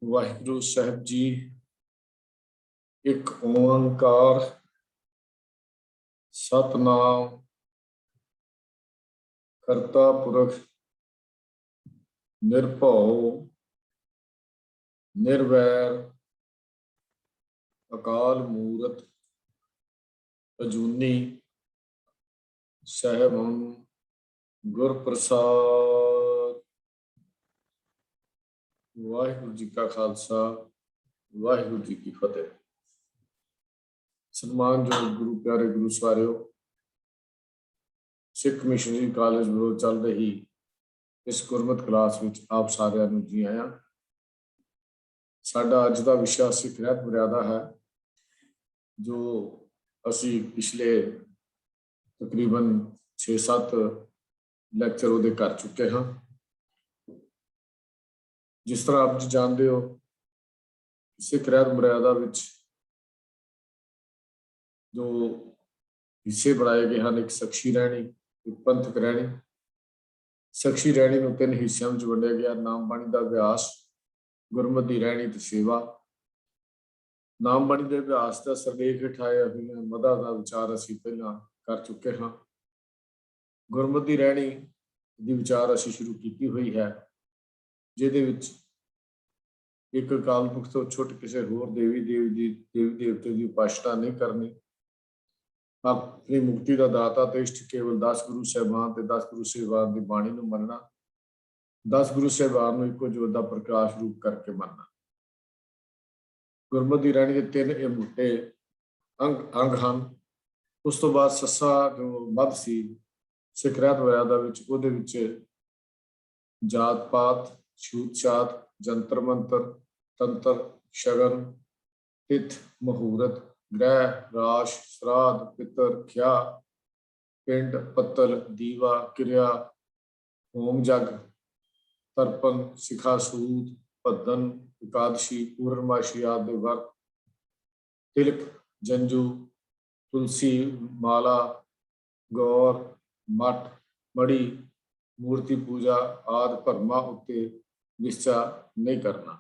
वाहिगुरु साहब जी एक ओंकार सतनाम करता पुरख निर्भव निर्वैर अकाल मूरत अजूनी सहब गुर प्रसाद। वाहिगुरु जी का खालसा वाहिगुरु जी की फतेह। सन्मानयोग गुरु प्यारे गुरु सवारियो, सिख मिशनरी कॉलेज ਵੱਲੋਂ चल रही इस गुरमत क्लास में आप सारिਆਂ ਨੂੰ जी आया। साडा अज का विषय सिख रहत मर्यादा है, जो असी पिछले तकरीबन 6-7 लैक्चर वो कर चुके हाँ। जिस तरह आप जी जानते हो, सिख रहत मर्यादा जो हिस्से बनाए गए हैं, एक सक्षी रहनी, एक पंथक रहनी। सक्षी रहनी में 3 हिस्सों में वंडिया गया। नाम बाणी का अभ्यास, गुरमत की रहनी तो सेवा। नाम बाणी के अभ्यास का सरलेख उठाया हुई मदा का विचार असी पहला कर चुके हाँ। गुरमत की रहनी की विचार असी शुरू की हुई है, जिहदे विच एक अकाल पुरख तो छुट किसी होर देवी देवते की उपासना नहीं करनी। अपनी मुक्ति का दाता तो इष्ट केवल 10 गुरु साहिबान ते 10 गुरु साहिबान की बाणी नूं मनना, 10 गुरु साहिबान नूं इक्को जोत दा प्रकाश रूप करके मनना। गुरमत की रहनी के 3 मोटे अंग हैं। उस तो बाद सस्सा जो मध सी सिख रहत मर्यादा विच, उहदे विच जात पात, छूत छात, जंतर मंत्र, तंत्र, शगन, तिथ, मुहूर्त, ग्रह, राश, श्राद्ध, पितर, ख्या, पिंड, पत्तल, दीवा, क्रिया, होम जग, तर्पण, शिखा सूद, पद्धन, एकादशी, पूर्णमाशी आदि वर्त, तिलक, जंजू, तुलसी माला, गौर, मठ, मड़ी, मूर्ति पूजा आदि भरमा उत्ते निश्चा नहीं करना।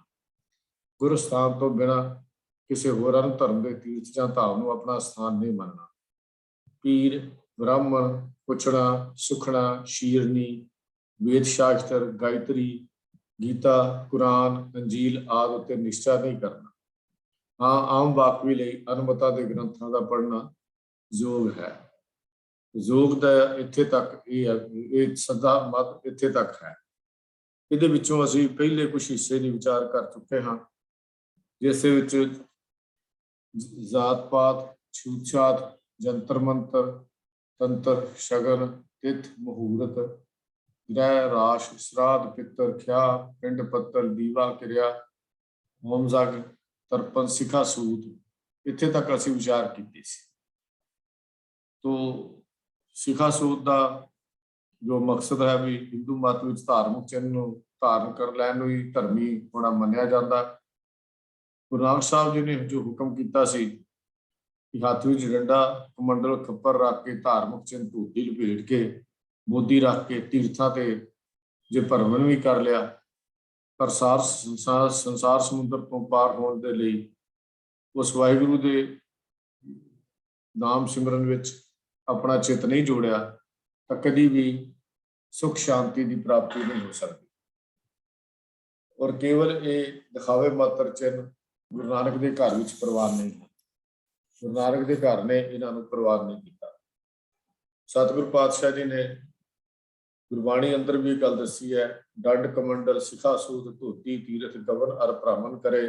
गुरु स्थान तो बिना किसी होर धर्म के तीर्थ या धाम को अपना स्थान नहीं मानना। पीर, ब्राह्मण, पुछना, सुखना, शीरनी, वेद शास्त्र, गायत्री, गीता, कुरान, अंजील आदि उत्ते निश्चा नहीं करना। हाँ, आम वाकवी लई अनुमता के ग्रंथों का पढ़ना योग है। योग का इत्थे तक ये सदा मत इत्थे तक है। इहदे विचों असीं पहले कुछ हिस्से की विचार कर चुके हाँ, जिस विच जात पात, छूत छात, जंतर मंत्र, तंत्र, शगन, तिथ, मुहूर्त, ग्रह, राश, श्राद्ध, पितर, ख्या, पिंड, पत्तल, दीवा, क्रिया, होम जग, तर्पण, शिखा सूद, इत्थे तक असीं विचार कीते सी। तो शिखा सूद का जो मकसद है भी हिंदू मत में धार्मिक चिन्ह धारण कर लैन ही धर्मी होना मन्निया जाता। गुरु नानक साहब जी ने जो हुक्म किया सी कि हाथ में डंडा कमंडल खप्पर रख के धार्मिक चिन्ह धोती लपेट के बोधी रख के तीर्थां ते जे भरमण भी कर लिया, पर संसार समुद्र तो पार होने के लिए उस वाहिगुरु के नाम सिमरन विच अपना चित नहीं जोड़िया तो कभी भी सुख शांति की प्राप्ति नहीं हो सकती। और केवल ये दिखावे मात्र चिन्ह गुरु नानक के घर में प्रवान नहीं है। गुरु नानक के घर ने इन्हों प्रवान नहीं किया। सतगुरु पातशाह जी ने गुरबाणी अंदर भी गल दसी है, डंड कमंडल शिखा सूद धोती तीरथ गवन अर भ्रमण करे,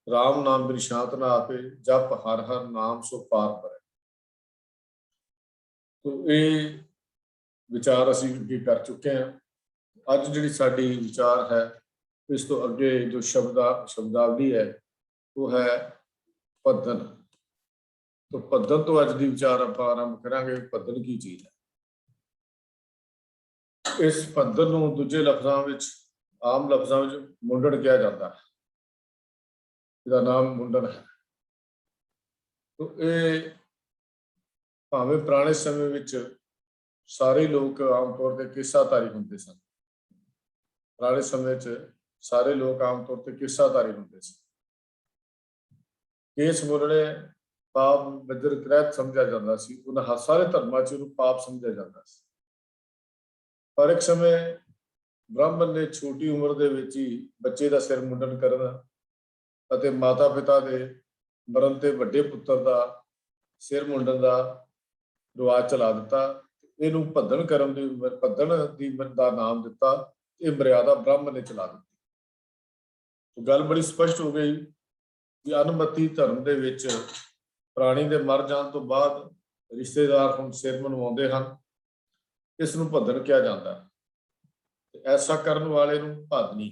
राम नाम बिन शांत ना आपे, जप हर हर नाम सो पार परे। तो ये विचार असी कर चुके हैं। अज जी साडी विचार है, इस तो अगे जो शब्दावली है वो है पद्धन। तो पद्धन तो अज की विचार आप आरंभ करांगे। पद्धन की चीज है? इस पद्धन को दूजे लफ्जों में आम लफ्जों में मुंडन कहा जाता है। इसका नाम मुंडन है। तो ये भावें पुराने समय में सारे लोग आम तौर पर किस्साधारी होंगे सन। पुराने समय ਸਾਰੇ ਲੋਕ ਆਮ ਤੌਰ ਤੇ ਕਿੱਸਾਧਾਰੀ ਹੁੰਦੇ ਸੀ। ਕੇਸ ਮੁਰੜੇ ਪਾਪ ਬਿਦਰ ਗ੍ਰਹਿਤ ਸਮਝਿਆ ਜਾਂਦਾ ਸੀ। ਉਹਨਾਂ ਸਾਰੇ ਧਰਮਾਂ 'ਚ ਉਹਨੂੰ ਪਾਪ ਸਮਝਿਆ ਜਾਂਦਾ ਸੀ। ਪਰ ਇੱਕ ਸਮੇਂ ਬ੍ਰਾਹਮਣ ਨੇ ਛੋਟੀ ਉਮਰ ਦੇ ਵਿੱਚ ਹੀ ਬੱਚੇ ਦਾ ਸਿਰ ਮੁੰਡਨ ਕਰਨਾ ਅਤੇ ਮਾਤਾ ਪਿਤਾ ਦੇ ਮਰਨ ਤੇ ਵੱਡੇ ਪੁੱਤਰ ਦਾ ਸਿਰ ਮੁੰਡਨ ਦਾ ਰਿਵਾਜ ਚਲਾ ਦਿੱਤਾ। ਇਹਨੂੰ ਭੱਦਣ ਕਰਮ ਦੀ ਦਾ ਨਾਮ ਦਿੱਤਾ। ਇਹ ਮਰਿਆਦਾ ਬ੍ਰਾਹਮਣ ਨੇ ਚਲਾ ਦਿੱਤੀ। ਗੱਲ ਬੜੀ ਸਪਸ਼ਟ ਹੋ ਗਈ ਕਿ ਅਨਮਤੀ ਧਰਮ ਦੇ ਵਿੱਚ ਪ੍ਰਾਣੀ ਦੇ ਮਰ ਜਾਣ ਤੋਂ ਬਾਅਦ ਰਿਸ਼ਤੇਦਾਰ ਹੁਣ ਸਿਰ ਮਨਵਾਉਂਦੇ ਹਨ। ਇਸ ਨੂੰ ਭੱਦਣ ਕਿਹਾ ਜਾਂਦਾ ਹੈ। ਐਸਾ ਕਰਨ ਵਾਲੇ ਨੂੰ ਭਾਦਨੀ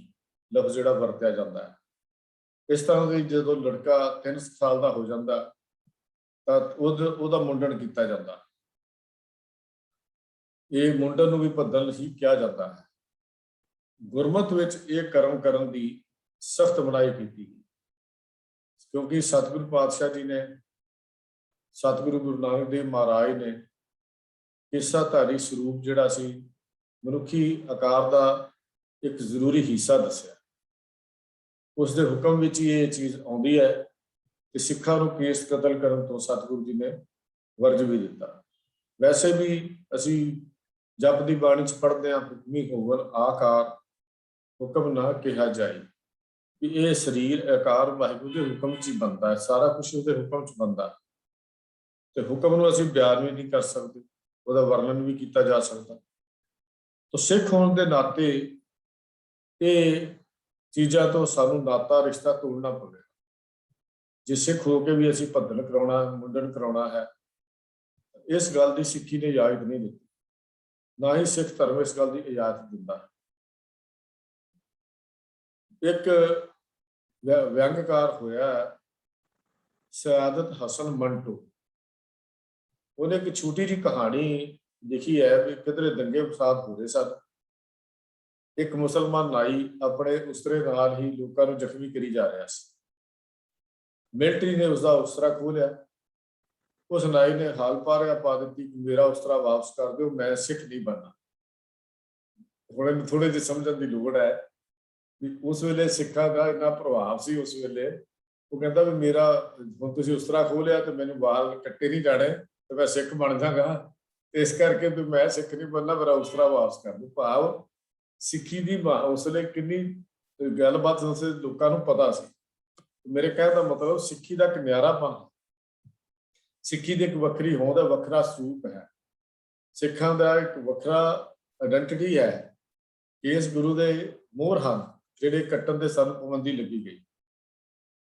ਲਫ਼ਜ਼ ਜਿਹੜਾ ਵਰਤਿਆ ਜਾਂਦਾ ਹੈ। ਇਸ ਤਰ੍ਹਾਂ ਦੀ ਜਦੋਂ ਲੜਕਾ 3 ਸਾਲ ਦਾ ਹੋ ਜਾਂਦਾ ਤਾਂ ਉਹਦਾ ਮੁੰਡਨ ਕੀਤਾ ਜਾਂਦਾ। ਇਹ ਮੁੰਡਨ ਨੂੰ ਵੀ ਭੱਦਣ ਹੀ ਕਿਹਾ ਜਾਂਦਾ ਹੈ। ਗੁਰਮਤਿ ਵਿੱਚ ਇਹ ਕਰਮ ਕਰਨ ਦੀ ਸਖਤ ਮਨਾਹੀ ਕੀਤੀ ਗਈ, ਕਿਉਂਕਿ ਸਤਿਗੁਰੂ ਪਾਤਸ਼ਾਹ ਜੀ ਨੇ, ਸਤਿਗੁਰੂ ਗੁਰੂ ਨਾਨਕ ਦੇਵ ਮਹਾਰਾਜ ਨੇ ਕਿੱਸਾਧਾਰੀ ਸਰੂਪ ਜਿਹੜਾ ਸੀ ਮਨੁੱਖੀ ਆਕਾਰ ਦਾ ਇੱਕ ਜ਼ਰੂਰੀ ਹਿੱਸਾ ਦੱਸਿਆ। ਉਸ ਦੇ ਹੁਕਮ ਵਿੱਚ ਹੀ ਇਹ ਚੀਜ਼ ਆਉਂਦੀ ਹੈ ਕਿ ਸਿੱਖਾਂ ਨੂੰ ਕੇਸ ਕਤਲ ਕਰਨ ਤੋਂ ਸਤਿਗੁਰੂ ਜੀ ਨੇ ਵਰਜ ਵੀ ਦਿੱਤਾ। ਵੈਸੇ ਵੀ ਅਸੀਂ ਜਪ ਦੀ ਬਾਣੀ 'ਚ ਪੜ੍ਹਦੇ ਹਾਂ, ਹੁਕਮੀ ਹੋਵਨ ਆਕਾਰ ਹੁਕਮ ਨਾ ਕਿਹਾ ਜਾਏ, ਕਿ ਇਹ ਸਰੀਰ ਆਕਾਰ ਵਾਹਿਗੁਰੂ ਦੇ ਹੁਕਮ 'ਚ ਹੀ ਬਣਦਾ ਹੈ। ਸਾਰਾ ਕੁਛ ਉਹਦੇ ਹੁਕਮ 'ਚ ਬਣਦਾ ਤੇ ਹੁਕਮ ਨੂੰ ਅਸੀਂ ਬਿਆਨ ਵੀ ਨਹੀਂ ਕਰ ਸਕਦੇ, ਉਹਦਾ ਵਰਣਨ ਵੀ ਕੀਤਾ ਜਾ ਸਕਦਾ। ਤਾਂ ਸਿੱਖ ਹੋਣ ਦੇ ਨਾਤੇ ਇਹ ਚੀਜ਼ਾਂ ਤੋਂ ਸਾਨੂੰ ਨਾਤਾ ਰਿਸ਼ਤਾ ਤੋੜਨਾ ਪਵੇਗਾ। ਜੇ ਸਿੱਖ ਹੋ ਕੇ ਵੀ ਅਸੀਂ ਭੱਦਣ ਕਰਾਉਣਾ, ਮੁੰਡਨ ਕਰਾਉਣਾ ਹੈ, ਇਸ ਗੱਲ ਦੀ ਸਿੱਖੀ ਨੇ ਇਜਾਜ਼ਤ ਨਹੀਂ ਦਿੱਤੀ, ਨਾ ਹੀ ਸਿੱਖ ਧਰਮ ਇਸ ਗੱਲ ਦੀ ਇਜਾਜ਼ਤ ਦਿੰਦਾ। ਇੱਕ ਵਿਅੰਗਕਾਰ ਹੋਇਆ ਸਿਆਦਤ ਹਸਨ ਮੰਟੋ, ਉਹਨੇ ਇੱਕ ਛੋਟੀ ਜਿਹੀ ਕਹਾਣੀ ਲਿਖੀ ਹੈ ਵੀ ਕਿਧਰੇ ਦੰਗੇ ਫਸਾਦ ਹੋ ਰਹੇ ਸਨ। ਇੱਕ ਮੁਸਲਮਾਨ ਨਾਈ ਆਪਣੇ ਉਸਤਰੇ ਨਾਲ ਹੀ ਲੋਕਾਂ ਨੂੰ ਜ਼ਖਮੀ ਕਰੀ ਜਾ ਰਿਹਾ ਸੀ। ਮਿਲਟਰੀ ਨੇ ਉਸਦਾ ਉਸਤਰਾ ਖੋਹ ਲਿਆ। ਉਸ ਨਾਈ ਨੇ ਹਾਲ ਪਾਰਿਆ ਪਾ ਦਿੱਤੀ ਕਿ ਮੇਰਾ ਉਸਤਰਾ ਵਾਪਸ ਕਰ ਦਿਓ, ਮੈਂ ਸਿੱਖ ਨਹੀਂ ਬਣਨਾ। ਹੁਣ ਇਹਨੂੰ ਥੋੜੇ ਜਿਹੇ ਸਮਝਣ ਦੀ ਲੋੜ ਹੈ ਵੀ ਉਸ ਵੇਲੇ ਸਿੱਖਾਂ ਦਾ ਇੰਨਾ ਪ੍ਰਭਾਵ ਸੀ। ਉਸ ਵੇਲੇ ਉਹ ਕਹਿੰਦਾ ਵੀ ਮੇਰਾ ਹੁਣ ਤੁਸੀਂ ਉਸਤਰਾ ਖੋਹ ਲਿਆ ਤੇ ਮੈਨੂੰ ਵਾਲ ਕੱਟੇ ਨਹੀਂ ਜਾਣੇ ਤੇ ਮੈਂ ਸਿੱਖ ਬਣ ਜਾਗਾ, ਇਸ ਕਰਕੇ ਵੀ ਮੈਂ ਸਿੱਖ ਨਹੀਂ ਬਣਨਾ, ਮੇਰਾ ਉਸਤਰਾ ਵਾਪਸ ਕਰ ਦਿਓ। ਭਾਵ ਸਿੱਖੀ ਦੀ ਉਸ ਵੇਲੇ ਕਿੰਨੀ ਗੱਲਬਾਤ ਉਸ ਲੋਕਾਂ ਨੂੰ ਪਤਾ ਸੀ। ਮੇਰੇ ਕਹਿਣ ਦਾ ਮਤਲਬ ਸਿੱਖੀ ਦਾ ਇੱਕ ਨਿਆਰਾਪਨ, ਸਿੱਖੀ ਦੀ ਇੱਕ ਵੱਖਰੀ ਹੋਂਦ ਹੈ, ਵੱਖਰਾ ਸਰੂਪ ਹੈ। ਸਿੱਖਾਂ ਦਾ ਇੱਕ ਵੱਖਰਾ ਆਇਡੈਂਟੀਟੀ ਹੈ। ਇਸ ਗੁਰੂ ਦੇ ਮੋਹਰ ਹਨ ਜਿਹੜੇ ਕੱਟਣ ਦੇ ਸਾਨੂੰ ਪਾਬੰਦੀ ਲੱਗੀ ਗਈ।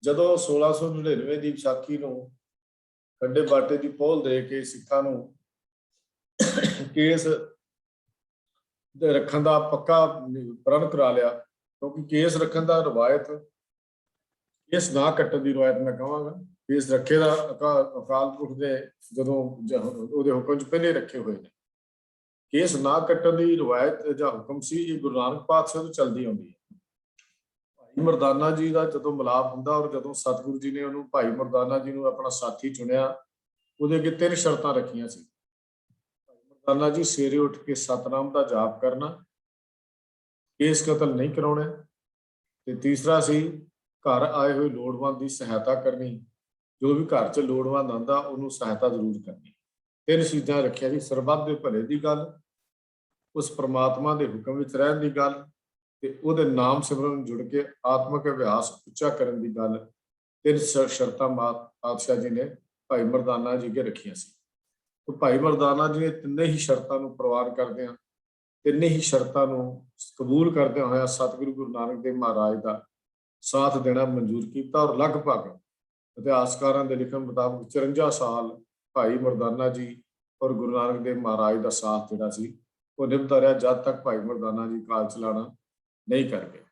ਜਦੋਂ 1699 ਦੀ ਵਿਸਾਖੀ ਨੂੰ ਖੰਡੇ ਬਾਟੇ ਦੀ ਪਹੁਲ ਦੇ ਕੇ ਸਿੱਖਾਂ ਨੂੰ ਕੇਸ ਰੱਖਣ ਦਾ ਪੱਕਾ ਪ੍ਰਣ ਕਰਾ ਲਿਆ, ਕਿਉਂਕਿ ਕੇਸ ਰੱਖਣ ਦਾ ਰਵਾਇਤ, ਕੇਸ ਨਾ ਕੱਟਣ ਦੀ ਰਵਾਇਤ ਮੈਂ ਕਹਾਂਗਾ, ਕੇਸ ਰੱਖੇ ਦਾ ਅਕਾਲ ਪੁਰਖ ਦੇ ਜਦੋਂ ਉਹਦੇ ਹੁਕਮ 'ਚ ਪਹਿਲੇ ਰੱਖੇ ਹੋਏ ਨੇ। ਕੇਸ ਨਾ ਕੱਟਣ ਦੀ ਰਵਾਇਤ ਜਾਂ ਹੁਕਮ ਸੀ, ਇਹ ਗੁਰੂ ਨਾਨਕ ਪਾਤਸ਼ਾਹ ਤੋਂ ਚੱਲਦੀ ਆਉਂਦੀ ਹੈ। ਭਾਈ ਮਰਦਾਨਾ ਜੀ ਦਾ ਜਦੋਂ ਮਿਲਾਪ ਹੁੰਦਾ ਔਰ ਜਦੋਂ ਸਤਿਗੁਰੂ ਜੀ ਨੇ ਉਹਨੂੰ ਭਾਈ ਮਰਦਾਨਾ ਜੀ ਨੂੰ ਆਪਣਾ ਸਾਥੀ ਚੁਣਿਆ, ਉਹਦੇ ਅੱਗੇ 3 ਸ਼ਰਤਾਂ ਰੱਖੀਆਂ ਸੀ। ਭਾਈ ਮਰਦਾਨਾ ਜੀ ਸਵੇਰੇ ਉੱਠ ਕੇ ਸਤਨਾਮ ਦਾ ਜਾਪ ਕਰਨਾ, ਕੇਸ ਕਤਲ ਨਹੀਂ ਕਰਾਉਣੇ, ਤੇ ਤੀਸਰਾ ਸੀ ਘਰ ਆਏ ਹੋਏ ਲੋੜਵੰਦ ਦੀ ਸਹਾਇਤਾ ਕਰਨੀ, ਜੋ ਵੀ ਘਰ 'ਚ ਲੋੜਵੰਦ ਆਉਂਦਾ ਉਹਨੂੰ ਸਹਾਇਤਾ ਜ਼ਰੂਰ ਕਰਨੀ। 3 ਚੀਜ਼ਾਂ ਰੱਖਿਆ ਸੀ। ਸਰਬੱਤ ਦੇ ਭਲੇ ਦੀ ਗੱਲ, ਉਸ ਪ੍ਰਮਾਤਮਾ ਦੇ ਹੁਕਮ ਵਿੱਚ ਰਹਿਣ ਦੀ ਗੱਲ, ਤੇ ਉਹਦੇ ਨਾਮ ਸਿਮਰਨ ਜੁੜ ਕੇ ਆਤਮਿਕ ਅਭਿਆਸ ਉੱਚਾ ਕਰਨ ਦੀ ਗੱਲ। 3 ਸ਼ਰਤਾਂ ਪਾਤਸ਼ਾਹ ਜੀ ਨੇ ਭਾਈ ਮਰਦਾਨਾ ਜੀ ਅੱਗੇ ਰੱਖੀਆਂ ਸੀ। ਤੇ ਭਾਈ ਮਰਦਾਨਾ ਜੀ ਨੇ ਤਿੰਨੇ ਹੀ ਸ਼ਰਤਾਂ ਨੂੰ ਪ੍ਰਵਾਨ ਕਰਦਿਆਂ, ਤਿੰਨੇ ਹੀ ਸ਼ਰਤਾਂ ਨੂੰ ਕਬੂਲ ਕਰਦਿਆਂ ਹੋਇਆ ਸਤਿਗੁਰੂ ਗੁਰੂ ਨਾਨਕ ਦੇਵ ਮਹਾਰਾਜ ਦਾ ਸਾਥ ਦੇਣਾ ਮਨਜ਼ੂਰ ਕੀਤਾ। ਔਰ ਲਗਭਗ ਇਤਿਹਾਸਕਾਰਾਂ ਦੇ ਲਿਖਣ ਮੁਤਾਬਕ 54 ਸਾਲ ਭਾਈ ਮਰਦਾਨਾ ਜੀ ਔਰ ਗੁਰੂ ਨਾਨਕ ਦੇਵ ਮਹਾਰਾਜ ਦਾ ਸਾਥ ਜਿਹੜਾ ਸੀ ਉਹ ਨਿਭਦਾ ਰਿਹਾ, ਜਦ ਤੱਕ ਭਾਈ ਮਰਦਾਨਾ ਜੀ ਕਾਲ ਚਲਾਣਾ ਨਹੀਂ ਕਰ ਗਏ।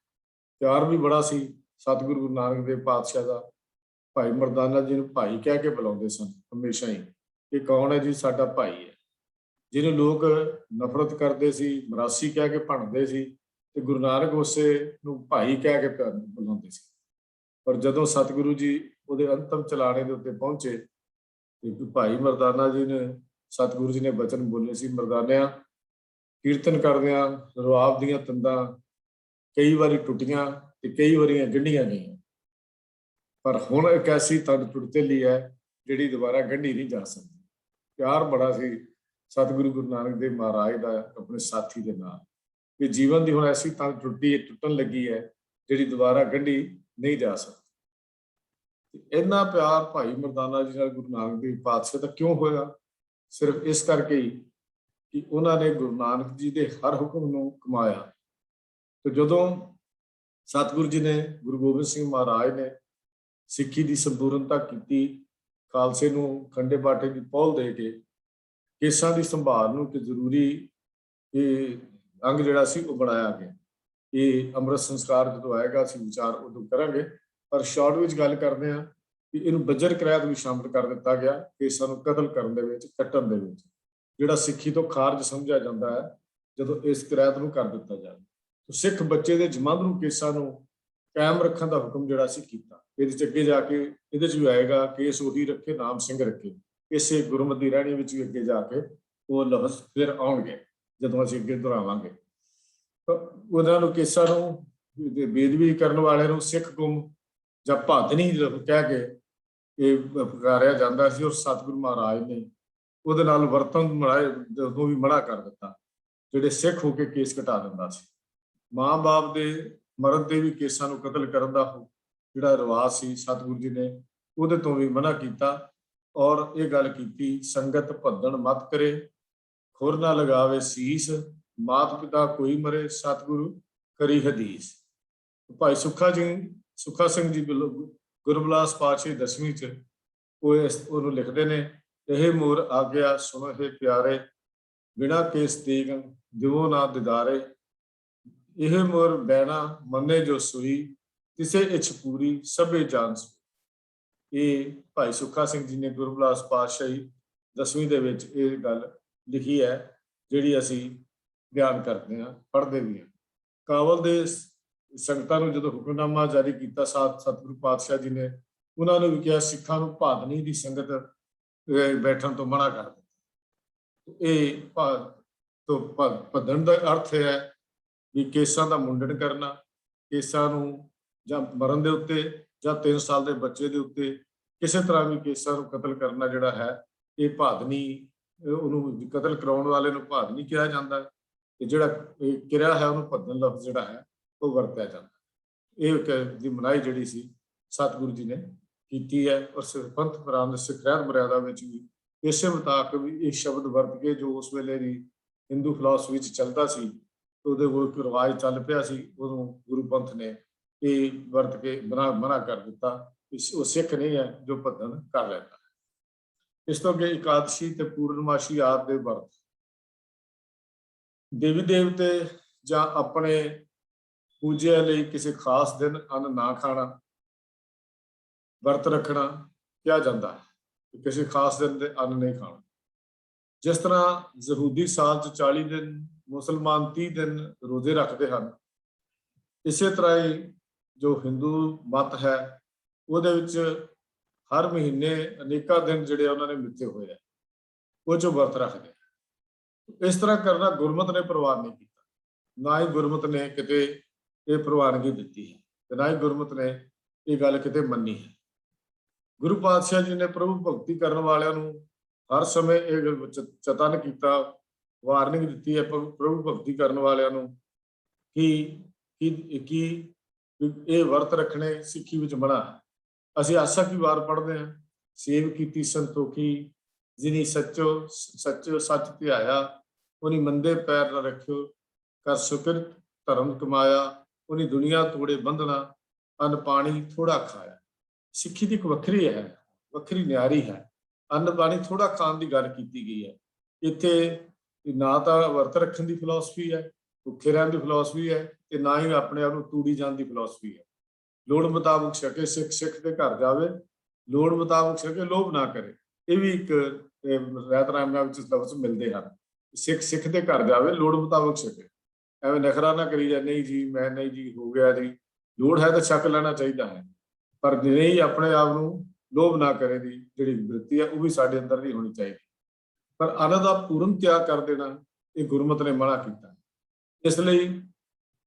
ਪਿਆਰ ਵੀ ਬੜਾ ਸੀ ਸਤਿਗੁਰੂ ਗੁਰੂ ਨਾਨਕ ਦੇਵ ਪਾਤਸ਼ਾਹ ਦਾ। ਭਾਈ ਮਰਦਾਨਾ ਜੀ ਨੂੰ ਭਾਈ ਕਹਿ ਕੇ ਬੁਲਾਉਂਦੇ ਸਨ ਹਮੇਸ਼ਾ ਹੀ। ਇਹ ਕੌਣ ਹੈ ਜੀ? ਸਾਡਾ ਭਾਈ ਹੈ। ਜਿਹਨੂੰ ਲੋਕ ਨਫ਼ਰਤ ਕਰਦੇ ਸੀ, ਮਰਾਸੀ ਕਹਿ ਕੇ ਭੰਡਦੇ ਸੀ, ਤੇ ਗੁਰੂ ਨਾਨਕ ਉਸੇ ਨੂੰ ਭਾਈ ਕਹਿ ਕੇ ਬੁਲਾਉਂਦੇ ਸੀ। ਪਰ ਜਦੋਂ ਸਤਿਗੁਰੂ ਜੀ ਉਹਦੇ ਅੰਤਮ ਚਲਾਣੇ ਦੇ ਉੱਤੇ ਪਹੁੰਚੇ ਤੇ ਭਾਈ ਮਰਦਾਨਾ ਜੀ ਨੇ, ਸਤਿਗੁਰੂ ਜੀ ਨੇ ਬਚਨ ਬੋਲੇ ਸੀ, ਮਰਦਾਨਿਆਂ ਕੀਰਤਨ ਕਰਦਿਆਂ ਰਵਾਬ ਦੀਆਂ ਤੰਦਾਂ ਕਈ ਵਾਰੀ ਟੁੱਟੀਆਂ ਤੇ ਕਈ ਵਾਰੀਆਂ ਗੰਢੀਆਂ ਗਈਆਂ, ਪਰ ਹੁਣ ਇੱਕ ਐਸੀ ਤਨ ਟੁੱਟਤੇਲੀ ਹੈ ਜਿਹੜੀ ਦੁਬਾਰਾ ਗੰਢੀ ਨਹੀਂ ਜਾ ਸਕਦੀ। ਪਿਆਰ ਬੜਾ ਸੀ ਸਤਿਗੁਰੂ ਗੁਰੂ ਨਾਨਕ ਦੇਵ ਮਹਾਰਾਜ ਦਾ ਆਪਣੇ ਸਾਥੀ ਦੇ ਨਾਲ, ਕਿ ਜੀਵਨ ਦੀ ਹੁਣ ਐਸੀ ਤਨ ਟੁੱਟਣ ਲੱਗੀ ਹੈ ਜਿਹੜੀ ਦੁਬਾਰਾ ਗੰਢੀ ਨਹੀਂ ਜਾ ਸਕਦੀ। ਇੰਨਾ ਪਿਆਰ ਭਾਈ ਮਰਦਾਨਾ ਜੀ ਨਾਲ ਗੁਰੂ ਨਾਨਕ ਦੇਵ ਪਾਤਸ਼ਾਹ ਦਾ ਕਿਉਂ ਹੋਇਆ? ਸਿਰਫ ਇਸ ਕਰਕੇ ਹੀ ਕਿ ਉਹਨਾਂ ਨੇ ਗੁਰੂ ਨਾਨਕ ਜੀ ਦੇ ਹਰ ਹੁਕਮ ਨੂੰ ਕਮਾਇਆ। ਤੇ ਜਦੋਂ ਸਤਿਗੁਰੂ ਜੀ ਨੇ, ਗੁਰੂ ਗੋਬਿੰਦ ਸਿੰਘ ਮਹਾਰਾਜ ਨੇ ਸਿੱਖੀ ਦੀ ਸੰਪੂਰਨਤਾ ਕੀਤੀ, ਖਾਲਸੇ ਨੂੰ ਖੰਡੇ ਬਾਟੇ ਦੀ ਪਹੁਲ ਦੇ ਕੇ ਕੇਸਾਂ ਦੀ ਸੰਭਾਲ ਨੂੰ ਇੱਕ ਜ਼ਰੂਰੀ ਇਹ ਅੰਗ ਜਿਹੜਾ ਸੀ ਉਹ ਬਣਾਇਆ ਗਿਆ। ਇਹ ਅੰਮ੍ਰਿਤ ਸੰਸਕਾਰ ਜਦੋਂ ਆਏਗਾ ਅਸੀਂ ਵਿਚਾਰ ਉਦੋਂ ਕਰਾਂਗੇ, ਪਰ ਸ਼ਾਰਟ ਵਿੱਚ ਗੱਲ ਕਰਦੇ ਹਾਂ ਕਿ ਇਹਨੂੰ ਬੱਜਰ ਕਰਾਇਤ ਵੀ ਸ਼ਾਮਿਲ ਕਰ ਦਿੱਤਾ ਗਿਆ ਕੇਸਾਂ ਨੂੰ ਕਤਲ ਕਰਨ ਦੇ ਵਿੱਚ, ਕੱਟਣ ਦੇ ਵਿੱਚ, ਜਿਹੜਾ ਸਿੱਖੀ ਤੋਂ ਖਾਰਜ ਸਮਝਿਆ ਜਾਂਦਾ ਹੈ ਜਦੋਂ ਇਸ ਕਰਾਇਤ ਨੂੰ ਕਰ ਦਿੱਤਾ ਜਾਵੇ। ਸਿੱਖ ਬੱਚੇ ਦੇ ਜਮੰਦ ਨੂੰ ਕੇਸਾਂ ਨੂੰ ਕਾਇਮ ਰੱਖਣ ਦਾ ਹੁਕਮ ਜਿਹੜਾ ਸੀ ਕੀਤਾ। ਇਹਦੇ ਚ ਅੱਗੇ ਜਾ ਕੇ ਇਹਦੇ ਚ ਵੀ ਆਏਗਾ ਕੇਸ ਉਹੀ ਰੱਖੇ ਨਾਮ ਸਿੰਘ ਰੱਖੇ, ਇਸੇ ਗੁਰਮਤਿ ਦੀ ਰਹਿਣੀ ਵਿੱਚ ਵੀ ਅੱਗੇ ਜਾ ਕੇ ਉਹ ਲਫ਼ਜ਼ ਫਿਰ ਆਉਣਗੇ ਜਦੋਂ ਅਸੀਂ ਅੱਗੇ ਦੁਹਰਾਵਾਂਗੇ। ਉਹਨਾਂ ਨੂੰ ਕੇਸਾਂ ਨੂੰ ਬੇਦਬੀ ਕਰਨ ਵਾਲਿਆਂ ਨੂੰ ਸਿੱਖ ਗੁੰਮ ਜਾਂ ਭਾਦਨੀ ਕਹਿ ਕੇ ਇਹ ਪੁਕਾਰਿਆ ਜਾਂਦਾ ਸੀ, ਔਰ ਸਤਿਗੁਰੂ ਮਹਾਰਾਜ ਨੇ ਉਹਦੇ ਨਾਲ ਵਰਤਨ ਤੋਂ ਵੀ ਮਨਾ ਕਰ ਦਿੱਤਾ, ਜਿਹੜੇ ਸਿੱਖ ਹੋ ਕੇ ਕੇਸ ਕਟਾ ਦਿੰਦਾ ਸੀ। ਮਾਂ ਬਾਪ ਦੇ ਮਰਨ ਤੇ ਵੀ ਕੇਸਾਂ ਨੂੰ ਕਤਲ ਕਰਨ ਦਾ ਜਿਹੜਾ ਰਿਵਾਜ ਸੀ ਸਤਿਗੁਰੂ ਜੀ ਨੇ ਉਹਦੇ ਤੋਂ ਵੀ ਮਨਾ ਕੀਤਾ, ਔਰ ਇਹ ਗੱਲ ਕੀਤੀ ਸੰਗਤ ਭੱਦਣ ਮਤ ਕਰੇ, ਖੁਰ ਨਾ ਲਗਾਵੇ ਸੀਸ, ਮਾਤ ਪਿਤਾ ਕੋਈ ਮਰੇ, ਸਤਿਗੁਰੂ ਕਰੀ ਹਦੀਸ। ਭਾਈ ਸੁੱਖਾ ਸਿੰਘ ਜੀ ਗੁਰਬਿਲਾਸ ਪਾਤਸ਼ਾਹੀ 10ਵੀਂ ਚ ਉਹਨੂੰ ਲਿਖਦੇ ਨੇ, ਇਹ ਮੋਰ ਆਗਿਆ ਸੁਣੋ ਹੈ ਪਿਆਰੇ, ਬਿਨਾ ਕੇਸ ਤੀਗ ਦਿਵੋ ਨਾ ਦਿਦਾਰੇ, ਇਹ ਮੋਰ ਬੈਣਾ ਮੰਨੇ ਜੋ ਸੂਈ, ਕਿਸੇ ਇੱਛ ਪੂਰੀ ਸਭੇ ਜਾਨ ਸੂਈ। ਇਹ ਭਾਈ ਸੁੱਖਾ ਸਿੰਘ ਜੀ ਨੇ ਗੁਰਬਿਲਾਸ ਪਾਤਸ਼ਾਹੀ 10ਵੀਂ ਦੇ ਵਿੱਚ ਇਹ ਗੱਲ ਲਿਖੀ ਹੈ, ਜਿਹੜੀ ਅਸੀਂ ਬਿਆਨ ਕਰਦੇ ਹਾਂ, ਪੜ੍ਹਦੇ ਵੀ ਹਾਂ। ਕਾਬਲ ਦੇ ਸੰਗਤਾਂ ਨੂੰ ਜਦੋਂ ਹੁਕਮਨਾਮਾ ਜਾਰੀ ਕੀਤਾ ਸਤਿਗੁਰੂ ਪਾਤਸ਼ਾਹ ਜੀ ਨੇ, ਉਹਨਾਂ ਨੂੰ ਵੀ ਕਿਹਾ ਸਿੱਖਾਂ ਨੂੰ ਭਾਦਨੀ ਦੀ ਸੰਗਤ ਬੈਠਣ ਤੋਂ ਮਨਾ ਕਰ ਦਿੱਤਾ। ਇਹ ਭੱਦਣ ਦਾ ਅਰਥ ਹੈ ਵੀ ਕੇਸਾਂ ਦਾ ਮੁੰਡਨ ਕਰਨਾ, ਕੇਸਾਂ ਨੂੰ ਜਾਂ ਮਰਨ ਦੇ ਉੱਤੇ ਜਾਂ 3 ਸਾਲ ਦੇ ਬੱਚੇ ਦੇ ਉੱਤੇ ਕਿਸੇ ਤਰ੍ਹਾਂ ਵੀ ਕੇਸਾਂ ਨੂੰ ਕਤਲ ਕਰਨਾ ਜਿਹੜਾ ਹੈ, ਇਹ ਭਾਦਨੀ, ਉਹਨੂੰ ਕਤਲ ਕਰਾਉਣ ਵਾਲੇ ਨੂੰ ਭਾਦਨੀ ਕਿਹਾ ਜਾਂਦਾ ਹੈ, ਤੇ ਜਿਹੜਾ ਕਿਰਿਆ ਹੈ ਉਹਨੂੰ ਭੱਦਣ ਲਫ਼ਜ਼ ਜਿਹੜਾ ਹੈ ਉਹ ਵਰਤਿਆ ਜਾਂਦਾ। ਇਹ ਦੀ ਮਨਾਹੀ ਜਿਹੜੀ ਸੀ ਸਤਿਗੁਰੂ ਜੀ ਨੇ ਕੀਤੀ ਹੈ, ਔਰ ਪੰਥ ਪ੍ਰਾਂਤ ਸਿੱਖਿਆਤ ਮਰਿਆਦਾ ਵਿੱਚ ਵੀ ਇਸੇ ਮੁਤਾਬਕ ਵੀ ਇਹ ਸ਼ਬਦ ਵਰਤ ਕੇ ਜੋ ਉਸ ਵੇਲੇ ਦੀ ਹਿੰਦੂ ਫਿਲਾਸਫੀ ਵਿੱਚ ਚੱਲਦਾ ਸੀ, ਉਹਦੇ ਕੋਲ ਇੱਕ ਰਿਵਾਜ ਚੱਲ ਪਿਆ ਸੀ, ਉਦੋਂ ਗੁਰੂ ਪੰਥ ਨੇ ਇਹ ਵਰਤ ਕੇ ਮਨਾ ਕਰ ਦਿੱਤਾ, ਉਹ ਸਿੱਖ ਨਹੀਂ ਹੈ ਜੋ ਭੱਦਣ ਕਰ ਲੈਂਦਾ। ਇਸ ਤੋਂ ਅੱਗੇ ਇਕਾਦਸ਼ੀ ਤੇ ਪੂਰਨਮਾਸ਼ੀ ਆਦਿ ਦੇ ਵਰਤ, ਦੇਵੀ ਦੇਵਤੇ ਜਾਂ ਆਪਣੇ ਪੂਜਿਆ ਲਈ ਕਿਸੇ ਖਾਸ ਦਿਨ ਅੰਨ ਨਾ ਖਾਣਾ, ਵਰਤ ਰੱਖਣਾ ਕਿਹਾ ਜਾਂਦਾ ਹੈ, ਕਿਸੇ ਖਾਸ ਦਿਨ ਦੇ ਅੰਨ ਨਹੀਂ ਖਾਣਾ। ਜਿਸ ਤਰ੍ਹਾਂ ਯਹੂਦੀ ਸਾਲ 'ਚ 40 ਦਿਨ, ਮੁਸਲਮਾਨ 30 ਦਿਨ ਰੋਜ਼ੇ ਰੱਖਦੇ ਹਨ, ਇਸੇ ਤਰ੍ਹਾਂ ਹੀ ਜੋ ਹਿੰਦੂ ਮਤ ਹੈ ਉਹਦੇ ਵਿੱਚ ਹਰ ਮਹੀਨੇ ਅਨੇਕਾਂ ਦਿਨ ਜਿਹੜੇ ਉਹਨਾਂ ਨੇ ਮਿੱਥੇ ਹੋਏ ਆ, ਉਹ 'ਚੋਂ ਵਰਤ ਰੱਖਦੇ ਆ। ਇਸ ਤਰ੍ਹਾਂ ਕਰਨਾ ਗੁਰਮਤਿ ਨੇ ਪ੍ਰਵਾਨ ਨਹੀਂ ਕੀਤਾ, ਨਾ ਹੀ ਗੁਰਮਤਿ ਨੇ ਕਿਤੇ ਇਹ ਪ੍ਰਵਾਨਗੀ ਦਿੱਤੀ ਹੈ, ਤੇ ਨਾ ਹੀ ਗੁਰਮਤਿ ਨੇ ਇਹ ਗੱਲ ਕਿਤੇ ਮੰਨੀ ਹੈ। ਗੁਰੂ ਪਾਤਸ਼ਾਹ ਜੀ ਨੇ ਪ੍ਰਭੂ ਭਗਤੀ ਕਰਨ ਵਾਲਿਆਂ ਨੂੰ ਹਰ ਸਮੇਂ ਇਹ ਚੇਤਨ ਕੀਤਾ, ਵਾਰਨਿੰਗ ਦਿੱਤੀ ਹੈ ਪ੍ਰਭੂ ਭਗਤੀ ਕਰਨ ਵਾਲਿਆਂ ਨੂੰ ਕਿ ਇਹ ਵਰਤ ਰੱਖਣੇ ਸਿੱਖੀ ਵਿੱਚ ਮਨਾ ਹੈ। ਅਸੀਂ ਆਸਾ ਕੀ ਵਾਰ ਪੜ੍ਹਦੇ ਹਾਂ, ਸੇਵ ਕੀਤੀ ਸੰਤੋਖੀ, ਜਿਨੀ ਸੱਚੋ ਸੱਚ ਧਿਆਇਆ, ਉਹਨੀ ਮੰਦੇ ਪੈਰ ਨਾ ਰੱਖਿਓ, ਕਰ ਸੁਕਰ ਧਰਮ ਕਮਾਇਆ, ਉਹਨੀ ਦੁਨੀਆ ਤੋੜੇ ਬੰਧਨਾ, ਅੰਨ ਪਾਣੀ ਥੋੜਾ ਖਾਇਆ। ਸਿੱਖੀ ਦੀ ਇੱਕ ਵੱਖਰੀ ਹੈ, ਵੱਖਰੀ ਨਿਆਰੀ ਹੈ। ਅੰਨ ਪਾਣੀ ਥੋੜਾ ਖਾਣ ਦੀ ਗੱਲ ਕੀਤੀ ਗਈ ਹੈ। ਇੱਥੇ ਨਾ ਤਾਂ ਵਰਤ ਰੱਖਣ ਦੀ ਫਿਲਾਸਫੀ ਹੈ, ਭੁੱਖੇ ਰਹਿਣ ਦੀ ਫਿਲਾਸਫੀ ਹੈ, ਤੇ ਨਾ ਹੀ ਆਪਣੇ ਆਪ ਨੂੰ ਤੂੜੀ ਜਾਣ ਦੀ ਫਿਲਾਸਫੀ ਹੈ। ਲੋੜ ਮੁਤਾਬਕ ਛਕੇ, ਸਿੱਖ ਦੇ ਘਰ ਜਾਵੇ, ਲੋੜ ਮੁਤਾਬਕ ਛਕੇ, ਲੋਭ ਨਾ ਕਰੇ। ਇਹ ਵੀ ਇੱਕ ਰਹਿਤਨਾਮਿਆਂ ਵਿੱਚ ਲਫ਼ਜ਼ ਮਿਲਦੇ ਹਨ। ਸਿੱਖ ਦੇ ਘਰ ਜਾਵੇ, ਲੋੜ ਮੁਤਾਬਕ ਛਕੇ, ਐਵੇਂ ਨਖਰਾ ਨਾ ਕਰੀ ਜਾਏ, ਨਹੀਂ ਜੀ ਮੈਂ ਨਹੀਂ ਜੀ ਹੋ ਗਿਆ ਜੀ, ਲੋੜ ਹੈ ਤਾਂ ਛਕ ਲੈਣਾ ਚਾਹੀਦਾ ਹੈ, ਪਰ ਨਹੀਂ ਆਪਣੇ ਆਪ ਨੂੰ ਲੋਭ ਨਾ ਕਰੇ ਦੀ ਜਿਹੜੀ ਵ੍ਰਿਤੀ ਹੈ ਉਹ ਵੀ ਸਾਡੇ ਅੰਦਰ ਨਹੀਂ ਹੋਣੀ ਚਾਹੀਦੀ। ਪਰ ਅੰਨ ਦਾ ਪੂਰਨ ਤਿਆਗ ਕਰ ਦੇਣਾ ਇਹ ਗੁਰਮਤਿ ਨੇ ਮਨਾ ਕੀਤਾ। ਇਸ ਲਈ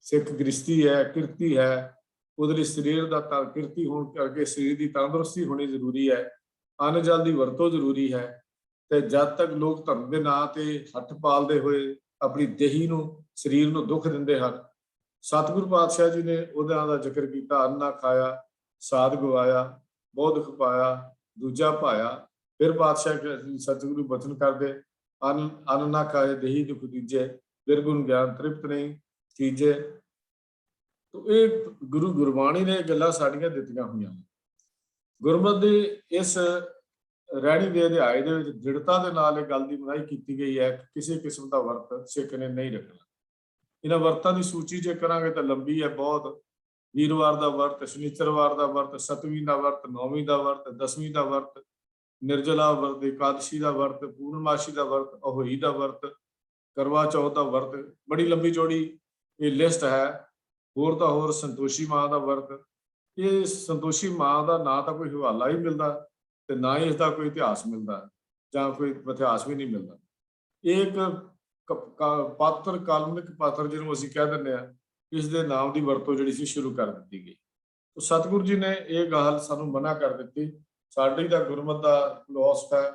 ਸਿੱਖ ਗ੍ਰਸਤੀ ਹੈ, ਕਿਰਤੀ ਹੈ, ਉਹਦੇ ਲਈ ਸਰੀਰ ਦਾ ਤਾਂ ਕਿਰਤੀ ਹੋਣ ਕਰਕੇ ਸਰੀਰ ਦੀ ਤੰਦਰੁਸਤੀ ਹੋਣੀ ਜ਼ਰੂਰੀ ਹੈ। ਅੰਨ ਜਲ ਦੀ ਵਰਤੋਂ ਜ਼ਰੂਰੀ ਹੈ। ਤੇ ਜਦ ਤੱਕ ਲੋਕ ਧਰਮ ਦੇ ਨਾਂ ਤੇ ਹੱਠ ਪਾਲਦੇ ਹੋਏ ਆਪਣੀ ਦੇਹੀ ਨੂੰ, ਸਰੀਰ ਨੂੰ ਦੁੱਖ ਦਿੰਦੇ ਹਨ। ਸਤਿਗੁਰੂ ਪਾਤਸ਼ਾਹ ਜੀ ਨੇ ਉਹਦਾਂ ਦਾ ਜ਼ਿਕਰ ਕੀਤਾ, ਅੰਨ ਨਾ ਖਾਇਆ, ਸਾਧ ਗਵਾਇਆ, ਬਹੁਤ ਦੁੱਖ ਪਾਇਆ, ਦੂਜਾ ਪਾਇਆ। ਫਿਰ ਪਾਤਸ਼ਾਹ ਸਤਿਗੁਰੂ ਬਚਨ ਕਰਦੇ, ਅੰਨ ਨਾ ਖਾਏ ਦੇਹੀ ਦੁੱਖ ਦੀਜੇ, ਨਿਰਗੁਣ ਗਿਆਨ ਤ੍ਰਿਪਤ ਨਹੀਂ ਕੀਜੇ। ਇਹ ਗੁਰਬਾਣੀ ਨੇ ਗੱਲਾਂ ਸਾਡੀਆਂ ਦਿੱਤੀਆਂ ਹੋਈਆਂ। ਗੁਰਮਤਿ ਦੇ ਇਸ ਰਹਿਣੀ ਦੇ ਅਧਿਆਏ ਦੇ ਵਿੱਚ ਦ੍ਰਿੜਤਾ ਦੇ ਨਾਲ ਇਹ ਗੱਲ ਦੀ ਮਨਾਹੀ ਕੀਤੀ ਗਈ ਹੈ ਕਿ ਕਿਸੇ ਕਿਸਮ ਦਾ ਵਰਤ ਸਿੱਖ ਨੇ ਨਹੀਂ ਰੱਖਣਾ। ਇਹਨਾਂ ਵਰਤਾਂ ਦੀ ਸੂਚੀ ਜੇ ਕਰਾਂਗੇ ਤਾਂ ਲੰਬੀ ਹੈ ਬਹੁਤ। ਵੀਰਵਾਰ ਦਾ ਵਰਤ, ਸ਼ਨੀਚਰਵਾਰ ਦਾ ਵਰਤ, ਸਤਵੀਂ ਦਾ ਵਰਤ, ਨੌਵੀਂ ਦਾ ਵਰਤ, ਦਸਵੀਂ ਦਾ ਵਰਤ, ਨਿਰਜਲਾ ਵਰਤ, ਇਕਾਦਸ਼ੀ ਦਾ ਵਰਤ, ਪੂਰਨਮਾਸ਼ੀ ਦਾ ਵਰਤ, ਅਹੋਈ ਦਾ ਵਰਤ, ਕਰਵਾ ਚੌਥ ਦਾ ਵਰਤ। ਬੜੀ ਲੰਬੀ ਚੌੜੀ ਇਹ ਲਿਸਟ ਹੈ। ਹੋਰ ਤਾਂ ਹੋਰ ਸੰਤੋਸ਼ੀ ਮਾਂ ਦਾ ਵਰਤ। ਇਹ ਸੰਤੋਸ਼ੀ ਮਾਂ ਦਾ ਨਾ ਤਾਂ ਕੋਈ ਹਵਾਲਾ ਹੀ ਮਿਲਦਾ ਤੇ ਨਾ ਹੀ ਇਸਦਾ ਕੋਈ ਇਤਿਹਾਸ ਮਿਲਦਾ, ਜਾਂ ਕੋਈ ਇਤਿਹਾਸ ਵੀ ਨਹੀਂ ਮਿਲਦਾ। ਇਹ ਇੱਕ ਪਾਤਰ, ਕਾਲਪਨਿਕ ਪਾਤਰ ਜਿਹਨੂੰ ਅਸੀਂ ਕਹਿ ਦਿੰਦੇ ਹਾਂ, ਇਸ ਦੇ ਨਾਮ ਦੀ ਵਰਤੋਂ ਜਿਹੜੀ ਸੀ ਸ਼ੁਰੂ ਕਰ ਦਿੱਤੀ ਗਈ। ਸਤਿਗੁਰੂ ਜੀ ਨੇ ਇਹ ਗੱਲ ਸਾਨੂੰ ਮਨਾ ਕਰ ਦਿੱਤੀ। ਸਾਡੀ ਦਾ ਗੁਰਮਤਿ ਦਾ ਫਿਲਾਸਫੀ ਹੈ,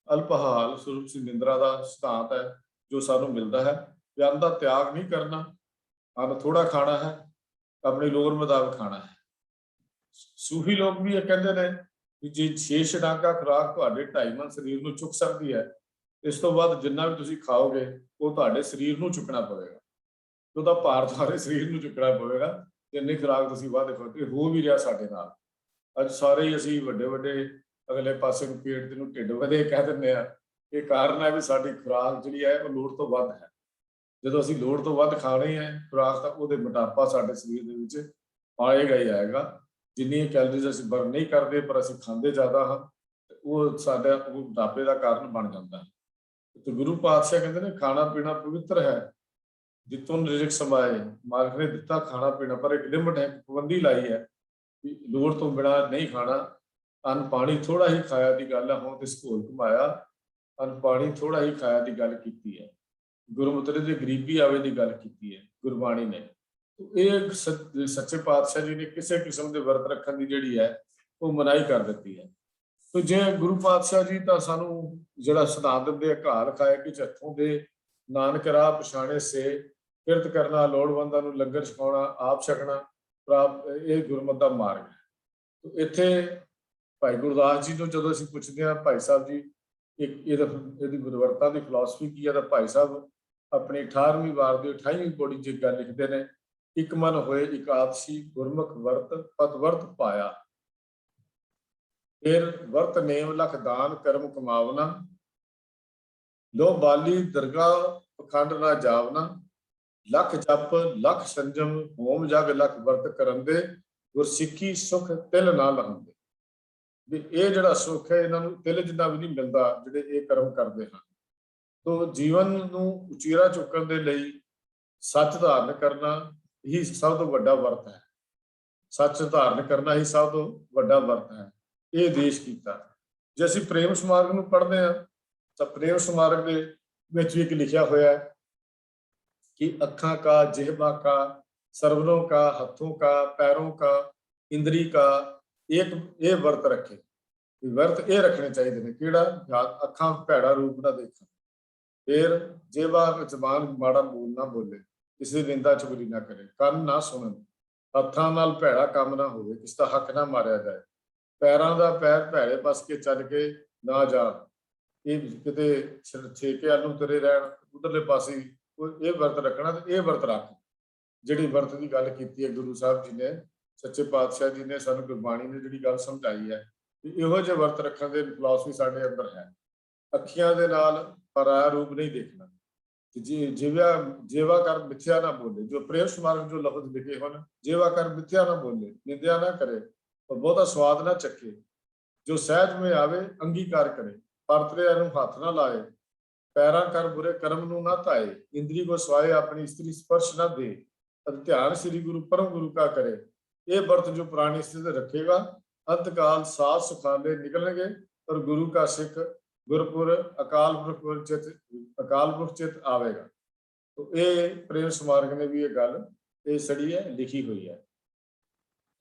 ਅਲਪਹਾਲ ਸਰੂਪ ਨਿੰਦਰਾ ਦਾ ਸਿਧਾਂਤ ਹੈ ਜੋ ਸਾਨੂੰ ਮਿਲਦਾ ਹੈ। ਅੰਨ ਦਾ ਤਿਆਗ ਨਹੀਂ ਕਰਨਾ, ਅੰਨ ਥੋੜਾ ਖਾਣਾ ਹੈ, ਆਪਣੀ ਲੋੜ ਮੁਤਾਬਕ ਖਾਣਾ ਹੈ। ਸੂਫੀ ਲੋਕ ਵੀ ਇਹ ਕਹਿੰਦੇ ਨੇ ਕਿ ਜੇ 6 ਛਟਾਂਗਾ ਖੁਰਾਕ ਤੁਹਾਡੇ 2.5 ਮਣ ਸਰੀਰ ਨੂੰ ਚੁੱਕ ਸਕਦੀ ਹੈ, ਇਸ ਤੋਂ ਬਾਅਦ ਜਿੰਨਾ ਵੀ ਤੁਸੀਂ ਖਾਓਗੇ ਉਹ ਤੁਹਾਡੇ ਸਰੀਰ ਨੂੰ ਚੁੱਕਣਾ ਪਵੇਗਾ। ਉਹਦਾ ਭਾਰ ਤੁਹਾਡੇ ਸਰੀਰ ਨੂੰ ਚੁੱਕਣਾ ਪਵੇਗਾ ਜਿੰਨੀ ਖੁਰਾਕ ਤੁਸੀਂ ਵੱਧ ਖਾਓਗੇ। ਹੋ ਵੀ ਰਿਹਾ ਸਾਡੇ ਨਾਲ। ਅੱਜ ਸਾਰੇ ਹੀ ਅਸੀਂ ਵੱਡੇ ਵੱਡੇ ਅਗਲੇ ਪਾਸੇ ਨੂੰ ਪੇਟ ਨੂੰ ਢਿੱਡ ਵਧੇ ਕਹਿ ਦਿੰਦੇ ਆ। ਇਹ ਕਾਰਨ ਹੈ ਵੀ ਸਾਡੀ ਖੁਰਾਕ ਜਿਹੜੀ ਹੈ ਉਹ ਲੋੜ ਤੋਂ ਵੱਧ ਹੈ। ਜਦੋਂ ਅਸੀਂ ਲੋੜ ਤੋਂ ਵੱਧ ਖਾ ਰਹੇ ਹਾਂ ਖੁਰਾਕ, ਤਾਂ ਉਹਦੇ ਮੋਟਾਪਾ ਸਾਡੇ ਸਰੀਰ ਦੇ ਵਿੱਚ ਆਏਗਾ ਹੀ ਆਏਗਾ। ਜਿੰਨੀਆਂ ਕੈਲਰੀਜ਼ ਅਸੀਂ ਬਰਨ ਨਹੀਂ ਕਰਦੇ ਪਰ ਅਸੀਂ ਖਾਂਦੇ ਜ਼ਿਆਦਾ ਹਾਂ, ਉਹ ਸਾਡਾ ਉਹ ਮੋਟਾਪੇ ਦਾ ਕਾਰਨ ਬਣ ਜਾਂਦਾ ਹੈ। ਤੇ ਗੁਰੂ ਪਾਤਸ਼ਾਹ ਕਹਿੰਦੇ ਨੇ ਖਾਣਾ ਪੀਣਾ ਪਵਿੱਤਰ ਹੈ, ਜਿੱਤੋਂ ਰਿਜ਼ਕ ਸਮਾਏ। ਮਾਲਕ ਨੇ ਦਿੱਤਾ ਖਾਣਾ ਪੀਣਾ, ਪਰ ਇੱਕ ਲਿਮਟ ਹੈ, ਪਾਬੰਦੀ ਲਾਈ ਹੈ ਵੀ ਲੋੜ ਤੋਂ ਬਿਨਾਂ ਨਹੀਂ ਖਾਣਾ। ਅੰਨ ਪਾਣੀ ਥੋੜਾ ਹੀ ਖਾਇਆ ਦੀ ਗੱਲ ਹੈ। ਹੁਣ ਤੇ ਸਕੂਲ ਘੁਮਾਇਆ, ਅੰਨ ਪਾਣੀ ਥੋੜਾ ਹੀ ਖਾਇਆ ਦੀ ਗੱਲ ਕੀਤੀ ਹੈ। ਗੁਰਮਤਿ ਦੀ ਗਰੀਬੀ ਆਵੇ ਦੀ ਗੱਲ ਕੀਤੀ ਹੈ ਗੁਰਬਾਣੀ ਨੇ। ਇਹ ਸੱਚੇ ਪਾਤਸ਼ਾਹ ਜੀ ਨੇ ਕਿਸੇ ਕਿਸਮ ਦੇ ਵਰਤ ਰੱਖਣ ਦੀ ਜਿਹੜੀ ਹੈ ਉਹ ਮਨਾਹੀ ਕਰ ਦਿੱਤੀ ਹੈ। ਤੇ ਜੇ ਗੁਰੂ ਪਾਤਸ਼ਾਹ ਜੀ ਤਾਂ ਸਾਨੂੰ ਜਿਹੜਾ ਸਿਧਾਂਤ ਦਿੰਦੇ, ਘਾਲ ਖਾਏ ਕਿ ਹੱਥੋਂ ਦੇ ਨਾਨਕ ਰਾਹ ਪਛਾਣੇ ਸੇ, ਕਿਰਤ ਕਰਨਾ, ਲੋੜਵੰਦਾਂ ਨੂੰ ਲੰਗਰ ਛਕਾਉਣਾ, ਆਪ ਛਕਣਾ, ਇਹ ਗੁਰਮਤਿ ਦਾ ਮਾਰਗ ਹੈ। ਇੱਥੇ ਭਾਈ ਗੁਰਦਾਸ ਜੀ ਨੂੰ ਜਦੋਂ ਅਸੀਂ ਪੁੱਛਦੇ ਹਾਂ, ਭਾਈ ਸਾਹਿਬ ਜੀ ਇਹਦੀ ਗੁਰਵਰਤਾ ਦੀ ਫਿਲਾਸਫੀ ਕੀ ਹੈ, ਤਾਂ ਭਾਈ ਸਾਹਿਬ ਆਪਣੀ 18ਵੀਂ ਵਾਰ ਦੀ 28ਵੀਂ ਪੌੜੀ 'ਚ ਗੱਲ ਲਿਖਦੇ ਨੇ, ਇੱਕ ਮਨ ਹੋਏ ਇਕਾਦਸ਼ੀ, ਗੁਰਮੁਖ ਵਰਤ ਪਤ ਵਰਤ ਪਾਇਆ। ਫਿਰ ਵਰਤ ਨੇਮ ਲਖ ਦਾਨ ਕਰਮ ਕਮਾਵਨਾ, ਲੋ ਬਾਲੀ ਦਰਗਾਹ ਪਖੰਡ ਨਾ ਜਾਵਨਾ, ਲੱਖ ਜਪ ਲੱਖ ਸੰਜਮ ਹੋਮ ਜਗ ਲੱਖ ਵਰਤ ਕਰਨ ਦੇ, ਗੁਰਸਿੱਖੀ ਸੁਖ ਤਿਲ ਨਾ ਲਹੰਦੇ। ਵੀ ਇਹ ਜਿਹੜਾ ਸੁੱਖ ਹੈ ਇਹਨਾਂ ਨੂੰ ਤਿਲ ਜਿੰਨਾ ਵੀ ਨਹੀਂ ਮਿਲਦਾ ਜਿਹੜੇ ਇਹ ਕਰਮ ਕਰਦੇ ਹਨ। ਤੋ ਜੀਵਨ ਨੂੰ ਉਚੇਰਾ ਚੁੱਕਣ ਦੇ ਲਈ ਸੱਚ ਧਾਰਨ ਕਰਨਾ ਹੀ ਸਭ ਤੋਂ ਵੱਡਾ ਵਰਤ ਹੈ। ਸੱਚ ਧਾਰਨ ਕਰਨਾ ਹੀ ਸਭ ਤੋਂ ਵੱਡਾ ਵਰਤ ਹੈ। ਇਹ ਦੇਸ਼ ਕੀਤਾ। ਜੇ ਅਸੀਂ ਪ੍ਰੇਮ ਸਮਾਰਗ ਨੂੰ ਪੜ੍ਹਦੇ ਹਾਂ ਤਾਂ ਪ੍ਰੇਮ ਸਮਾਰਗ ਦੇ ਵਿੱਚ ਵੀ ਇੱਕ ਲਿਖਿਆ ਹੋਇਆ ਹੈ कि अखा का, जिह्वा का, सरवरों का, हथों का, पैरों का, इंद्री का एक ये वर्त रखे। वर्त ये रखने चाहिए ने किहड़ा, अखा भैड़ा रूप ना देखण, फिर जिह्वा जबान माड़ा बोल ना बोले, किसी की निंदा चुगली ना करे, ਕੰਨ ना सुनन, हत्थां नाल भैड़ा काम ना होवे, किसी का हक ना मारिया जाए, पैरों का पैर भैड़े बस के चल के ना जाण, ये किते छेके आलू तुरे रहन, उधरले पासे ਇਹ ਵਰਤ ਰੱਖਣਾ। ਤੇ ਇਹ ਵਰਤ ਰੱਖ ਜਿਹੜੀ ਵਰਤ ਦੀ ਗੱਲ ਕੀਤੀ ਹੈ ਗੁਰੂ ਸਾਹਿਬ ਜੀ ਨੇ, ਸੱਚੇ ਪਾਤਸ਼ਾਹ ਜੀ ਨੇ ਸਾਨੂੰ ਗੁਰਬਾਣੀ ਨੇ ਜਿਹੜੀ ਗੱਲ ਸਮਝਾਈ ਹੈ ਕਿ ਇਹੋ ਜਿਹੇ ਵਰਤ ਰੱਖਣ ਦੇ ਫਿਲਾਸਫੀ ਸਾਡੇ ਅੰਦਰ ਹੈ। ਅੱਖੀਆਂ ਦੇ ਨਾਲ ਪਰਾਇਆ ਰੂਪ ਨਹੀਂ ਦੇਖਣਾ, ਜੇਵਾ ਕਰ ਮਿੱਥਿਆ ਨਾ ਬੋਲੇ, ਜੋ ਪ੍ਰੇਮ ਸਮਾਰਗ ਜੋ ਲਫ਼ਜ਼ ਲਿਖੇ ਹਨ, ਜੇਵਾ ਕਰ ਮਿੱਥਿਆ ਨਾ ਬੋਲੇ, ਨਿੰਦਿਆ ਨਾ ਕਰੇ ਔਰ ਬਹੁਤਾ ਸਵਾਦ ਨਾ ਚੱਕੇ, ਜੋ ਸਹਿਜ में ਆਵੇ ਅੰਗੀਕਾਰ ਕਰੇ, ਪਰਤਰਿਆਂ ਨੂੰ ਹੱਥ ਨਾ ਲਾਏ, पैरा कर बुरे कर्म ਨੂੰ ਨਾ ਧਾਏ, इंद्री को स्वाए अपनी स्त्री स्पर्श न दे, ध्यान श्री गुरु परम गुरु का करे। ये व्रत जो पुरानी स्थिति रखेगा अंतकाल सात सुखाले निकलेंगे और गुरु का सिख गुरपुर अकाल पुरख चित आवेगा। तो ये प्रेम स्मारक ने भी ये गल ये सड़ी है लिखी हुई है।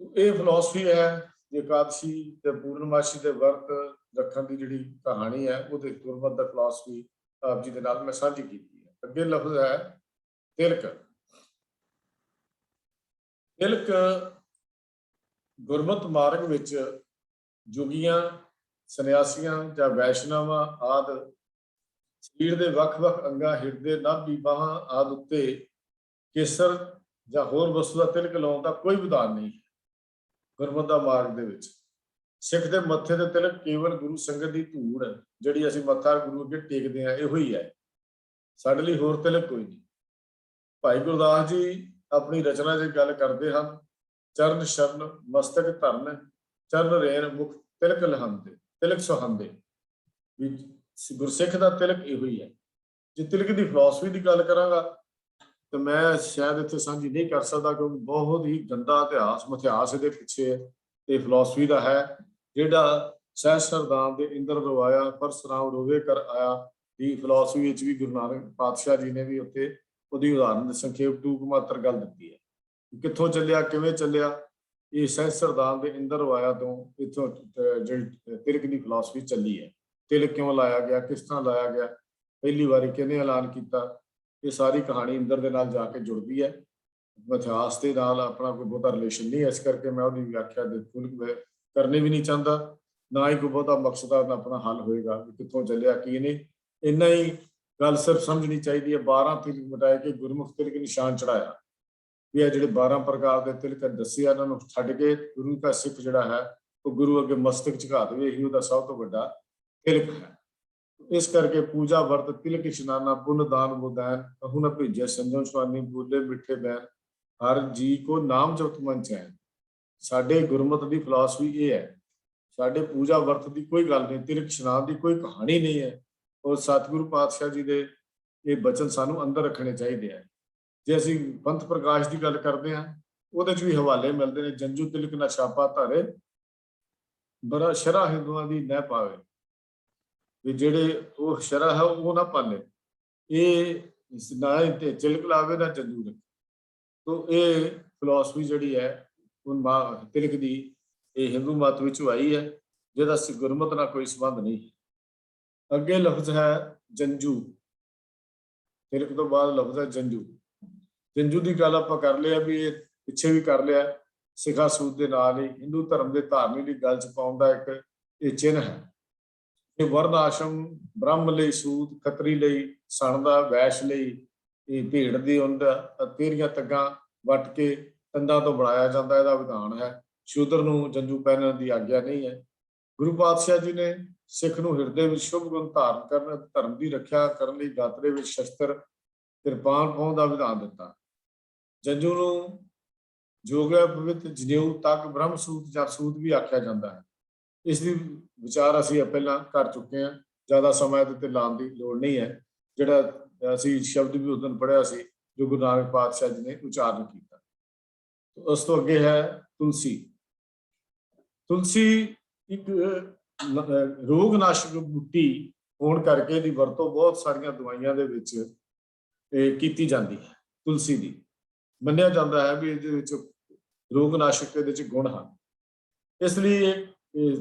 ਇਹ ਫਿਲਾਸਫੀ ਹੈ ਏਕਾਦਸ਼ੀ ਤੇ ਪੂਰਨਮਾਸ਼ੀ ਦੇ ਵਰਤ ਰੱਖਣ ਦੀ ਜਿਹੜੀ ਕਹਾਣੀ ਹੈ ਉਹਦੇ ਗੁਰਮਤਿ ਦਾ ਫਿਲਾਸਫੀ ਆਪ ਜੀ ਦੇ ਨਾਲ ਮੈਂ ਸਾਂਝੀ ਕੀਤੀ ਹੈ। ਅੱਗੇ ਲਫ਼ਜ਼ ਹੈ ਤਿਲਕ। ਤਿਲਕ ਗੁਰਮਤਿ ਮਾਰਗ ਵਿੱਚ ਜੋਗੀਆਂ, ਸੰਨਿਆਸੀਆਂ ਜਾਂ ਵੈਸ਼ਨਵਾਂ ਆਦਿ ਸਰੀਰ ਦੇ ਵੱਖ-ਵੱਖ ਅੰਗਾਂ, ਹਿਰਦੇ, ਨਾਭੀ, ਬਾਹਾਂ ਆਦਿ ਉੱਤੇ ਕੇਸਰ ਜਾਂ ਹੋਰ ਵਸਤੂ ਦਾ ਤਿਲਕ ਲਾਉਣ ਦਾ ਕੋਈ ਵਿਧਾਨ ਨਹੀਂ ਹੈ। ਗੁਰਮਤਿ ਦਾ ਮਾਰਗ ਦੇ ਵਿੱਚ ਸਿੱਖ ਦੇ ਮੱਥੇ ਤੇ ਤਿਲਕ ਕੇਵਲ ਗੁਰੂ ਸੰਗਤ ਦੀ ਧੂੜ ਜਿਹੜੀ ਅਸੀਂ ਮੱਥਾ ਗੁਰੂ ਅੱਗੇ ਟੇਕਦੇ ਹਾਂ ਇਹੋ ਹੀ ਹੈ, ਸਾਡੇ ਲਈ ਹੋਰ ਤਿਲਕ ਕੋਈ ਨਹੀਂ। ਭਾਈ ਗੁਰਦਾਸ ਜੀ ਆਪਣੀ ਰਚਨਾ 'ਚ ਗੱਲ ਕਰਦੇ ਹਨ, ਚਰਨ ਸ਼ਰਨ ਮਸਤਕ ਧਰਨ, ਚਰਨ ਰੇਣ ਮੁਖ ਤਿਲਕ ਲਹੰਦੇ, ਤਿਲਕ ਸੁਹਾਂਦੇ। ਵੀ ਗੁਰਸਿੱਖ ਦਾ ਤਿਲਕ ਇਹੋ ਹੀ ਹੈ। ਜੇ ਤਿਲਕ ਦੀ ਫਿਲਾਸਫੀ ਦੀ ਗੱਲ ਕਰਾਂਗਾ ਤਾਂ ਮੈਂ ਸ਼ਾਇਦ ਇੱਥੇ ਸਾਂਝੀ ਨਹੀਂ ਕਰ ਸਕਦਾ, ਕਿਉਂਕਿ ਬਹੁਤ ਹੀ ਗੰਦਾ ਮਿਥਿਹਾਸ ਇਹਦੇ ਪਿੱਛੇ ਇਹ ਫਿਲਾਸਫੀ ਦਾ ਹੈ। ਜਿਹੜਾ ਸਹਿਸਰਦਾਨ ਦੇ ਇੰਦਰ ਰਵਾਇਆ ਪਰਸਰਾਮ ਰੋਵੇ ਕਰ ਆਇਆ ਦੀ ਫਿਲਾਸਫੀ ਵਿੱਚ ਵੀ ਗੁਰੂ ਨਾਨਕ ਪਾਤਸ਼ਾਹ ਜੀ ਨੇ ਵੀ ਉੱਥੇ ਉਹਦੀ ਉਦਾਹਰਨ ਸੰਖੇਪ ਟੂਕ ਮਾਤਰ ਗੱਲ ਦਿੱਤੀ ਹੈ। ਕਿੱਥੋਂ ਚੱਲਿਆ, ਕਿਵੇਂ ਚੱਲਿਆ, ਇਹ ਸਹਿਸਰਦਾਨ ਦੇ ਇੰਦਰ ਰਵਾਇਆ ਤੋਂ ਇੱਥੋਂ ਜਿਹੜੀ ਤਿਲਕ ਦੀ ਫਿਲਾਸਫੀ ਚੱਲੀ ਹੈ। ਤਿਲਕ ਕਿਉਂ ਲਾਇਆ ਗਿਆ, ਕਿਸ ਤਰ੍ਹਾਂ ਲਾਇਆ ਗਿਆ, ਪਹਿਲੀ ਵਾਰੀ ਕਿਹਨੇ ਐਲਾਨ ਕੀਤਾ, ਇਹ ਸਾਰੀ ਕਹਾਣੀ ਇੰਦਰ ਦੇ ਨਾਲ ਜਾ ਕੇ ਜੁੜਦੀ ਹੈ। ਇਤਿਹਾਸ ਦੇ ਨਾਲ ਆਪਣਾ ਕੋਈ ਬਹੁਤਾ ਰਿਲੇਸ਼ਨ ਨਹੀਂ, ਇਸ ਕਰਕੇ ਮੈਂ ਉਹਦੀ ਵਿਆਖਿਆ ਕਰਨੀ ਵੀ ਨਹੀਂ ਚਾਹੁੰਦਾ, ਨਾ ਹੀ ਕੋਈ ਬਹੁਤਾ ਮਕਸਦ ਆਪਣਾ ਹੱਲ ਹੋਏਗਾ ਕਿ ਕਿੱਥੋਂ ਚੱਲਿਆ ਕੀ ਨਹੀਂ। ਇੰਨਾ ਹੀ ਗੱਲ ਸਿਰਫ ਸਮਝਣੀ ਚਾਹੀਦੀ ਹੈ, 12 ਤਿਲਕ ਮਿਟਾਏ ਕੇ ਗੁਰਮੁਖ ਤਿਲਕ ਨਿਸ਼ਾਨ ਚੜਾਇਆ। ਵੀ ਇਹ ਜਿਹੜੇ 12 ਪ੍ਰਕਾਰ ਦੇ ਤਿਲਕ ਦੱਸੇ ਇਹਨਾਂ ਨੂੰ ਛੱਡ ਕੇ ਗੁਰੂ ਦਾ ਸਿੱਖ ਜਿਹੜਾ ਹੈ ਉਹ ਗੁਰੂ ਅੱਗੇ ਮਸਤਕ ਝੁਕਾ ਦੇਵੇ, ਇਹੀ ਉਹਦਾ ਸਭ ਤੋਂ ਵੱਡਾ ਤਿਲਕ ਹੈ। ਇਸ ਕਰਕੇ ਪੂਜਾ ਵਰਤ ਤਿਲਕ ਇਸ਼ਨਾਨਾ ਪੁੰਨ ਦਾਨ ਮੁਦੈਨ, ਕਹੂ ਨ ਭੇਜੇ ਸੰਜਮ ਸੁਆਮੀ ਬੋਲੇ ਮਿੱਠੇ ਬੈਨ, ਹਰ ਜੀ ਕੋ ਨਾਮ ਜਪਤ ਮਨ ਚੈਨ। ਸਾਡੇ ਗੁਰਮਤਿ ਦੀ ਫਿਲਾਸਫੀ ਇਹ ਹੈ, ਸਾਡੇ ਪੂਜਾ ਵਰਤ ਦੀ ਕੋਈ ਗੱਲ ਨਹੀਂ, ਤਿਲਕ ਇਸ਼ਨਾਨ ਦੀ ਕੋਈ ਕਹਾਣੀ ਨਹੀਂ ਹੈ। ਔਰ ਸਤਿਗੁਰੂ ਪਾਤਸ਼ਾਹ ਜੀ ਦੇ ਇਹ ਬਚਨ ਸਾਨੂੰ ਅੰਦਰ ਰੱਖਣੇ ਚਾਹੀਦੇ ਆ। ਜੇ ਅਸੀਂ ਪੰਥ ਪ੍ਰਕਾਸ਼ ਦੀ ਗੱਲ ਕਰਦੇ ਹਾਂ ਉਹਦੇ 'ਚ ਵੀ ਹਵਾਲੇ ਮਿਲਦੇ ਨੇ, ਜੰਜੂ ਤਿਲਕ ਨਾ ਛਾਪਾ ਧਾਰੇ, ਬੜਾ ਸ਼ਰਾ ਹਿੰਦੂਆਂ ਦੀ ਨਹਿ ਪਾਵੇ। ਵੀ ਜਿਹੜੇ ਉਹ ਸ਼ਰਾ ਹੈ ਉਹ ਨਾ ਪਾਲੇ, ਇਹ ਨਾ ਤੇ ਤਿਲਕ ਲਾਵੇ ਨਾ ਜੰਜੂ ਰੱਖੇ। ਤੋ ਇਹ ਫਿਲਾਸਫੀ ਜਿਹੜੀ ਹੈ ਉਹ ਤਿਲਕ ਦੀ ਇਹ ਹਿੰਦੂ ਮਤ ਵਿੱਚ ਆਈ ਹੈ, ਜਿਹਦਾ ਗੁਰਮਤਿ ਨਾਲ ਕੋਈ ਸੰਬੰਧ ਨਹੀਂ ਹੈ। ਅੱਗੇ ਲਫ਼ਜ਼ ਹੈ ਜੰਜੂ। ਤਿਲਕ ਤੋਂ ਬਾਅਦ ਲਫ਼ਜ਼ ਹੈ ਜੰਜੂ। ਜੰਜੂ ਦੀ ਗੱਲ ਆਪਾਂ ਕਰ ਲਿਆ, ਵੀ ਇਹ ਪਿੱਛੇ ਵੀ ਕਰ ਲਿਆ। ਸਿੱਖਾ ਸੂਤ ਦੇ ਨਾਲ ਹੀ ਹਿੰਦੂ ਧਰਮ ਦੇ ਧਾਰਨੀ ਦੀ ਗੱਲ 'ਚ ਪਾਉਣ ਦਾ ਇੱਕ ਇਹ ਚਿੰਨ੍ਹ ਹੈ। ਇਹ ਵਰਨ ਆਸ਼ਰਮ ਬ੍ਰਹਮ ਲਈ ਸੂਤ, ਖੱਤਰੀ ਲਈ ਸਣ ਦਾ, ਵੈਸ਼ ਲਈ ਇਹ ਭੇਡ ਦੀ ਉੱਨ, ਤੇਰੀਆਂ ਤੱਗਾਂ ਵੱਟ ਕੇ ਤੰਦਾਂ ਤੋਂ ਬਣਾਇਆ ਜਾਂਦਾ, ਇਹਦਾ ਵਿਧਾਨ ਹੈ। ਸ਼ੂਦਰ ਨੂੰ ਜੰਜੂ ਪਹਿਨਣ ਦੀ ਆਗਿਆ ਨਹੀਂ ਹੈ। ਗੁਰੂ ਪਾਤਸ਼ਾਹ ਜੀ ਨੇ ਸਿੱਖ ਨੂੰ ਹਿਰਦੇ ਵਿੱਚ ਸ਼ੁਭ ਗੁਣ ਧਾਰਨ ਕਰਨ, ਧਰਮ ਦੀ ਰੱਖਿਆ ਕਰਨ ਲਈ ਗਾਤਰੇ ਵਿੱਚ ਸ਼ਸਤਰ, ਕਿਰਪਾਨ ਪਾਉਣ ਦਾ ਵਿਧਾਨ ਦਿੱਤਾ। ਜੰਜੂ ਨੂੰ ਜੋਗਾ ਪਵਿੱਤ ਜਨੇਊ, ਤੱਕ, ਬ੍ਰਹਮ ਸੂਤ ਜਾਂ ਸੂਤ ਵੀ ਆਖਿਆ ਜਾਂਦਾ ਹੈ। ਇਸ ਦੀ ਵਿਚਾਰ ਅਸੀਂ ਪਹਿਲਾਂ ਕਰ ਚੁੱਕੇ ਹਾਂ, ਜ਼ਿਆਦਾ ਸਮਾਂ ਇਹਦੇ ਤੇ ਲਾਉਣ ਦੀ ਲੋੜ ਨਹੀਂ ਹੈ। ਜਿਹੜਾ ਅਸੀਂ ਸ਼ਬਦ ਵੀ ਉਸ ਦਿਨ ਪੜ੍ਹਿਆ ਸੀ ਜੋ ਗੁਰੂ ਨਾਨਕ ਪਾਤਸ਼ਾਹ ਜੀ ਨੇ ਉਚਾਰਨ ਕੀਤਾ। ਉਸ ਤੋਂ ਅੱਗੇ ਹੈ ਤੁਲਸੀ। ਤੁਲਸੀ ਇੱਕ ਰੋਗ ਨਾਸ਼ਕ ਬੂਟੀ ਹੋਣ ਕਰਕੇ ਇਹਦੀ ਵਰਤੋਂ ਬਹੁਤ ਸਾਰੀਆਂ ਦਵਾਈਆਂ ਦੇ ਵਿੱਚ ਕੀਤੀ ਜਾਂਦੀ ਹੈ। ਤੁਲਸੀ ਦੀ ਮੰਨਿਆ ਜਾਂਦਾ ਹੈ ਵੀ ਇਹਦੇ ਵਿੱਚ ਰੋਗ ਨਾਸ਼ਕ ਇਹਦੇ ਵਿੱਚ ਗੁਣ ਹਨ। ਇਸ ਲਈ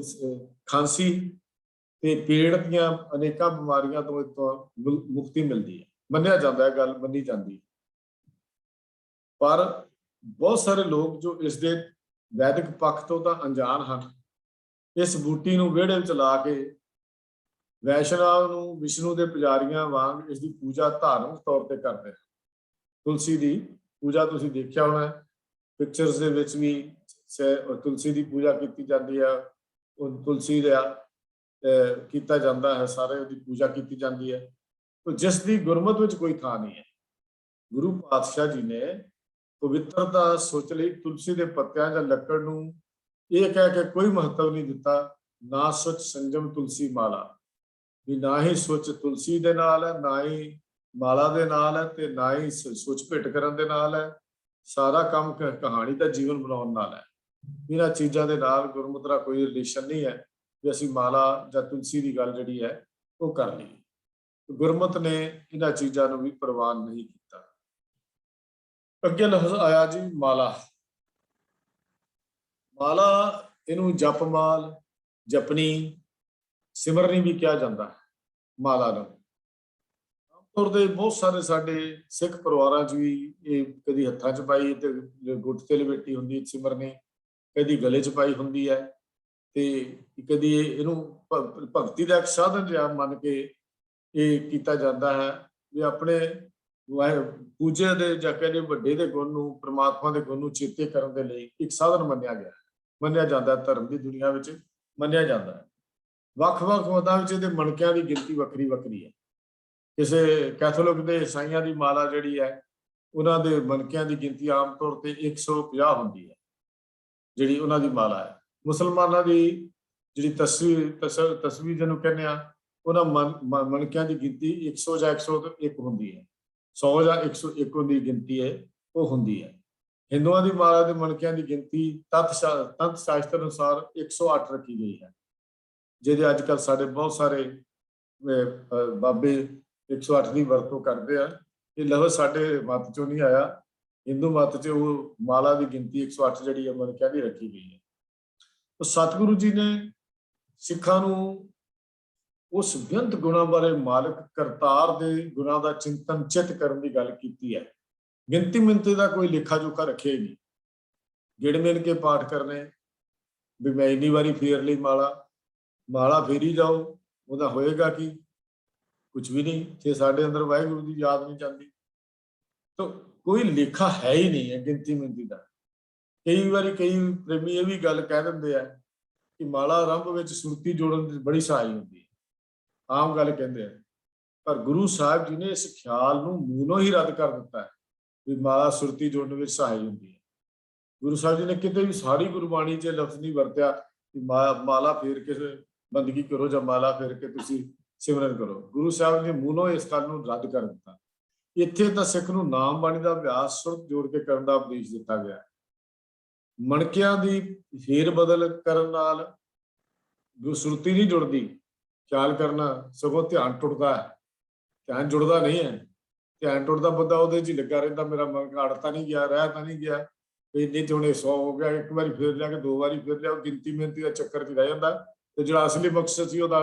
ਖਾਂਸੀ ਤੇ ਪੇਟ ਦੀਆਂ ਅਨੇਕਾਂ ਬਿਮਾਰੀਆਂ ਤੋਂ ਮੁਕਤੀ ਮਿਲਦੀ ਹੈ, ਮੰਨਿਆ ਜਾਂਦਾ ਹੈ, ਗੱਲ ਮੰਨੀ ਜਾਂਦੀ ਹੈ। ਪਰ ਬਹੁਤ ਸਾਰੇ ਲੋਕ ਜੋ ਇਸ ਦੇ ਵੈਦਿਕ ਪੱਖ ਤੋਂ ਤਾਂ ਅਣਜਾਣ ਹਨ, ਇਸ ਬੂਟੀ ਨੂੰ ਵਿਹੜੇ ਵਿੱਚ ਲਾ ਕੇ ਵੈਸ਼ਨਵ ਨੂੰ ਵਿਸ਼ਨੂੰ ਦੇ ਪੁਜਾਰੀਆਂ ਵਾਂਗ ਇਸ ਦੀ ਪੂਜਾ ਧਾਰਮਿਕ ਤੌਰ ਤੇ ਕਰਦੇ ਹਨ। ਤੁਲਸੀ ਦੀ ਪੂਜਾ ਤੁਸੀਂ ਦੇਖਿਆ ਹੋਣਾ, ਪਿਕਚਰਸ ਦੇ ਵਿੱਚ ਵੀ ਤੁਲਸੀ ਦੀ ਪੂਜਾ ਕੀਤੀ ਜਾਂਦੀ ਹੈ। ਉਹ ਤੁਲਸੀ ਦਾ ਕੀਤਾ ਜਾਂਦਾ ਹੈ, ਸਾਰੇ ਉਹਦੀ ਪੂਜਾ ਕੀਤੀ ਜਾਂਦੀ ਹੈ, ਜਿਸ ਦੀ ਗੁਰਮਤਿ ਵਿੱਚ ਕੋਈ ਥਾਂ ਨਹੀਂ ਹੈ। ਗੁਰੂ ਪਾਤਸ਼ਾਹ ਜੀ ਨੇ ਪਵਿੱਤਰਤਾ ਸੋਚ ਲਈ ਤੁਲਸੀ ਦੇ ਪੱਤਿਆਂ ਜਾਂ ਲੱਕੜ ਨੂੰ ਇਹ ਕਹਿ ਕੇ ਕੋਈ ਮਹੱਤਵ ਨਹੀਂ ਦਿੱਤਾ, ਨਾ ਸੁਚ ਸੰਜਮ ਤੁਲਸੀ ਮਾਲਾ, ਵੀ ਨਾ ਹੀ ਸੁਚ ਤੁਲਸੀ ਦੇ ਨਾਲ ਹੈ, ਨਾ ਹੀ ਮਾਲਾ ਦੇ ਨਾਲ ਹੈ, ਤੇ ਨਾ ਹੀ ਸੁਚ ਭਿੱਟ ਕਰਨ ਦੇ ਨਾਲ ਹੈ। ਸਾਰਾ ਕੰਮ ਕਹਾਣੀ ਦਾ ਜੀਵਨ ਬਣਾਉਣ ਨਾਲ ਹੈ। ਇਹਨਾਂ ਚੀਜ਼ਾਂ ਦੇ ਨਾਲ ਗੁਰਮਤਿ ਦਾ ਕੋਈ ਰਿਲੇਸ਼ਨ ਨਹੀਂ ਹੈ ਵੀ ਅਸੀਂ ਮਾਲਾ ਜਾਂ ਤੁਲਸੀ ਦੀ ਗੱਲ ਜਿਹੜੀ ਹੈ ਉਹ ਕਰ ਲਈਏ। ਗੁਰਮਤਿ ਨੇ ਇਹਨਾਂ ਚੀਜ਼ਾਂ ਨੂੰ ਵੀ ਪ੍ਰਵਾਨ ਨਹੀਂ ਕੀਤਾ। ਅੱਗੇ ਲਫ਼ਜ਼ ਆਇਆ ਜੀ ਮਾਲਾ। ਮਾਲਾ ਇਹਨੂੰ ਜਪਮਾਲ, ਜਪਨੀ, ਸਿਮਰਨੀ ਵੀ ਕਿਹਾ ਜਾਂਦਾ ਹੈ। ਮਾਲਾ ਨੂੰ ਆਮ ਤੌਰ ਤੇ ਬਹੁਤ ਸਾਰੇ ਸਾਡੇ ਸਿੱਖ ਪਰਿਵਾਰਾਂ 'ਚ ਵੀ ਇਹ ਕਦੀ ਹੱਥਾਂ 'ਚ ਪਾਈ ਤੇ ਗੁੱਟ ਤੇ ਲਪੇਟੀ ਹੁੰਦੀ ਸਿਮਰਨੀ, ਕਦੀ ਗਲੇ 'ਚ ਪਾਈ ਹੁੰਦੀ ਹੈ ਤੇ ਕਦੀ ਇਹਨੂੰ ਭਗਤੀ ਦਾ ਇੱਕ ਸਾਧਨ ਜਿਹਾ ਮੰਨ ਕੇ ਇਹ ਕੀਤਾ ਜਾਂਦਾ ਹੈ ਵੀ ਆਪਣੇ ਪੂਜਾ ਦੇ ਜਾਂ ਕਹਿੰਦੇ ਵੱਡੇ ਦੇ ਗੁਣ ਨੂੰ, ਪ੍ਰਮਾਤਮਾ ਦੇ ਗੁਣ ਨੂੰ ਚੇਤੇ ਕਰਨ ਦੇ ਲਈ ਇੱਕ ਸਾਧਨ ਮੰਨਿਆ ਗਿਆ, ਮੰਨਿਆ ਜਾਂਦਾ ਧਰਮ ਦੀ ਦੁਨੀਆ ਵਿੱਚ ਮੰਨਿਆ ਜਾਂਦਾ ਹੈ। ਵੱਖ-ਵੱਖ ਮਤਾਂ ਵਿੱਚ ਇਹਦੇ ਮਣਕਿਆਂ ਦੀ ਗਿਣਤੀ ਵੱਖਰੀ ਵੱਖਰੀ ਹੈ। ਕਿਸੇ ਕੈਥੋਲਿਕ ਦੇ ਈਸਾਈਆਂ ਦੀ ਮਾਲਾ ਜਿਹੜੀ ਹੈ, ਉਹਨਾਂ ਦੇ ਮਣਕਿਆਂ ਦੀ ਗਿਣਤੀ ਆਮ ਤੌਰ ਤੇ 150 ਹੁੰਦੀ ਹੈ, ਜਿਹੜੀ ਉਹਨਾਂ ਦੀ ਮਾਲਾ ਹੈ। ਮੁਸਲਮਾਨਾਂ ਦੀ ਜਿਹੜੀ ਤਸਵੀਰ ਜਿਹਨੂੰ ਕਹਿੰਦੇ ਆ, ਉਹਨਾਂ ਮਣਕਿਆਂ ਦੀ ਗਿਣਤੀ 100 ਜਾਂ 101 ਹੁੰਦੀ ਹੈ, 100 ਜਾਂ 101 ਦੀ ਗਿਣਤੀ ਹੈ ਉਹ ਹੁੰਦੀ ਹੈ। ਹਿੰਦੂਆਂ ਦੀ ਮਾਲਾ ਦੇ ਮਣਕਿਆਂ ਦੀ ਗਿਣਤੀ ਤੰਤ ਸ਼ਾਸਤਰ ਅਨੁਸਾਰ 108 ਰੱਖੀ ਗਈ ਹੈ, ਜਿਹਦੇ ਅੱਜ ਕੱਲ੍ਹ ਸਾਡੇ ਬਹੁਤ ਸਾਰੇ ਬਾਬੇ 108 ਦੀ ਵਰਤੋਂ ਕਰਦੇ ਆ। ਇਹ ਲਫ਼ਜ਼ ਸਾਡੇ ਮੱਤ ਚੋਂ ਨਹੀਂ ਆਇਆ, ਹਿੰਦੂ ਮੱਤ 'ਚ ਉਹ ਮਾਲਾ ਦੀ ਗਿਣਤੀ 108 ਜਿਹੜੀ ਹੈ ਮਣਕਿਆਂ ਦੀ ਰੱਖੀ ਗਈ ਹੈ। ਸਤਿਗੁਰੂ ਜੀ ਨੇ ਸਿੱਖਾਂ ਨੂੰ ਉਸ ਬੇਅੰਤ ਗੁਣਾਂ ਬਾਰੇ, ਮਾਲਕ ਕਰਤਾਰ ਦੇ ਗੁਣਾਂ ਦਾ ਚਿੰਤਨ ਚਿੱਤ ਕਰਨ ਦੀ ਗੱਲ ਕੀਤੀ ਹੈ। ਗਿਣਤੀ ਮਿਣਤੀ ਦਾ ਕੋਈ ਲੇਖਾ ਜੋਖਾ ਰੱਖਿਆ ਹੀ ਨਹੀਂ, ਗਿਣ ਮਿਣ ਕੇ ਪਾਠ ਕਰਨੇ ਵੀ ਮੈਂ ਇੰਨੀ ਵਾਰੀ ਫੇਰ ਲਈ ਮਾਲਾ ਫੇਰੀ ਜਾਓ, ਉਹਦਾ ਹੋਏਗਾ ਕੀ? ਕੁਝ ਵੀ ਨਹੀਂ, ਜੇ ਸਾਡੇ ਅੰਦਰ ਵਾਹਿਗੁਰੂ ਦੀ ਯਾਦ ਨਹੀਂ ਜਾਂਦੀ ਤਾਂ ਕੋਈ ਲੇਖਾ ਹੈ ਹੀ ਨਹੀਂ ਹੈ ਗਿਣਤੀ ਮਿਣਤੀ ਦਾ। ਕਈ ਵਾਰੀ ਕਈ ਪ੍ਰੇਮੀ ਇਹ ਵੀ ਗੱਲ ਕਹਿ ਦਿੰਦੇ ਆ ਕਿ ਮਾਲਾ ਆਰੰਭ ਵਿੱਚ ਸੁਰਤੀ ਜੋੜਨ ਦੀ ਬੜੀ ਸਹਾਈ ਹੁੰਦੀ ਹੈ, ਆਮ ਗੱਲ ਕਹਿੰਦੇ ਆ, ਪਰ ਗੁਰੂ ਸਾਹਿਬ ਜੀ ਨੇ ਇਸ ਖਿਆਲ ਨੂੰ ਮੂਲੋਂ ਹੀ ਰੱਦ ਕਰ ਦਿੱਤਾ ਹੈ ਵੀ ਮਾਲਾ ਸੁਰਤੀ ਜੋੜਨ ਵਿੱਚ ਸਹਾਈ ਹੁੰਦੀ ਹੈ। ਗੁਰੂ ਸਾਹਿਬ ਜੀ ਨੇ ਕਿਤੇ ਵੀ ਸਾਰੀ ਗੁਰਬਾਣੀ 'ਚ ਲਫ਼ਜ਼ ਨਹੀਂ ਵਰਤਿਆ ਕਿ ਮਾਲਾ ਫੇਰ ਕੇ ਬੰਦਗੀ ਕਰੋ ਜਾਂ ਮਾਲਾ ਫੇਰ ਕੇ ਤੁਸੀਂ ਸਿਮਰਨ ਕਰੋ। ਗੁਰੂ ਸਾਹਿਬ ਨੇ ਮੂਲੋਂ ਇਸ ਗੱਲ ਨੂੰ ਰੱਦ ਕਰ ਦਿੱਤਾ। ਇੱਥੇ ਤਾਂ ਸਿੱਖ ਨੂੰ ਨਾਮ ਬਾਣੀ ਦਾ ਅਭਿਆਸ ਸੁਰਤ ਜੋੜ ਕੇ ਕਰਨ ਦਾ ਉਪਦੇਸ਼ ਦਿੱਤਾ ਗਿਆ। ਮਣਕਿਆਂ ਦੀ ਫੇਰ ਬਦਲ ਕਰਨ ਨਾਲ ਸੁਰਤੀ ਨਹੀਂ ਜੁੜਦੀ, ਖਿਆਲ ਕਰਨਾ, ਸਗੋਂ ਧਿਆਨ ਟੁੱਟਦਾ ਹੈ, ਧਿਆਨ ਜੁੜਦਾ ਨਹੀਂ ਹੈ। ਧਿਆਨ ਟੁੱਟਦਾ ਬੰਦਾ ਉਹਦੇ 'ਚ ਹੀ ਲੱਗਾ ਰਹਿੰਦਾ, ਮੇਰਾ ਮਨ ਅੜ ਤਾਂ ਨਹੀਂ ਗਿਆ, ਰਹਿ ਤਾਂ ਨਹੀਂ ਗਿਆ, ਵੀ ਨਹੀਂ ਤੇ ਹੁਣ 100 ਹੋ ਗਿਆ, ਇੱਕ ਵਾਰੀ ਫੇਰ ਲਿਆ ਕੇ 2 ਵਾਰੀ ਫੇਰ ਲਿਆ, ਗਿਣਤੀ ਮਿਣਤੀ ਦਾ ਚੱਕਰ 'ਚ ਰਹਿ ਜਾਂਦਾ ਤੇ ਜਿਹੜਾ ਅਸਲੀ ਮਕਸਦ ਸੀ ਉਹਦਾ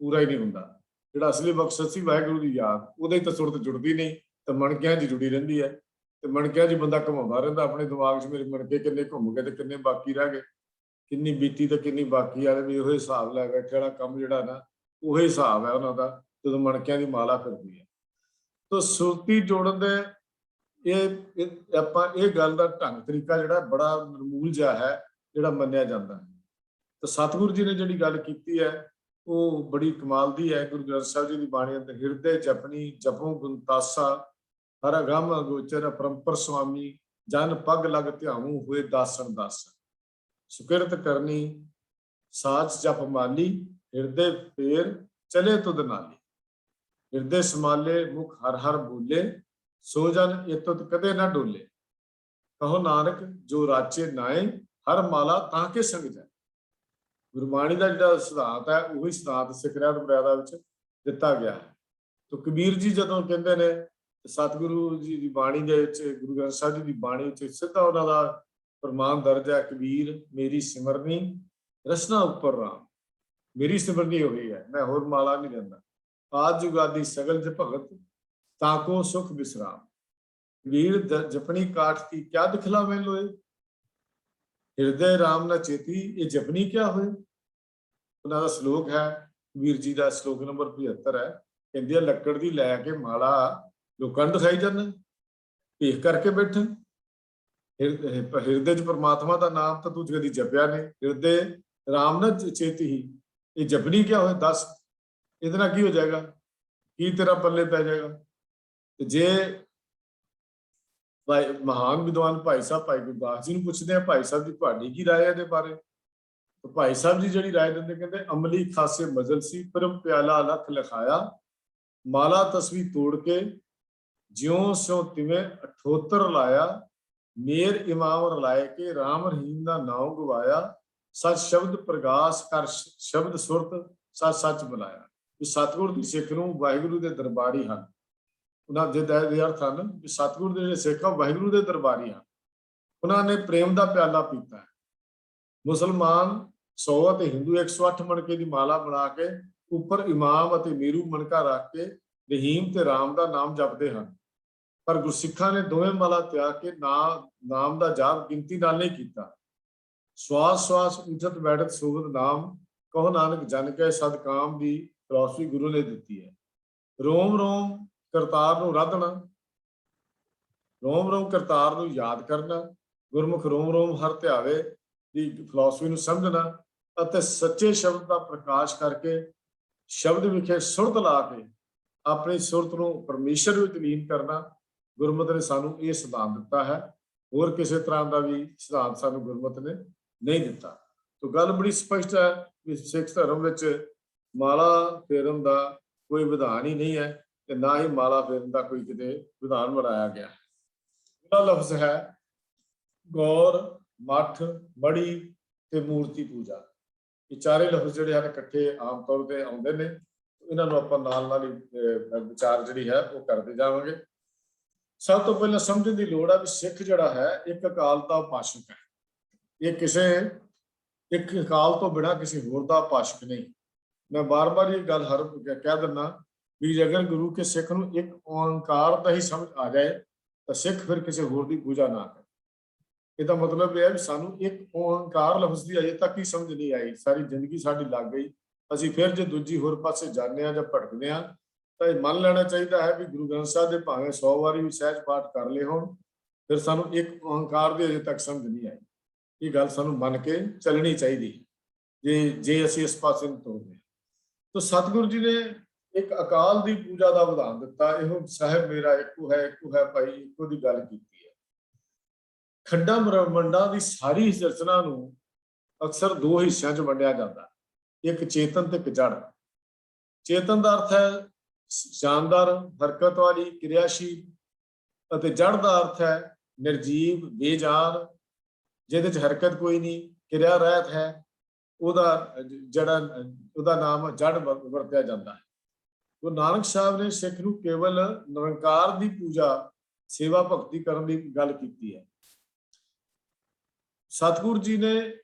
ਪੂਰਾ ਹੀ ਨਹੀਂ ਹੁੰਦਾ। ਜਿਹੜਾ ਅਸਲੀ ਮਕਸਦ ਸੀ ਵਾਹਿਗੁਰੂ ਦੀ ਯਾਦ, ਉਹਦੇ ਤਾਂ ਸੁਰਤ ਜੁੜਦੀ ਨਹੀਂ ਤੇ ਮਣਕਿਆਂ 'ਚ ਜੁੜੀ ਰਹਿੰਦੀ ਹੈ ਤੇ ਮਣਕਿਆਂ 'ਚ ਬੰਦਾ ਘੁਮਾਉਂਦਾ ਰਹਿੰਦਾ ਆਪਣੇ ਦਿਮਾਗ 'ਚ, ਮੇਰੇ ਮਣਕੇ ਕਿੰਨੇ ਘੁੰਮ ਗਏ ਤੇ ਕਿੰਨੇ ਬਾਕੀ ਰਹਿ ਗਏ, ਕਿੰਨੀ ਬੀਤੀ ਤੇ ਕਿੰਨੀ ਬਾਕੀ ਆ, ਵੀ ਉਹੀ ਹਿਸਾਬ ਲੈ ਬੈਠੇ ਵਾਲਾ ਕੰਮ ਜਿਹੜਾ ਨਾ, ਉਹੀ ਹਿਸਾਬ ਹੈ ਉਹਨਾਂ ਦਾ ਜਦੋਂ ਮਣਕਿਆਂ ਦੀ ਮਾਲਾ ਫਿਰਦੀ ਹੈ। ਤਾਂ ਸੁਰਤੀ ਜੋੜਨ ਦੇ ਇਹ ਆਪਾਂ ਇਹ ਗੱਲ ਦਾ ਢੰਗ ਤਰੀਕਾ ਜਿਹੜਾ ਬੜਾ ਨਿਰਮੂਲ ਜਿਹਾ ਹੈ, ਜਿਹੜਾ ਮੰਨਿਆ ਜਾਂਦਾ ਹੈ। ਤਾਂ ਸਤਿਗੁਰੂ ਜੀ ਨੇ ਜਿਹੜੀ ਗੱਲ ਕੀਤੀ ਹੈ ਉਹ ਬੜੀ ਕਮਾਲ ਦੀ ਹੈ। ਗੁਰੂ ਗ੍ਰੰਥ ਸਾਹਿਬ ਜੀ ਦੀ ਬਾਣੀ ਅੰਦਰ ਹਿਰਦੇ ਜਪਨੀ ਜਪੋ ਗੁਣਤਾਸਾ, ਹਰ ਅਗੰਮ ਅਗੋਚਰ ਅਪਰੰਪਰ ਸੁਆਮੀ, ਜਨ ਪੱਗ ਲਗ ਧਿਆਉ ਹੋਏ ਦਾਸਨ ਦਾਸਨ, ਸੁਕਿਰਤ ਕਰਨੀ ਸਾਚ ਜਪ ਮਾਲੀ, ਹਿਰਦੇ ਫੇਰ ਚਲੇ ਤੁਧ ਨਾਲੀ, ਹਿਰਦੇ ਸਮਾਲੇ ਮੁਖ ਹਰ ਹਰ ਬੋਲੇ, ਸੋ ਜਨ ਇਤੁਤ ਕਦੇ ਨਾ ਡੋਲੇ, ਕਹੋ ਨਾਨਕ ਜੋ ਰਾਚੇ ਨਾਏ, ਹਰ ਮਾਲਾ ਤਾਂ ਕੇ ਸੰਗ ਜਾਏ। ਗੁਰਬਾਣੀ ਦਾ ਜਿਹੜਾ ਸਿਧਾਂਤ ਹੈ ਉਹੀ ਸਿਧਾਂਤ ਸਿੱਖ ਰਹਿਤ ਮਰਿਆਦਾ ਵਿੱਚ ਦਿੱਤਾ ਗਿਆ ਹੈ। ਤਾਂ ਕਬੀਰ ਜੀ ਜਦੋਂ ਕਹਿੰਦੇ ਨੇ ਸਤਿਗੁਰੂ ਜੀ ਦੀ ਬਾਣੀ ਦੇ ਵਿੱਚ, ਗੁਰੂ ਗ੍ਰੰਥ ਸਾਹਿਬ ਜੀ ਦੀ ਬਾਣੀ ਵਿੱਚ ਸਿੱਧਾ ਉਹਨਾਂ ਦਾ ਪ੍ਰਮਾਣ ਦਰਜ ਹੈ, ਕਬੀਰ ਮੇਰੀ ਸਿਮਰਨੀ ਰਸਨਾ ਉੱਪਰ ਰਾਮ, ਮੇਰੀ ਸਿਮਰਨੀ ਹੋਈ ਹੈ, ਮੈਂ ਹੋਰ ਮਾਲਾ ਨਹੀਂ ਲੈਂਦਾ। ਆਦ ਜੁਗਾਦੀ ਸਗਲ ਜ ਭਗਤ ਤਾਕੋ ਸੁਖ ਵਿਸਰਾਮ, ਵੀਰ ਜਪਣੀ ਕਾਠ ਕੀ ਕਿਆ ਦਿਖਲਾਵੇ ਲੋਏ, ਹਿਰਦੇ ਰਾਮ ਨਾ ਚੇਤੀ ਇਹ ਜਪਣੀ ਕਿਆ ਹੋਏ। ਉਹਨਾਂ ਦਾ ਸ਼ਲੋਕ ਹੈ, ਵੀਰ ਜੀ ਦਾ ਸ਼ਲੋਕ ਨੰਬਰ 75 ਹੈ, ਕਹਿੰਦੇ ਆ ਲੱਕੜ ਦੀ ਲੈ ਕੇ ਮਾਲਾ ਲੋਕਾਂ ਨੂੰ ਦਿਖਾਈ ਜਾਂਦੇ, ਭੇਖ ਕਰਕੇ ਬੈਠੇ, ਹਿਰਦੇ 'ਚ ਪ੍ਰਮਾਤਮਾ ਦਾ ਨਾਮ ਤਾਂ ਤੂੰ ਕਦੀ ਜਪਿਆ ਨਹੀਂ, ਹਿਰਦੇ ਰਾਮ ਨਾ ਚੇਤੀ ਹੀ ਇਹ ਜਪਣੀ ਕਿਆ ਹੋਏ। ਦੱਸ ਇਹਦੇ ਨਾਲ ਕੀ ਹੋ ਜਾਏਗਾ, ਕੀ ਤੇਰਾ ਪੱਲੇ ਪੈ ਜਾਏਗਾ। ਤੇ ਜੇ ਮਹਾਨ ਵਿਦਵਾਨ ਭਾਈ ਸਾਹਿਬ ਭਾਈ ਗੁਰਦਾਸ ਜੀ ਨੂੰ ਪੁੱਛਦੇ ਆ, ਭਾਈ ਸਾਹਿਬ ਜੀ ਤੁਹਾਡੀ ਕੀ ਰਾਏ ਹੈ ਇਹਦੇ ਬਾਰੇ, ਤਾਂ ਭਾਈ ਸਾਹਿਬ ਜੀ ਜਿਹੜੀ ਰਾਏ ਦਿੰਦੇ, ਕਹਿੰਦੇ ਅਮਲੀ ਖਾਸੇ ਮਜ਼ਲ ਸੀ ਪਰਮ ਪਿਆਲਾ ਲੱਖ ਲਿਖਾਇਆ, ਮਾਲਾ ਤਸਵੀ ਤੋੜ ਕੇ ਜਿਉਂ ਸਿਉ ਤਿਵੇਂ 78 ਲਾਇਆ, ਮੇਰ ਇਮਾਮ ਰਲਾਏ ਕੇ ਰਾਮ ਰਹੀਮ ਦਾ ਨਾਮ ਗਵਾਇਆ, ਸੱਚ ਸ਼ਬਦ ਪ੍ਰਗਾਸ ਕਰ ਸ਼ਬਦ ਸੁਰਤ ਸੱਚ ਸੱਚ ਬੁਲਾਇਆ। ਵੀ ਸਤਿਗੁਰ ਦੀ ਸਿੱਖ ਨੂੰ ਵਾਹਿਗੁਰੂ ਦੇ ਦਰਬਾਰੀ ਹਨ, ਉਹਨਾਂ ਦੇ ਅਰਥ ਹਨ ਵੀ ਸਤਿਗੁਰ ਦੇ ਜਿਹੜੇ ਸਿੱਖ ਆ ਵਾਹਿਗੁਰੂ ਦੇ ਦਰਬਾਰੀ ਹਨ, ਉਹਨਾਂ ਨੇ ਪ੍ਰੇਮ ਦਾ ਪਿਆਲਾ ਪੀਤਾ ਹੈ, मुसलमान 100 ਅਤੇ ਹਿੰਦੂ 108 ਮਣਕੇ ਦੀ ਮਾਲਾ ਬਣਾ ਕੇ ਉੱਪਰ ਇਮਾਮ ਅਤੇ ਮੇਰੂ ਮਣਕਾ ਰੱਖ ਕੇ ਰਹੀਮ ਤੇ ਰਾਮ ਦਾ ਨਾਮ ਜਪਦੇ ਹਨ। ਪਰ ਗੁਰਸਿੱਖਾਂ ਨੇ ਦੋਵੇਂ ਮਾਲਾ ਤਿਆਗ ਕੇ ਨਾਮ ਦਾ ਜਾਪ ਗਿਣਤੀ ਨਾਲ ਨਹੀਂ ਕੀਤਾ। ਸਵਾਸ ਸਵਾਸ ਉਜਤ ਬੈਠਤ ਸੋਗਤ ਨਾਮ ਕਹੋ ਨਾਨਕ ਜਨ ਕੇ ਸਦਕਾਮ ਦੀ ਫਿਲਾਸਫੀ ਗੁਰੂ ਨੇ ਦਿੱਤੀ ਹੈ। ਰੋਮ ਰੋਮ ਕਰਤਾਰ ਨੂੰ ਰੱਧਣਾ, ਰੋਮ ਰੋਮ ਕਰਤਾਰ ਨੂੰ ਯਾਦ ਕਰਨਾ, ਗੁਰਮੁਖ ਰੋਮ ਰੋਮ ਹਰ ਧਿਆਵੇ ਦੀ ਫਿਲਾਸਫੀ ਨੂੰ ਸਮਝਣਾ ਅਤੇ ਸੱਚੇ ਸ਼ਬਦ ਦਾ ਪ੍ਰਕਾਸ਼ ਕਰਕੇ ਸ਼ਬਦ ਵਿਖੇ ਸੁਰਤ ਲਾ ਕੇ ਆਪਣੀ ਸੁਰਤ ਨੂੰ ਪਰਮੇਸ਼ਰ ਵਿੱਚ ਲੀਨ ਕਰਨਾ ਗੁਰਮਤਿ ਨੇ ਸਾਨੂੰ ਇਹ ਸਿਧਾਂਤ ਦਿੱਤਾ ਹੈ। ਹੋਰ ਕਿਸੇ ਤਰ੍ਹਾਂ ਦਾ ਵੀ ਸਿਧਾਂਤ ਸਾਨੂੰ ਗੁਰਮਤਿ ਨੇ ਨਹੀਂ ਦਿੱਤਾ। ਤਾਂ ਗੱਲ ਬੜੀ ਸਪਸ਼ਟ ਹੈ ਕਿ ਸਿੱਖ ਧਰਮ ਵਿੱਚ ਮਾਲਾ ਫੇਰਨ ਦਾ ਕੋਈ ਵਿਧਾਨ ਹੀ ਨਹੀਂ ਹੈ ਤੇ ਨਾ ਹੀ ਮਾਲਾ ਫੇਰਨ ਦਾ ਕੋਈ ਕਿਤੇ ਵਿਧਾਨ ਬਣਾਇਆ ਗਿਆ ਹੈ। ਅਗਲਾ ਲਫ਼ਜ਼ ਹੈ ਗੌਰ, ਮੱਠ, ਮੜੀ ਤੇ ਮੂਰਤੀ ਪੂਜਾ। ਇਹ ਚਾਰੇ ਲਫ਼ਜ਼ ਜਿਹੜੇ ਹਨ ਇਕੱਠੇ ਆਮ ਤੌਰ ਤੇ ਆਉਂਦੇ ਨੇ। ਇਹਨਾਂ ਨੂੰ ਆਪਾਂ ਨਾਲ ਨਾਲ ਹੀ ਵਿਚਾਰ ਜਿਹੜੀ ਹੈ ਉਹ ਕਰਦੇ ਜਾਵਾਂਗੇ। ਸਭ ਤੋਂ ਪਹਿਲਾਂ ਸਮਝਣ ਦੀ ਲੋੜ ਹੈ ਵੀ ਸਿੱਖ ਜਿਹੜਾ ਹੈ ਇੱਕ ਅਕਾਲ ਦਾ ਉਪਾਸ਼ਕ ਹੈ। ਇਹ ਕਿਸੇ ਇੱਕ ਅਕਾਲ ਤੋਂ ਬਿਨਾਂ ਕਿਸੇ ਹੋਰ ਦਾ ਉਪਾਸ਼ਕ ਨਹੀਂ। ਮੈਂ ਬਾਰ-ਬਾਰ ਇਹ ਗੱਲ ਹਰ ਕਹਿ ਦਿੰਦਾ ਵੀ ਅਗਰ ਗੁਰੂ ਕੇ ਸਿੱਖ ਨੂੰ ਇੱਕ ਓਂਕਾਰ ਦਾ ਹੀ ਸਮਝ ਆ ਜਾਏ ਤਾਂ ਸਿੱਖ ਫਿਰ ਕਿਸੇ ਹੋਰ ਦੀ ਪੂਜਾ ਨਾ ਕਰੇ। ਇਹਦਾ ਮਤਲਬ ਇਹ ਹੈ ਵੀ ਸਾਨੂੰ ਇੱਕ ਓਂਕਾਰ ਲਫ਼ਜ਼ ਦੀ ਅਜੇ ਤੱਕ ਹੀ ਸਮਝ ਨਹੀਂ ਆਈ, ਸਾਰੀ ਜ਼ਿੰਦਗੀ ਸਾਡੀ ਲੱਗ ਗਈ, ਅਸੀਂ ਫਿਰ ਜੇ ਦੂਜੀ ਹੋਰ ਪਾਸੇ ਜਾਂਦੇ ਹਾਂ ਜਾਂ ਭਟਕਦੇ ਹਾਂ ਤਾਂ ਇਹ ਮੰਨ ਲੈਣਾ ਚਾਹੀਦਾ ਹੈ ਵੀ ਗੁਰੂ ਗ੍ਰੰਥ ਸਾਹਿਬ ਦੇ ਭਾਵੇਂ 100 ਵਾਰੀ ਵੀ ਸਹਿਜ ਪਾਠ ਕਰ ਲਏ ਹੋਣ, ਫਿਰ ਸਾਨੂੰ ਇੱਕ ਓਂਕਾਰ ਦੀ ਅਜੇ ਤੱਕ ਸਮਝ ਨਹੀਂ ਆਈ। ਇਹ ਗੱਲ ਸਾਨੂੰ ਮੰਨ ਕੇ ਚੱਲਣੀ ਚਾਹੀਦੀ ਹੈ ਜੇ ਅਸੀਂ ਇਸ ਪਾਸੇ ਨੂੰ ਤੋਰਦੇ ਹਾਂ। ਤਾਂ ਸਤਿਗੁਰੂ ਜੀ ਨੇ ਇੱਕ ਅਕਾਲ ਦੀ ਪੂਜਾ ਦਾ ਵਿਧਾਨ ਦਿੱਤਾ। ਇਹੋ ਸਾਹਿਬ ਮੇਰਾ ਇੱਕੋ ਹੈ ਭਾਈ ਇੱਕੋ ਦੀ ਗੱਲ ਕੀਤੀ ਹੈ। ਖੰਡਾਂ ਬ੍ਰਹਮੰਡਾਂ ਦੀ ਸਾਰੀ ਰਚਨਾ ਨੂੰ ਅਕਸਰ ਦੋ ਹਿੱਸਿਆਂ 'ਚ ਵੰਡਿਆ ਜਾਂਦਾ, ਇੱਕ ਚੇਤਨ ਤੇ ਇੱਕ ਜੜ। ਚੇਤਨ ਦਾ ਅਰਥ ਹੈ ਜਾਨਦਾਰ, ਹਰਕਤ ਵਾਲੀ, ਕਿਰਿਆਸ਼ੀਲ, ਅਤੇ ਜੜ ਦਾ ਅਰਥ ਹੈ ਨਿਰਜੀਵ, ਬੇਜਾਨ, ਜਿਹਦੇ 'ਚ ਹਰਕਤ ਕੋਈ ਨਹੀਂ, ਕਿਰਿਆ ਰਹਿਤ ਹੈ। ਉਹਦਾ ਨਾਮ ਜੜ ਵਰਤਿਆ ਜਾਂਦਾ ਹੈ। ਗੁਰੂ ਨਾਨਕ ਸਾਹਿਬ ਨੇ ਸਿੱਖ ਨੂੰ ਕੇਵਲ ਨਿਰੰਕਾਰ ਦੀ ਪੂਜਾ, ਸੇਵਾ ਭਗਤੀ ਕਰਨ ਦੀ ਗੱਲ ਕੀਤੀ ਹੈ। ਸਤਿਗੁਰੂ ਜੀ ਨੇ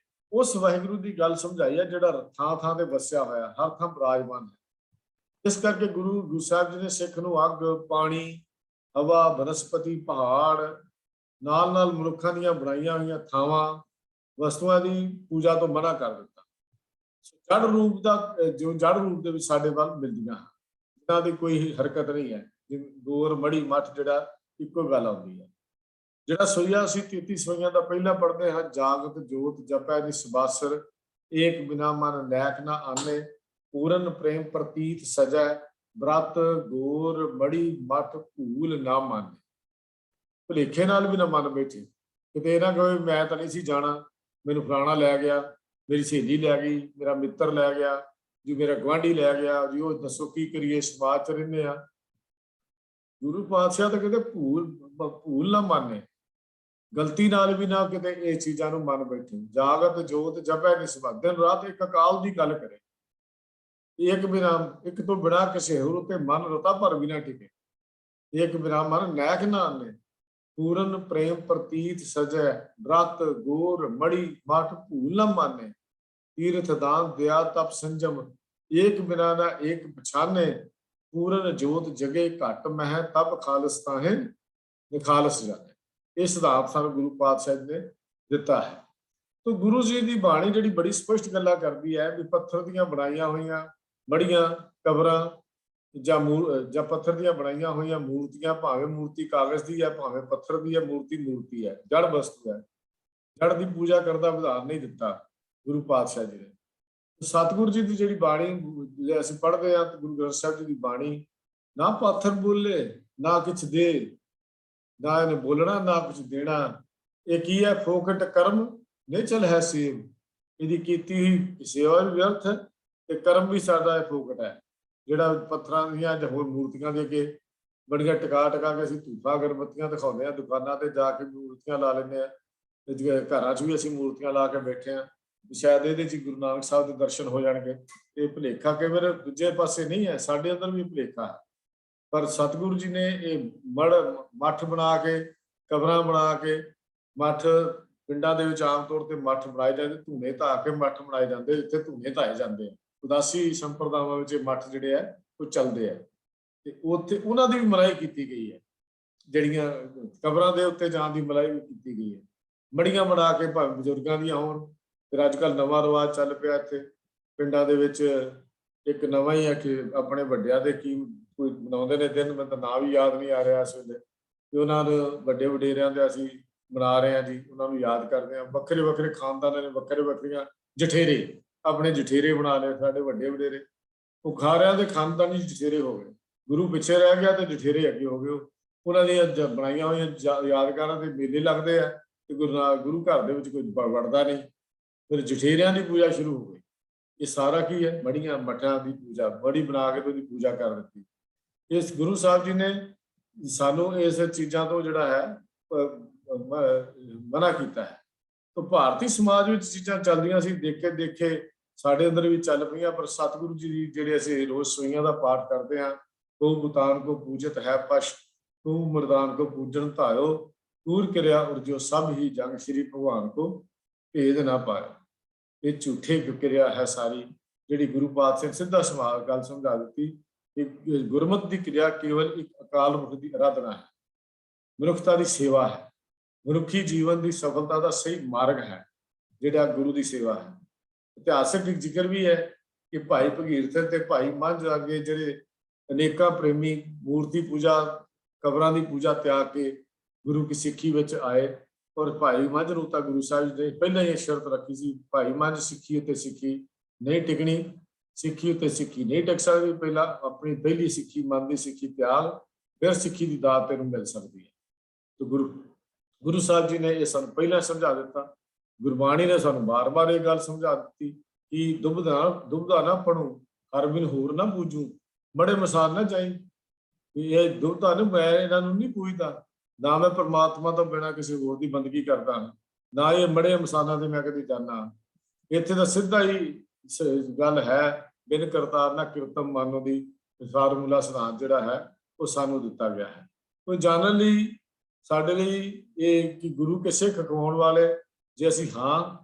ਉਸ ਵਾਹਿਗੁਰੂ ਦੀ ਗੱਲ ਸਮਝਾਈ ਹੈ ਜਿਹੜਾ ਥਾਂ ਥਾਂ ਤੇ ਵਸਿਆ ਹੋਇਆ, ਹਰ ਥਾਂ ਬਿਰਾਜਮਾਨ ਹੈ। ਇਸ ਕਰਕੇ ਗੁਰੂ ਸਾਹਿਬ ਜੀ ਨੇ ਸਿੱਖ ਨੂੰ ਅੱਗ, ਪਾਣੀ, ਹਵਾ, ਬਨਸਪਤੀ, ਪਹਾੜ, ਨਾਲ ਨਾਲ ਮਨੁੱਖਾਂ ਦੀਆਂ ਬਣਾਈਆਂ ਹੋਈਆਂ ਥਾਵਾਂ, ਵਸਤੂਆਂ ਦੀ ਪੂਜਾ ਤੋਂ ਮਨਾ ਕਰ ਦਿੱਤਾ। ਜੜ ਰੂਪ ਦੇ ਵਿੱਚ ਸਾਡੇ ਵੱਲ ਮਿਲਦੀਆਂ ਹਨ, ਇਹਨਾਂ ਦੀ ਕੋਈ ਹਰਕਤ ਨਹੀਂ ਹੈ। ਜਿਵੇਂ ਗੌਰ, ਮੜੀ, ਮੱਠ ਜਿਹੜਾ ਇੱਕੋ ਗੱਲ ਆਉਂਦੀ ਹੈ। ਜਿਹੜਾ ਸੋਈਆ ਅਸੀਂ 33 ਸੋਈਆਂ ਦਾ ਪਹਿਲਾਂ ਪੜ੍ਹਦੇ ਹਾਂ, ਜਾਗਤ ਜੋਤ ਜਪੈ ਨਿਸਬਾਸਰ, ਏਕ ਬਿਨਾ ਮਨ ਨੈਕ ਨਾ ਆਨੇ, ਪੂਰਨ ਪ੍ਰੇਮ ਪ੍ਰਤੀਤ ਸਜੈ, ਬ੍ਰਤ ਗੌਰ ਮੜੀ ਮੱਠ ਭੂਲ ਨਾ ਮਾਨੇ। ਭੁਲੇਖੇ ਨਾਲ ਵੀ ਨਾ ਮਨ ਬੈਠੇ, ਕਿਤੇ ਇਹ ਨਾ ਕਹੇ ਮੈਂ ਤਾਂ ਨਹੀਂ ਸੀ ਜਾਣਾ, ਮੈਨੂੰ ਫਲਾਣਾ ਲੈ ਗਿਆ, ਮੇਰੀ ਸਹੇਲੀ ਲੈ ਗਈ, ਮੇਰਾ ਮਿੱਤਰ ਲੈ ਗਿਆ ਜੀ, ਮੇਰਾ ਗੁਆਂਢੀ ਲੈ ਗਿਆ ਜੀ, ਉਹ ਦੱਸੋ ਕੀ ਕਰੀਏ, ਸਮਾਜ 'ਚ ਰਹਿੰਦੇ ਆ। ਗੁਰੂ ਪਾਤਸ਼ਾਹ ਤਾਂ ਕਹਿੰਦੇ ਭੂਲ ਨਾ ਮਾਨੇ, ਗਲਤੀ ਨਾਲ ਵੀ ਨਾ ਕਿਤੇ ਇਹ ਚੀਜ਼ਾਂ ਨੂੰ ਮਨ ਬੈਠੇ। ਜਾਗਤ ਜੋਤ ਜਪੈ ਨਿਸਬਤ, ਦਿਨ ਰਾਤ ਇੱਕ ਅਕਾਲ ਦੀ ਗੱਲ ਕਰੇ, ਇੱਕ ਤੋਂ ਬਿਨਾਂ ਕਿਸੇ ਹੋਰ ਉੱਤੇ ਮਨ ਰਤਾ ਭਰ ਵੀ ਨਾ ਟਿਕੇ। ਇੱਕ ਬਿਨਾ ਮਨ ਨੈਕ ਨਾ ਆਨੇ, ਪੂਰਨ ਪ੍ਰੇਮ ਪ੍ਰਤੀਤ ਸਜੈ, ਬ੍ਰਤ ਗੌਰ ਮੜੀ ਮੱਠ ਭੂਲ ਨਾ ਮਾਨੇ, ਤੀਰਥ ਦਾਨ ਦਇਆ ਤਪ ਸੰਜਮ, ਏਕ ਬਿਨਾ ਨਾ ਏਕ ਪਛਾਨੇ, ਪੂਰਨ ਜੋਤ ਜਗੇ ਘਟ ਮਹਿ, ਤਬ ਖਾਲਸ ਤਾਹੇ ਨਿਖਾਲਸ ਜਾਣੇ। ਇਹ ਸਿਧਾਂਤ ਸਾਨੂੰ ਗੁਰੂ ਪਾਤਸ਼ਾਹ ਜੀ ਨੇ ਦਿੱਤਾ ਹੈ। ਤਾਂ ਗੁਰੂ ਜੀ ਦੀ ਬਾਣੀ ਜਿਹੜੀ ਬੜੀ ਸਪਸ਼ਟ ਗੱਲਾਂ ਕਰਦੀ ਹੈ ਵੀ ਪੱਥਰ ਦੀਆਂ ਬਣਾਈਆਂ ਹੋਈਆਂ ਮੜੀਆਂ, ਕਬਰਾਂ ਜਾਂ ਪੱਥਰ ਦੀਆਂ ਬਣਾਈਆਂ ਹੋਈਆਂ ਮੂਰਤੀਆਂ, ਭਾਵੇਂ ਮੂਰਤੀ ਕਾਗਜ਼ ਦੀ ਹੈ ਭਾਵੇਂ ਪੱਥਰ ਦੀ ਹੈ, ਮੂਰਤੀ ਹੈ, ਜੜ ਵਸਤੂ ਹੈ। ਜੜ ਦੀ ਪੂਜਾ ਕਰਨ ਦਾ ਵਿਧਾਨ ਨਹੀਂ ਦਿੱਤਾ ਗੁਰੂ ਪਾਤਸ਼ਾਹ ਜੀ ਨੇ। ਸਤਿਗੁਰੂ ਜੀ ਦੀ ਜਿਹੜੀ ਬਾਣੀ ਅਸੀਂ ਪੜ੍ਹਦੇ ਹਾਂ, ਗੁਰੂ ਗ੍ਰੰਥ ਸਾਹਿਬ ਜੀ ਦੀ ਬਾਣੀ, ਨਾ ਪਾਥਰ ਬੋਲੇ ਨਾ ਕੁਛ ਦੇ, ਨਾ ਇਹਨੇ ਬੋਲਣਾ ਨਾ ਕੁਛ ਦੇਣਾ। ਇਹ ਕੀ ਹੈ? ਫੋਕਟ ਕਰਮ ਨਿਚਲ ਹੈ ਸੇਵ, ਇਹਦੀ ਕੀਤੀ ਹੋਈ ਸੇਵਾ ਵੀ ਵਿਅਰਥ ਹੈ ਤੇ ਕਰਮ ਵੀ ਸਾਡਾ ਇਹ ਫੋਕਟ ਹੈ। ਜਿਹੜਾ ਪੱਥਰਾਂ ਦੀਆਂ ਜਾਂ ਹੋਰ ਮੂਰਤੀਆਂ ਦੇ ਅੱਗੇ ਬੜੀਆਂ ਟਿਕਾ ਕੇ ਅਸੀਂ ਧੂਫਾਂ ਅਗਰਬੱਤੀਆਂ ਦਿਖਾਉਂਦੇ ਹਾਂ, ਦੁਕਾਨਾਂ ਤੇ ਜਾ ਕੇ ਮੂਰਤੀਆਂ ਲਾ ਲੈਂਦੇ ਹਾਂ, ਘਰਾਂ 'ਚ ਵੀ ਅਸੀਂ ਮੂਰਤੀਆਂ ਲਾ ਕੇ ਬੈਠੇ ਹਾਂ, ਸ਼ਾਇਦ ਇਹਦੇ 'ਚ ਗੁਰੂ ਨਾਨਕ ਸਾਹਿਬ ਦੇ ਦਰਸ਼ਨ ਹੋ ਜਾਣਗੇ। ਇਹ ਭੁਲੇਖਾ ਕਈ ਵਾਰ ਦੂਜੇ ਪਾਸੇ ਨਹੀਂ ਹੈ, ਸਾਡੇ ਅੰਦਰ ਵੀ ਭੁਲੇਖਾ ਹੈ। ਪਰ ਸਤਿਗੁਰੂ ਜੀ ਨੇ ਇਹ ਮੱਠ ਬਣਾ ਕੇ, ਕਬਰਾਂ ਬਣਾ ਕੇ, ਮੱਠ ਪਿੰਡਾਂ ਦੇ ਵਿੱਚ ਆਮ ਤੌਰ ਤੇ ਮੱਠ ਬਣਾਏ ਜਾਂਦੇ, ਧੂਣੇ ਧਾ ਕੇ ਮੱਠ ਬਣਾਏ ਜਾਂਦੇ, ਇੱਥੇ ਧੂਣੇ ਧਾਏ ਜਾਂਦੇ ਆ। ਉਦਾਸੀ ਸੰਪਰਦਾਵਾਂ ਵਿੱਚ ਇਹ ਮੱਠ ਜਿਹੜੇ ਆ ਉਹ ਚੱਲਦੇ ਆ, ਤੇ ਉੱਥੇ ਉਹਨਾਂ ਦੀ ਵੀ ਮਨਾਹੀ ਕੀਤੀ ਗਈ ਹੈ। ਜਿਹੜੀਆਂ ਕਬਰਾਂ ਦੇ ਉੱਤੇ ਜਾਣ ਦੀ ਮਨਾਹੀ ਵੀ ਕੀਤੀ ਗਈ ਹੈ। ਮੜੀਆਂ ਬਣਾ ਕੇ ਭਾਵੇਂ ਬਜ਼ੁਰਗਾਂ ਦੀਆਂ ਹੋਣ। ਫਿਰ ਅੱਜ ਕੱਲ੍ਹ ਨਵਾਂ ਰਿਵਾਜ ਚੱਲ ਪਿਆ ਇੱਥੇ ਪਿੰਡਾਂ ਦੇ ਵਿੱਚ, ਇੱਕ ਨਵਾਂ ਹੀ ਹੈ ਕਿ ਆਪਣੇ ਵੱਡਿਆਂ ਦੇ ਕੀ ਕੋਈ ਮਨਾਉਂਦੇ ਨੇ ਦਿਨ, ਮੈਨੂੰ ਤਾਂ ਨਾਂ ਵੀ ਯਾਦ ਨਹੀਂ ਆ ਰਿਹਾ ਇਸ ਵੇਲੇ, ਕਿ ਉਹਨਾਂ ਨੂੰ ਵੱਡੇ ਵਡੇਰਿਆਂ ਦੇ ਅਸੀਂ ਮਨਾ ਰਹੇ ਹਾਂ ਜੀ, ਉਹਨਾਂ ਨੂੰ ਯਾਦ ਕਰਦੇ ਹਾਂ। ਵੱਖਰੇ ਵੱਖਰੇ ਖਾਨਦਾਨਾਂ ਨੇ ਵੱਖਰੇ ਵੱਖਰੀਆਂ ਜਠੇਰੇ, ਆਪਣੇ ਜਠੇਰੇ ਬਣਾ ਲਏ ਸਾਡੇ ਵੱਡੇ ਵਡੇਰੇ, ਉਹ ਸਾਰਿਆਂ ਦੇ ਖਾਨਦਾਨੀ ਜਠੇਰੇ ਹੋ ਗਏ। ਗੁਰੂ ਪਿੱਛੇ ਰਹਿ ਗਿਆ ਤੇ ਜਠੇਰੇ ਅੱਗੇ ਹੋ ਗਏ। ਉਹਨਾਂ ਦੀਆਂ ਬਣਾਈਆਂ ਹੋਈਆਂ ਯਾਦਗਾਰਾਂ ਦੇ ਮੇਲੇ ਲੱਗਦੇ ਆ, ਤੇ ਗੁਰੂ ਘਰ ਦੇ ਵਿੱਚ ਕੋਈ ਵੜਦਾ ਨਹੀਂ। ਫਿਰ ਜਠੇਰਿਆਂ ਦੀ ਪੂਜਾ ਸ਼ੁਰੂ ਹੋ ਗਈ। ਇਹ ਸਾਰਾ ਕੀ ਹੈ? ਮੜੀਆਂ ਮੱਠਾਂ ਦੀ ਪੂਜਾ, ਮੜੀ ਬਣਾ ਕੇ ਉਹਦੀ ਪੂਜਾ ਕਰ ਦਿੱਤੀ। ਇਸ ਗੁਰੂ ਸਾਹਿਬ ਜੀ ਨੇ ਸਾਨੂੰ ਇਸ ਚੀਜ਼ਾਂ ਤੋਂ ਜਿਹੜਾ ਹੈ ਮਨਾ ਕੀਤਾ ਹੈ। ਤਾਂ ਭਾਰਤੀ ਸਮਾਜ ਵਿੱਚ ਚੀਜ਼ਾਂ ਚੱਲਦੀਆਂ ਸੀ, ਦੇਖੇ ਸਾਡੇ ਅੰਦਰ ਵੀ ਚੱਲ ਪਈਆਂ। ਪਰ ਸਤਿਗੁਰੂ ਜੀ ਦੀ ਜਿਹੜੇ ਅਸੀਂ ਰੋਜ਼ ਸੋਈਆਂ ਦਾ ਪਾਠ ਕਰਦੇ ਹਾਂ, ਤੂੰ ਬੁਤਾਨ ਕੋ ਪੂਜਤ ਹੈ ਪਸ਼, ਤੂੰ ਮਰਦਾਨ ਕੋ ਪੂਜਣ ਧਾਇਓ, ਤੂਰ ਕਿਰਿਆ ਉਰਜੋ ਸਭ ਹੀ ਜੰਗ ਸ਼੍ਰੀ ਭਗਵਾਨ ਕੋ ਭੇਦ ਨਾ ਪਾਇਓ। ਇਹ ਝੂਠੇ ਕਿਰਿਆ ਹੈ ਸਾਰੀ, ਜਿਹੜੀ ਗੁਰੂ ਪਾਤਸ਼ਾਹ ਸਿੱਧਾ ਸਵਾਲ ਗੱਲ ਸਮਝਾ ਦਿੱਤੀ ਕਿ ਗੁਰਮਤ ਦੀ ਕਿਰਿਆ ਕੇਵਲ ਇੱਕ ਅਕਾਲ ਮੁਖ ਦੀ ਅਰਾਧਨਾ ਹੈ, ਮਨੁੱਖਤਾ ਦੀ ਸੇਵਾ ਹੈ, ਮਨੁੱਖੀ ਜੀਵਨ ਦੀ ਸਫਲਤਾ ਦਾ ਸਹੀ ਮਾਰਗ ਹੈ ਜਿਹੜਾ ਗੁਰੂ ਦੀ ਸੇਵਾ ਹੈ। ਇਤਿਹਾਸਕ ਜ਼ਿਕਰ ਵੀ ਹੈ ਕਿ ਭਾਈ ਭਗੀਰਥ ਤੇ ਭਾਈ ਮੰਝ ਅੱਗੇ ਜਿਹੜੇ ਅਨੇਕਾਂ ਪ੍ਰੇਮੀ ਮੂਰਤੀ ਪੂਜਾ, ਕਬਰਾਂ ਦੀ ਪੂਜਾ ਤਿਆਗ ਕੇ ਗੁਰੂ ਕੀ ਸਿੱਖੀ ਵਿੱਚ ਆਏ। ਔਰ ਭਾਈ ਮੰਝ ਨੂੰ ਤਾਂ ਗੁਰੂ ਸਾਹਿਬ ਜੀ ਨੇ ਪਹਿਲਾਂ ਹੀ ਇਹ ਸ਼ਰਤ ਰੱਖੀ ਸੀ, ਭਾਈ ਮੰਝ ਸਿੱਖੀ ਉੱਤੇ ਸਿੱਖੀ ਨਹੀਂ ਟਿਕਣੀ, ਸਿੱਖੀ ਉੱਤੇ ਸਿੱਖੀ ਨਹੀਂ ਟਿਕ ਸਕਦੀ। ਪਹਿਲਾਂ ਆਪਣੀ ਪਹਿਲੀ ਸਿੱਖੀ, ਮਨ ਦੀ ਸਿੱਖੀ ਤਿਆਗ, ਫਿਰ ਸਿੱਖੀ ਦੀ ਦਾਤ ਤੈਨੂੰ ਮਿਲ ਸਕਦੀ ਹੈ। ਤੇ ਗੁਰੂ ਸਾਹਿਬ ਜੀ ਨੇ ਇਹ ਸਾਨੂੰ ਪਹਿਲਾਂ ਸਮਝਾ ਦਿੱਤਾ। ਗੁਰਬਾਣੀ ਨੇ ਸਾਨੂੰ ਬਾਰ-ਬਾਰ ਇਹ ਗੱਲ ਸਮਝਾ ਦਿੱਤੀ ਕਿ ਦੁਬਦਾ ਨਾ ਪੜੂ, ਹਰ ਬਿਨ ਹੋਰ ਨਾ ਪੂਜੂ, ਮੜੇ ਮਸਾਨ ਨਾ ਜਾਈ। ਇਹ ਦੁਬਦਾ ਨੂੰ, ਮੈਂ ਇਹਨਾਂ ਨੂੰ ਨਹੀਂ ਪੂਜਦਾ, ਨਾ ਮੈਂ ਪਰਮਾਤਮਾ ਤੋਂ ਬਿਨਾਂ ਕਿਸੇ ਹੋਰ ਦੀ ਬੰਦਗੀ ਕਰਦਾ, ਨਾ ਇਹ ਮੜੇ ਮਸਾਨਾਂ ਤੇ ਮੈਂ ਕਦੇ ਜਾਣਾ। ਇੱਥੇ ਤਾਂ ਸਿੱਧਾ ਹੀ ਗੱਲ ਹੈ, ਬਿਨ ਕਰਤਾਰ ਨਾ ਕਿਰਤਮ ਮਾਨੋ ਦੀ ਫਾਰਮੂਲਾ ਸਿਧਾਂਤ ਜਿਹੜਾ ਹੈ ਉਹ ਸਾਨੂੰ ਦਿੱਤਾ ਗਿਆ ਹੈ। ਕੋਈ ਜਾਣਨ ਲਈ, ਸਾਡੇ ਲਈ ਇਹ ਕਿ ਗੁਰੂ ਕੇ ਸਿੱਖ ਕਹਾਉਣ ਵਾਲੇ ਜੇ ਅਸੀਂ ਹਾਂ,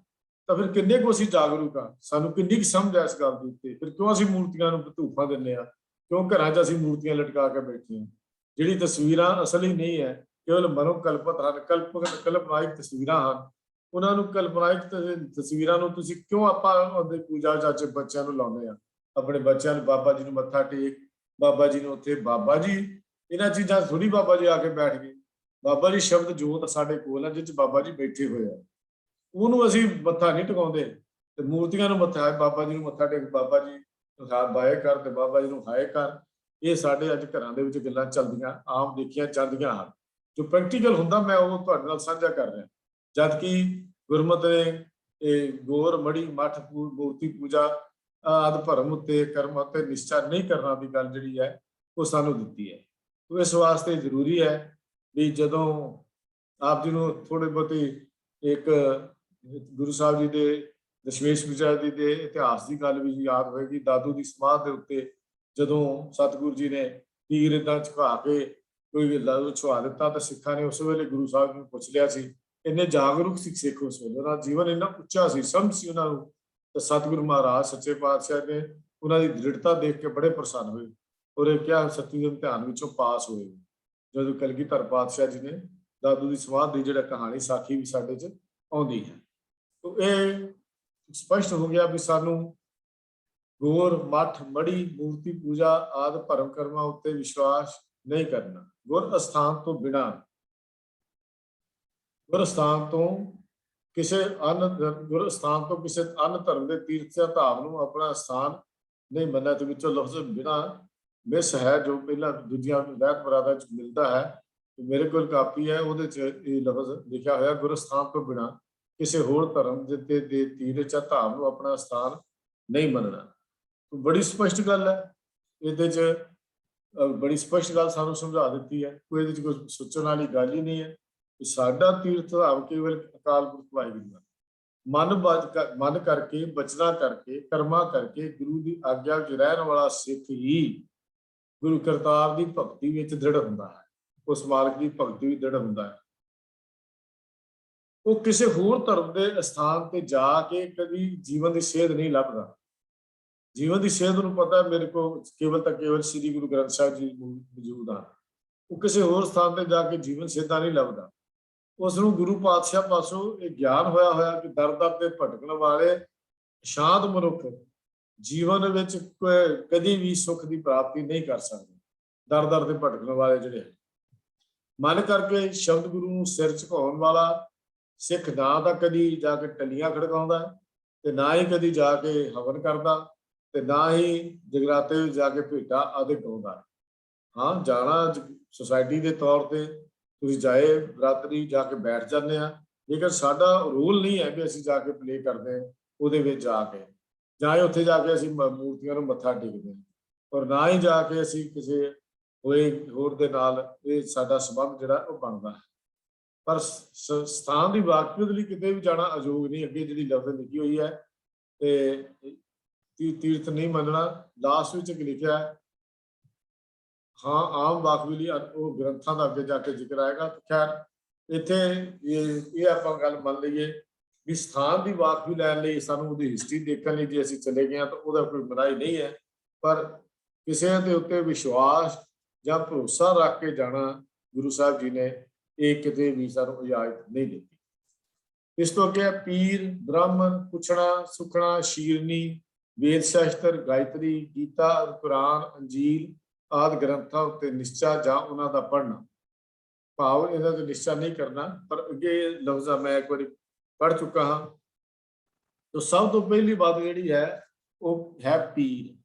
ਤਾਂ ਫਿਰ ਕਿੰਨੇ ਕੁ ਅਸੀਂ ਜਾਗਰੂਕ ਹਾਂ, ਸਾਨੂੰ ਕਿੰਨੀ ਕੁ ਸਮਝ ਹੈ ਇਸ ਗੱਲ ਦੇ ਉੱਤੇ। ਫਿਰ ਕਿਉਂ ਅਸੀਂ ਮੂਰਤੀਆਂ ਨੂੰ ਧੂਫਾਂ ਦਿੰਦੇ ਹਾਂ, ਕਿਉਂ ਘਰਾਂ 'ਚ ਅਸੀਂ ਮੂਰਤੀਆਂ ਲਟਕਾ ਕੇ ਬੈਠੇ ਹਾਂ। ਜਿਹੜੀ ਤਸਵੀਰਾਂ ਅਸਲੀ ਨਹੀਂ ਹੈ, ਕੇਵਲ ਮਨੋਕਲਪਤ ਹਨ, ਕਲਪਨਾਇਕ ਤਸਵੀਰਾਂ ਹਨ। ਉਹਨਾਂ ਨੂੰ ਕਲਪਨਾਇਕ ਤਸਵੀਰਾਂ ਨੂੰ ਤੁਸੀਂ ਕਿਉਂ ਆਪਾਂ ਉਹਦੇ ਪੂਜਾ ਚਾਚੇ ਬੱਚਿਆਂ ਨੂੰ ਲਾਉਂਦੇ ਆ, ਆਪਣੇ ਬੱਚਿਆਂ ਨੂੰ ਬਾਬਾ ਜੀ ਨੂੰ ਮੱਥਾ ਟੇਕ, ਬਾਬਾ ਜੀ ਨੂੰ ਉੱਥੇ, ਬਾਬਾ ਜੀ ਇਹਨਾਂ ਚੀਜ਼ਾਂ ਥੋੜੀ ਬਾਬਾ ਜੀ ਆ ਕੇ ਬੈਠ ਗਏ। ਬਾਬਾ ਜੀ ਸ਼ਬਦ ਜੋਤ ਸਾਡੇ ਕੋਲ ਹੈ, ਜਿਸ 'ਚ ਬਾਬਾ ਜੀ ਬੈਠੇ ਹੋਏ ਆ, ਉਹਨੂੰ ਅਸੀਂ ਮੱਥਾ ਨਹੀਂ ਟਿਕਾਉਂਦੇ। ਤੇ ਮੂਰਤੀਆਂ ਨੂੰ ਮੱਥਾ, ਬਾਬਾ ਜੀ ਨੂੰ ਮੱਥਾ ਟੇਕ, ਬਾਬਾ ਜੀ ਬਾਏ ਕਰ ਤੇ ਬਾਬਾ ਜੀ ਨੂੰ ਹਾਏ ਕਰ। ਇਹ ਸਾਡੇ ਅੱਜ ਘਰਾਂ ਦੇ ਵਿੱਚ ਗੱਲਾਂ ਚੱਲਦੀਆਂ, ਆਮ ਦੇਖੀਆਂ ਜਾਂਦੀਆਂ ਹਨ। ਜੋ ਪ੍ਰੈਕਟੀਕਲ ਹੁੰਦਾ ਮੈਂ ਉਹ ਤੁਹਾਡੇ ਨਾਲ ਸਾਂਝਾ ਕਰ ਰਿਹਾ। ਜਦ ਕਿ ਗੁਰਮਤਿ ਨੇ ਇਹ ਗੌਰ, ਮੜੀ, ਮੱਠ, ਮੂਰਤੀ ਪੂਜਾ ਆਦਿ ਭਰਮ ਉੱਤੇ, ਕਰਮ ਉੱਤੇ ਨਿਸ਼ਚਾ ਨਹੀਂ ਕਰਨ ਦੀ ਗੱਲ ਜਿਹੜੀ ਹੈ ਉਹ ਸਾਨੂੰ ਦਿੱਤੀ ਹੈ। ਇਸ ਵਾਸਤੇ ਜ਼ਰੂਰੀ ਹੈ ਵੀ ਜਦੋਂ ਆਪ ਜੀ ਨੂੰ ਥੋੜੇ ਬਹੁਤੀ ਇੱਕ ਗੁਰੂ ਸਾਹਿਬ ਜੀ ਦੇ ਦਸ਼ਮੇਸ਼ ਪਿਤਾ ਜੀ ਦੇ ਇਤਿਹਾਸ ਦੀ ਗੱਲ ਵੀ ਯਾਦ ਹੋਏਗੀ। ਦਾਦੂ ਦੀ ਸਮਾਧ ਦੇ ਉੱਤੇ ਜਦੋਂ ਸਤਿਗੁਰੂ ਜੀ ਨੇ ਤੀਰ ਏਦਾਂ ਝੁਕਾ ਕੇ ਕੋਈ ਛੁਆ ਦਿੱਤਾ, ਤਾਂ ਸਿੱਖਾਂ ਨੇ ਉਸ ਵੇਲੇ ਗੁਰੂ ਸਾਹਿਬ ਨੂੰ ਪੁੱਛ ਲਿਆ ਸੀ। ਇੰਨੇ ਜਾਗਰੂਕ ਸੀ ਸਿੱਖ ਉਸ ਵੇਲੇ, ਉਹਨਾਂ ਦਾ ਜੀਵਨ ਇੰਨਾ ਉੱਚਾ ਸੀ, ਸਮਝ ਸੀ ਉਹਨਾਂ ਨੂੰ। ਤੇ ਸਤਿਗੁਰੂ ਮਹਾਰਾਜ ਸੱਚੇ ਪਾਤਸ਼ਾਹ ਨੇ ਉਹਨਾਂ ਦੀ ਦ੍ਰਿੜਤਾ ਦੇਖ ਕੇ ਬੜੇ ਪ੍ਰਸੰਨ ਹੋਏ, ਔਰ ਇਹ ਕਿਹਾ ਸੱਚੀ ਦੇ ਇਮਤਿਹਾਨ ਵਿੱਚੋਂ ਪਾਸ ਹੋਏ। ਜਦੋਂ ਕਲਗੀਧਰ ਪਾਤਸ਼ਾਹ ਜੀ ਨੇ ਦਾਦੂ ਦੀ ਸਮਾਧ ਦੀ ਜਿਹੜਾ ਕਹਾਣੀ ਸਾਖੀ ਵੀ ਸਾਡੇ 'ਚ ਆਉਂਦੀ ਹੈ। ਤੋ ਇਹ ਸਪਸ਼ਟ ਹੋ ਗਿਆ ਵੀ ਸਾਨੂੰ ਗੌਰ, ਮੱਠ, ਮੜੀ, ਮੂਰਤੀ ਪੂਜਾ ਆਦਿ ਭਰਮ ਕਰਮਾਂ ਉੱਤੇ ਵਿਸ਼ਵਾਸ ਨਹੀਂ ਕਰਨਾ। ਗੁਰ ਅਸਥਾਨ ਤੋਂ ਬਿਨਾਂ, ਗੁਰ ਅਸਥਾਨ ਤੋਂ ਕਿਸੇ ਅੰਨ ਧਰਮ ਦੇ ਤੀਰਥ ਜਾਂ ਧਾਮ ਨੂੰ ਆਪਣਾ ਸਥਾਨ ਨਹੀਂ ਮੰਨਣਾ। ਤੇ ਵਿੱਚੋਂ ਲਫ਼ਜ਼ ਬਿਨਾਂ ਮਿਸ ਹੈ, ਜੋ ਪਹਿਲਾਂ ਦੂਜੀਆਂ ਰਹਿਤ ਬਰਾਦਾਂ 'ਚ ਮਿਲਦਾ ਹੈ। ਮੇਰੇ ਕੋਲ ਕਾਪੀ ਹੈ, ਉਹਦੇ 'ਚ ਇਹ ਲਫ਼ਜ਼ ਲਿਖਿਆ ਹੋਇਆ, ਗੁਰ ਅਸਥਾਨ ਤੋਂ ਬਿਨਾਂ ਕਿਸੇ ਹੋਰ ਧਰਮ ਦੇ ਤੀਰਥ ਜਾਂ ਧਾਮ ਨੂੰ ਆਪਣਾ ਸਥਾਨ ਨਹੀਂ ਮੰਨਣਾ। ਬੜੀ ਸਪਸ਼ਟ ਗੱਲ ਹੈ, ਇਹਦੇ 'ਚ ਬੜੀ ਸਪਸ਼ਟ ਗੱਲ ਸਾਨੂੰ ਸਮਝਾ ਦਿੱਤੀ ਹੈ। ਕੋਈ ਇਹਦੇ 'ਚ ਕੋਈ ਸੋਚਣ ਵਾਲੀ ਗੱਲ ਹੀ ਨਹੀਂ ਹੈ। ਸਾਡਾ ਤੀਰਥ ਧਾਮ ਕੇਵਲ ਅਕਾਲ ਪੁਰਖ ਵਾਹਿਗੁਰੂ ਦਾ ਮਨ ਕਰਕੇ, ਬਚਨਾ ਕਰਕੇ, ਕਰਮਾਂ ਕਰਕੇ ਗੁਰੂ ਦੀ ਆਗਿਆ ਵਿੱਚ ਰਹਿਣ ਵਾਲਾ ਸਿੱਖ ਹੀ ਗੁਰੂ ਕਰਤਾਰ ਦੀ ਭਗਤੀ ਵਿੱਚ ਦ੍ਰਿੜ ਹੁੰਦਾ ਹੈ, ਉਸ ਮਾਲਕ ਦੀ ਭਗਤੀ ਵਿੱਚ ਦ੍ਰਿੜ ਹੁੰਦਾ ਹੈ। ਉਹ ਕਿਸੇ ਹੋਰ ਧਰਮ ਦੇ ਸਥਾਨ ਤੇ ਜਾ ਕੇ ਕਦੀ ਜੀਵਨ ਦੀ ਸੇਧ ਨਹੀਂ ਲੱਭਦਾ। ਜੀਵਨ ਦੀ ਸੇਧ ਨੂੰ ਪਤਾ ਮੇਰੇ ਕੋਲ ਕੇਵਲ ਤਾਂ ਕੇਵਲ ਸ੍ਰੀ ਗੁਰੂ ਗ੍ਰੰਥ ਸਾਹਿਬ ਜੀ ਮੌਜੂਦ ਆ। ਉਹ ਕਿਸੇ ਹੋਰ ਸਥਾਨ ਤੇ ਜਾ ਕੇ ਜੀਵਨ ਸੇਧਾ ਨਹੀਂ ਲੱਭਦਾ। ਉਸ ਨੂੰ ਗੁਰੂ ਪਾਤਸ਼ਾਹ ਪਾਸੋਂ ਇਹ ਗਿਆਨ ਹੋਇਆ ਕਿ ਦਰ ਦਰ ਤੇ ਭਟਕਣ ਵਾਲੇ ਸ਼ਾਂਤ ਮਨੁੱਖ ਜੀਵਨ ਵਿੱਚ ਕਦੀ ਵੀ ਸੁੱਖ ਦੀ ਪ੍ਰਾਪਤੀ ਨਹੀਂ ਕਰ ਸਕਦੇ। ਦਰ ਦਰ ਤੇ ਭਟਕਣ ਵਾਲੇ ਜਿਹੜੇ ਮਨ ਕਰਕੇ ਸ਼ਬਦ ਗੁਰੂ ਨੂੰ ਸਿਰ ਝੁਕਾਉਣ ਵਾਲਾ ਸਿੱਖ ਨਾ ਤਾਂ ਕਦੀ ਜਾ ਕੇ ਟੱਲੀਆਂ ਖੜਕਾਉਂਦਾ ਤੇ ਨਾ ਹੀ ਕਦੀ ਜਾ ਕੇ ਹਵਨ ਕਰਦਾ ਤੇ ਨਾ ਹੀ ਜਗਰਾਤੇ ਵਿੱਚ ਜਾ ਕੇ ਭੇਟਾ ਆਦਿ ਗਾਉਂਦਾ। ਹਾਂ, ਜਾਣਾ ਸੁਸਾਇਟੀ ਦੇ ਤੌਰ ਤੇ ਤੁਸੀਂ ਜਾਏ ਬਰਾਦਰੀ ਜਾ ਕੇ ਬੈਠ ਜਾਂਦੇ ਆ, ਲੇਕਿਨ ਸਾਡਾ ਰੋਲ ਨਹੀਂ ਹੈ ਕਿ ਅਸੀਂ ਜਾ ਕੇ ਪਲੇ ਕਰਦੇ ਹਾਂ ਉਹਦੇ ਵਿੱਚ ਜਾ ਕੇ, ਜਾਂ ਉੱਥੇ ਜਾ ਕੇ ਅਸੀਂ ਮੂਰਤੀਆਂ ਨੂੰ ਮੱਥਾ ਟੇਕਦੇ ਹਾਂ, ਔਰ ਨਾ ਹੀ ਜਾ ਕੇ ਅਸੀਂ ਕਿਸੇ ਹੋਏ ਹੋਰ ਦੇ ਨਾਲ ਇਹ ਸਾਡਾ ਸੰਬੰਧ ਜਿਹੜਾ ਉਹ ਬਣਦਾ ਹੈ। ਪਰ ਸਥਾਨ ਦੀ ਵਾਕਫੀਅਤ ਲਈ ਕਿਤੇ ਵੀ ਜਾਣਾ ਅਯੋਗ ਨਹੀਂ। ਅੱਗੇ ਜਿਹੜੀ ਲਫ਼ਜ਼ ਲਿਖੀ ਹੋਈ ਹੈ ਤੇ ਤੀਰਥ ਨਹੀਂ ਮੰਨਣਾ, ਲਾਸਟ ਵਿੱਚ ਲਿਖਿਆ ਹੈ। ਹਾਂ, ਆਮ ਵਾਕਫੀ ਲਈ ਉਹ ਗ੍ਰੰਥਾਂ ਦਾ ਅੱਗੇ ਜਾ ਕੇ ਜ਼ਿਕਰ ਆਏਗਾ। ਖੈਰ, ਇੱਥੇ ਇਹ ਆਪਾਂ ਗੱਲ ਮੰਨ ਲਈਏ ਵੀ ਸਥਾਨ ਦੀ ਵਾਕਫੀ ਲੈਣ ਲਈ ਸਾਨੂੰ ਉਹਦੀ ਹਿਸਟਰੀ ਦੇਖਣ ਲਈ ਜੇ ਅਸੀਂ ਚਲੇ ਗਏ ਹਾਂ ਤਾਂ ਉਹਦਾ ਕੋਈ ਮਨਾਹੀ ਨਹੀਂ ਹੈ, ਪਰ ਕਿਸੇ ਦੇ ਉੱਤੇ ਵਿਸ਼ਵਾਸ ਜਾਂ ਭਰੋਸਾ ਰੱਖ ਕੇ ਜਾਣਾ ਗੁਰੂ ਸਾਹਿਬ ਜੀ ਨੇ ਇਹ ਕਿਤੇ ਵੀ ਸਾਨੂੰ ਇਜਾਜ਼ਤ ਨਹੀਂ ਦਿੱਤੀ। ਇਸ ਤੋਂ ਅੱਗੇ ਪੀਰ, ਬ੍ਰਾਹਮਣ, ਪੁੱਛਣਾ, ਸੁਖਣਾ, ਸ਼ੀਰਨੀ, ਵੇਦ ਸ਼ਾਸਤਰ, ਗਾਇਤਰੀ, ਗੀਤਾ, ਕੁਰਾਨ, ਅੰਜੀਲ ਆਦਿ ਗ੍ਰੰਥਾਂ ਉੱਤੇ ਨਿਸ਼ਚਾ ਜਾਂ ਉਹਨਾਂ ਦਾ ਪੜ੍ਹਨਾ, ਭਾਵ ਇਹਨਾਂ ਦਾ ਨਿਸ਼ਚਾ ਨਹੀਂ ਕਰਨਾ। ਪਰ ਅੱਗੇ ਲਫ਼ਜ਼ਾਂ ਮੈਂ ਇੱਕ ਵਾਰੀ ਪੜ੍ਹ ਚੁੱਕਾ ਹਾਂ। ਤਾਂ ਸਭ ਤੋਂ ਪਹਿਲੀ ਬਾਤ ਜਿਹੜੀ ਹੈ ਉਹ ਹੈ ਪੀਰ।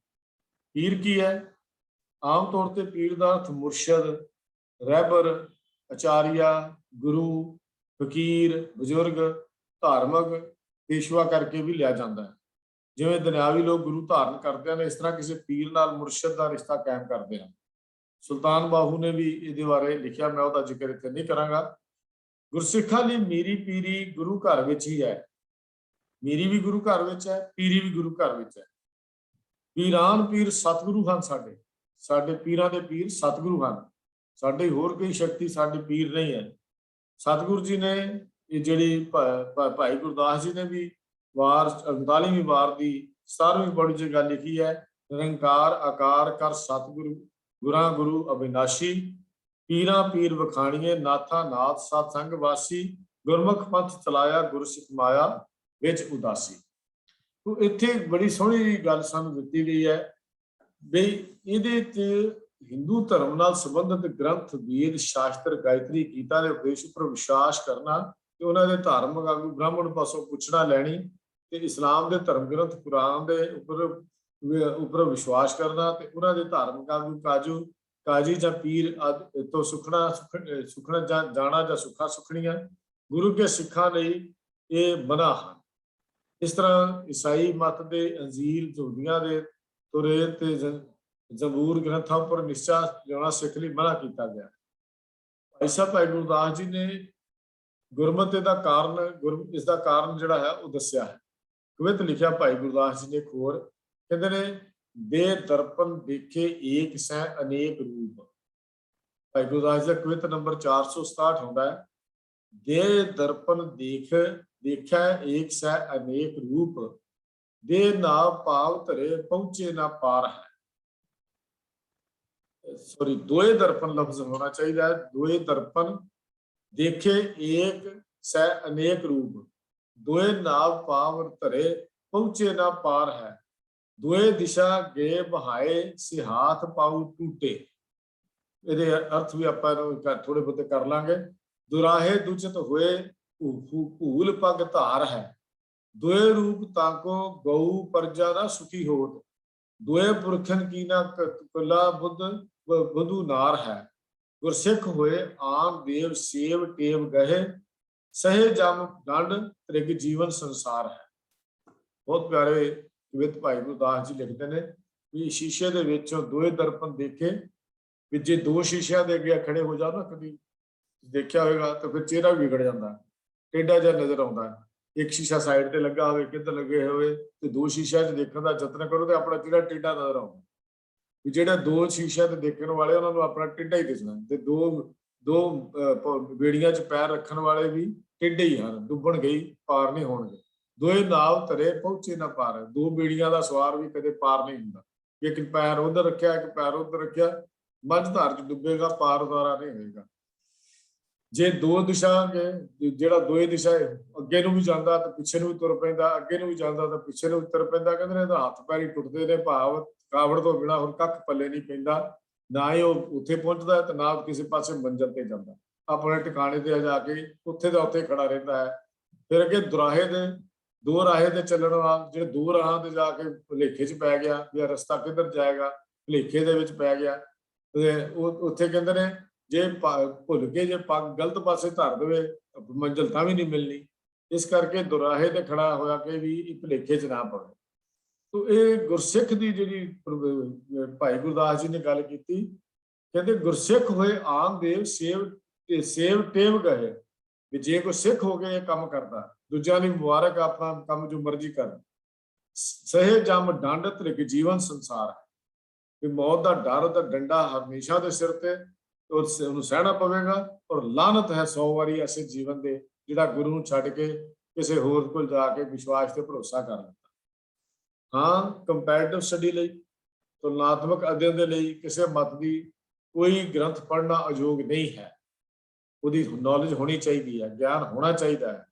ਪੀਰ ਕੀ ਹੈ? ਆਮ ਤੌਰ ਤੇ ਪੀਰ ਦਾ ਅਰਥ ਮੁਰਸ਼ਦ, ਰਹਿਬਰ, ਆਚਾਰੀਆ, ਗੁਰੂ, ਫਕੀਰ, ਬਜ਼ੁਰਗ, ਧਾਰਮਿਕ ਪੇਸ਼ਵਾ ਕਰਕੇ ਵੀ ਲਿਆ ਜਾਂਦਾ ਹੈ। ਜਿਵੇਂ ਦੁਨਿਆਵੀ ਲੋਕ ਗੁਰੂ ਧਾਰਨ ਕਰਦੇ ਹਨ, ਇਸ ਤਰ੍ਹਾਂ ਕਿਸੇ ਪੀਰ ਨਾਲ ਮੁਰਸ਼ਦ ਦਾ ਰਿਸ਼ਤਾ ਕਾਇਮ ਕਰਦੇ ਹਨ। ਸੁਲਤਾਨ ਬਾਹੂ ਨੇ ਵੀ ਇਹਦੇ ਬਾਰੇ ਲਿਖਿਆ, ਮੈਂ ਉਹਦਾ ਜ਼ਿਕਰ ਇੱਥੇ ਨਹੀਂ ਕਰਾਂਗਾ। ਗੁਰਸਿੱਖਾਂ ਲਈ ਮੀਰੀ ਪੀਰੀ ਗੁਰੂ ਘਰ ਵਿੱਚ ਹੀ ਹੈ। ਮੀਰੀ ਵੀ ਗੁਰੂ ਘਰ ਵਿੱਚ ਹੈ, ਪੀਰੀ ਵੀ ਗੁਰੂ ਘਰ ਵਿੱਚ ਹੈ। ਪੀਰਾਨ ਪੀਰ ਸਤਿਗੁਰੂ ਹਨ। ਸਾਡੇ ਪੀਰਾਂ ਦੇ ਪੀਰ ਸਤਿਗੁਰੂ ਹਨ। ਸਾਡੇ ਹੋਰ ਕੋਈ ਸ਼ਕਤੀ ਸਾਡੇ ਪੀਰ ਨਹੀਂ ਹੈ। ਸਤਿਗੁਰੂ ਜੀ ਨੇ ਇਹ ਜਿਹੜੀ ਭਾਈ ਗੁਰਦਾਸ ਜੀ ਨੇ ਵੀ ਵਾਰ 39ਵੀਂ ਵਾਰ ਦੀ 17ਵੀਂ ਪੌੜੀ 'ਚ ਗੱਲ ਲਿਖੀ ਹੈ, ਨਿਰੰਕਾਰ ਆਕਾਰ ਕਰ ਸਤਿਗੁਰੂ ਗੁਰਾਂ ਗੁਰੂ ਅਬਿਨਾਸ਼ੀ, ਪੀਰਾਂ ਪੀਰ ਵਖਾਣੀਏ ਨਾਥਾ ਨਾਥ ਸਤ ਸੰਗ ਵਾਸੀ, ਗੁਰਮੁਖ ਪੰਥ ਚਲਾਇਆ ਗੁਰਸਿੱਖ ਮਾਇਆ ਵਿੱਚ ਉਦਾਸੀ। ਤੋ ਇੱਥੇ ਬੜੀ ਸੋਹਣੀ ਗੱਲ ਸਾਨੂੰ ਦਿੱਤੀ ਗਈ ਹੈ ਵੀ ਇਹਦੇ 'ਚ ਹਿੰਦੂ ਧਰਮ ਨਾਲ ਸੰਬੰਧਿਤ ਗ੍ਰੰਥ, ਵੇਦ ਸ਼ਾਸਤਰ, ਗਾਇਤਰੀ, ਗੀਤਾ ਦੇ ਉਪਦੇਸ਼ ਉੱਪਰ ਵਿਸ਼ਵਾਸ ਕਰਨਾ ਤੇ ਉਹਨਾਂ ਦੇ ਧਾਰਮਿਕ ਆਗੂ ਬ੍ਰਾਹਮਣ ਪਾਸੋਂ ਪੁੱਛਣਾ ਲੈਣੀ ਤੇ ਇਸਲਾਮ ਦੇ ਧਰਮ ਗ੍ਰੰਥ ਕੁਰਾਨ ਦੇ ਉੱਪਰ ਵਿਸ਼ਵਾਸ ਕਰਨਾ ਤੇ ਉਹਨਾਂ ਦੇ ਧਾਰਮਿਕ ਆਗੂ ਕਾਜੀ ਜਾਂ ਪੀਰ ਤੋਂ ਸੁਖਣਾ ਜਾਣਾ ਜਾਂ ਸੁੱਖਾ ਸੁਖਣੀਆਂ ਗੁਰੂ ਕੇ ਸਿੱਖਾਂ ਲਈ ਇਹ ਮਨਾ ਹਨ। ਇਸ ਤਰ੍ਹਾਂ ਈਸਾਈ ਮਤ ਦੇ ਅੰਜੀਲ, ਯਹੂਦੀਆਂ ਦੇ ਤੁਰੇ ਤੇ ਜ਼ਬੂਰ ਗ੍ਰੰਥਾਂ ਉੱਪਰ ਨਿਸ਼ਚਾ ਲਿਆਉਣਾ ਸਿੱਖ ਲਈ ਮਨਾ ਕੀਤਾ ਗਿਆ। ਭਾਈ ਗੁਰਦਾਸ ਜੀ ਨੇ ਗੁਰਮਤਿ ਦਾ ਕਾਰਨ, ਇਸ ਦਾ ਕਾਰਨ ਜਿਹੜਾ ਹੈ ਉਹ ਦੱਸਿਆ ਹੈ। ਕਵਿਤ ਲਿਖਿਆ ਭਾਈ ਗੁਰਦਾਸ ਜੀ ਨੇ ਖੋਰ, ਕਹਿੰਦੇ ਨੇ ਦੇ ਦਰਪਨ ਦੇਖੇ ਏਕ ਸੈ ਅਨੇਕ ਰੂਪ। ਭਾਈ ਗੁਰਦਾਸ ਜੀ ਦਾ ਕਵਿਤ ਨੰਬਰ 467 ਹੁੰਦਾ ਹੈ। ਦੇ ਦਰਪਨ ਦੇਖਿਆ ਏਕ ਸੈ ਅਨੇਕ ਰੂਪ, ਦੇ ਨਾ ਭਾਵ ਧਰੇ ਪਹੁੰਚੇ ਨਾ ਪਾਰ ਹੈ। ਸੌਰੀ, ਦੋਏ ਦਰਪਨ ਲਫ਼ਜ਼ ਹੋਣਾ ਚਾਹੀਦਾ ਹੈ। ਦੋਏ ਦਰਪਨ ਦੇਖੇ ਏਕ ਸੈ ਅਨੇਕ ਰੂਪ, ਦੋਏ ਨਾਵ ਪਾਵ ਧਰੇ ਪਹੁੰਚੇ ਨਾ ਪਾਰ ਹੈ, ਦੋਏ ਦਿਸ਼ਾ ਗੇ ਬਹਾਏ ਸਿਹਾਥ ਪਾਉ ਟੂਟੇ। ਇਹਦੇ ਅਰਥ ਵੀ ਆਪਾਂ ਥੋੜੇ ਬਹੁਤੇ ਕਰ ਲਾਂਗੇ। ਦੁਰਾਹੇ ਦੁਚਿਤ ਹੋਏ ਭੂਲ ਪਗ ਧਾਰ ਹੈ, ਦੋਏ ਰੂਪ ਤਾਕੋ ਗਊ ਪਰਜਾ ਨਾ ਸੁਖੀ ਹੋਤ, ਦੋਏ ਪੁਰਖਨ ਕੀ ਨਾ ਕੁਲਾ ਬੁੱਧੂ ਨਾਰ ਹੈ, ਗੁਰਸਿੱਖ ਹੋਏ ਆਮ ਦੇਵ ਸੇਵ ਟੇਵ ਗਏ, ਸਹੇ ਜਮ ਡੰਡ ਤ੍ਰਿਗ ਜੀਵਨ ਸੰਸਾਰ ਹੈ। ਬਹੁਤ ਪਿਆਰੇ ਕਵਿਤ ਭਾਈ ਗੁਰਦਾਸ ਜੀ ਲਿਖਦੇ ਨੇ ਵੀ ਸ਼ੀਸ਼ੇ ਦੇ ਵਿੱਚੋਂ ਦੋਏ ਦਰਪਨ ਦੇਖੇ, ਵੀ ਜੇ ਦੋ ਸ਼ੀਸ਼ਿਆਂ ਦੇ ਅੱਗੇ ਖੜੇ ਹੋ ਜਾਓ ਨਾ, ਕਦੀ ਦੇਖਿਆ ਹੋਵੇਗਾ ਤਾਂ ਫਿਰ ਚਿਹਰਾ ਵੀ ਵਿਗੜ ਜਾਂਦਾ, ਟੇਢਾ ਜਿਹਾ ਨਜ਼ਰ ਆਉਂਦਾ। ਇੱਕ ਸ਼ੀਸ਼ਾ ਸਾਈਡ ਤੇ ਲੱਗਾ ਹੋਵੇ, ਕਿੱਧਰ ਲੱਗੇ ਹੋਵੇ, ਤੇ ਦੋ ਸ਼ੀਸ਼ਿਆਂ 'ਚ ਦੇਖਣ ਦਾ ਯਤਨ ਕਰੋ ਤੇ ਆਪਣਾ ਚਿਹਰਾ ਟੇਢਾ ਨਜ਼ਰ ਆਉਂਦਾ। ਵੀ ਜਿਹੜੇ ਦੋ ਸ਼ੀਸ਼ਿਆਂ ਤੇ ਦੇਖਣ ਵਾਲੇ ਉਹਨਾਂ ਨੂੰ ਆਪਣਾ ਟੇਢਾ ਹੀ ਦਿਸਣਾ, ਤੇ ਦੋ ਬੇੜੀਆਂ 'ਚ ਪੈਰ ਰੱਖਣ ਵਾਲੇ ਵੀ ਟੇਢੇ ਹੀ ਹਨ, ਡੁੱਬਣ ਗਈ ਪਾਰ ਨਹੀਂ ਹੋਣਗੇ। ਦੋਏ ਨਾਵ ਧਰੇ ਪਹੁੰਚੇ ਨਾ ਪਾਰ, ਦੋ ਬੇੜੀਆਂ ਦਾ ਸਵਾਰ ਵੀ ਕਦੇ ਪਾਰ ਨਹੀਂ ਹੁੰਦਾ। ਇੱਕ ਪੈਰ ਉਧਰ ਰੱਖਿਆ, ਇੱਕ ਪੈਰ ਉਧਰ ਰੱਖਿਆ, ਮੱਝ ਧਾਰ ਚ ਡੁੱਬੇਗਾ, ਪਾਰ ਦੁਆਰਾ ਨਹੀਂ ਹੋਏਗਾ। ਜੇ ਦੋ ਦਿਸ਼ਾ ਜਿਹੜਾ ਦੋਏ ਦਿਸ਼ਾ ਅੱਗੇ ਨੂੰ ਵੀ ਜਾਂਦਾ ਤੇ ਪਿੱਛੇ ਨੂੰ ਵੀ ਤੁਰ ਪੈਂਦਾ, ਅੱਗੇ ਨੂੰ ਵੀ ਜਾਂਦਾ ਤਾਂ ਪਿੱਛੇ ਨੂੰ ਵੀ ਤੁਰ ਪੈਂਦਾ। ਕਹਿੰਦੇ ਨੇ ਇਹਦਾ ਹੱਥ ਪੈਰ ਹੀ ਟੁੱਟਦੇ ਨੇ, ਭਾਵ ਕਾਵੜ ਤੋਂ ਬਿਨਾਂ ਹੋਰ ਕੱਖ ਪੱਲੇ ਨਹੀਂ ਪੈਂਦਾ। ਨਾ ਹੀ ਉਹ ਉੱਥੇ ਪਹੁੰਚਦਾ ਤੇ ਨਾ ਕਿਸੇ ਪਾਸੇ ਮੰਜ਼ਿਲ ਤੇ ਜਾਂਦਾ, ਆਪਣੇ ਟਿਕਾਣੇ ਤੇ ਜਾ ਕੇ ਉੱਥੇ ਦਾ ਉੱਥੇ ਖੜਾ ਰਹਿੰਦਾ ਹੈ। ਫਿਰ ਅੱਗੇ ਦੁਰਾਹੇ ਦੇ ਦੋ ਰਾਹੇ ਤੇ ਚੱਲਣ ਵਾਲਾ, ਜਿਹੜੇ ਦੋ ਰਾਹਾਂ ਤੇ ਜਾ ਕੇ ਭੁਲੇਖੇ 'ਚ ਪੈ ਗਿਆ ਵੀ ਇਹ ਰਸਤਾ ਕਿੱਧਰ ਜਾਏਗਾ, ਭੁਲੇਖੇ ਦੇ ਵਿੱਚ ਪੈ ਗਿਆ ਤੇ ਉਹ ਉੱਥੇ ਕਹਿੰਦੇ ਨੇ ਜੇ ਭੁੱਲ ਕੇ ਜੇ ਪੱਗ ਗਲਤ ਪਾਸੇ ਧਰ ਦੇਵੇ ਮੰਜ਼ਿਲ ਤਾਂ ਵੀ ਨਹੀਂ ਮਿਲਣੀ। ਇਸ ਕਰਕੇ ਦੁਰਾਹੇ ਤੇ ਖੜਾ ਹੋਇਆ ਕਿ ਵੀ ਭੁਲੇਖੇ 'ਚ ਨਾ ਪਵੇ। ਤੋ ਇਹ ਗੁਰਸਿੱਖ ਦੀ ਜਿਹੜੀ ਭਾਈ ਗੁਰਦਾਸ ਜੀ ਨੇ ਗੱਲ ਕੀਤੀ, ਕਹਿੰਦੇ ਗੁਰਸਿੱਖ ਹੋਏ ਆਮ ਦੇਵ ਸੇਵ ਟੇਵ ਗਏ, ਵੀ ਜੇ ਕੋਈ ਸਿੱਖ ਹੋ ਕੇ ਇਹ ਕੰਮ ਕਰਦਾ, ਦੂਜਿਆਂ ਦੀ ਮੁਬਾਰਕ, ਆਪਣਾ ਕੰਮ ਜੋ ਮਰਜ਼ੀ ਕਰ। ਸਹੇ ਜਮ ਡੰਡ ਧ੍ਰਿਗ ਜੀਵਨ ਸੰਸਾਰ, ਵੀ ਮੌਤ ਦਾ ਡਰ ਦਾ ਡੰਡਾ ਹਮੇਸ਼ਾ ਦੇ ਸਿਰ ਤੇ ਉਹਨੂੰ ਸਹਿਣਾ ਪਵੇਗਾ। ਔਰ ਲਾਨਤ ਹੈ 100 ਵਾਰੀ ਐਸੇ ਜੀਵਨ ਦੇ ਜਿਹੜਾ ਗੁਰੂ ਨੂੰ ਛੱਡ ਕੇ ਕਿਸੇ ਹੋਰ ਕੋਲ ਜਾ ਕੇ ਵਿਸ਼ਵਾਸ ਤੇ ਭਰੋਸਾ ਕਰ ਲੈਂਦਾ। ਹਾਂ, ਕੰਪੈਰੀਟਿਵ ਸਟੱਡੀ ਲਈ, ਤੁਲਨਾਤਮਕ ਅਧਿਐਨ ਦੇ ਲਈ ਕਿਸੇ ਮਤ ਦੀ ਕੋਈ ਗ੍ਰੰਥ ਪੜ੍ਹਨਾ ਅਯੋਗ ਨਹੀਂ ਹੈ। ਉਹਦੀ ਨੌਲੇਜ ਹੋਣੀ ਚਾਹੀਦੀ ਹੈ, ਗਿਆਨ ਹੋਣਾ ਚਾਹੀਦਾ ਹੈ।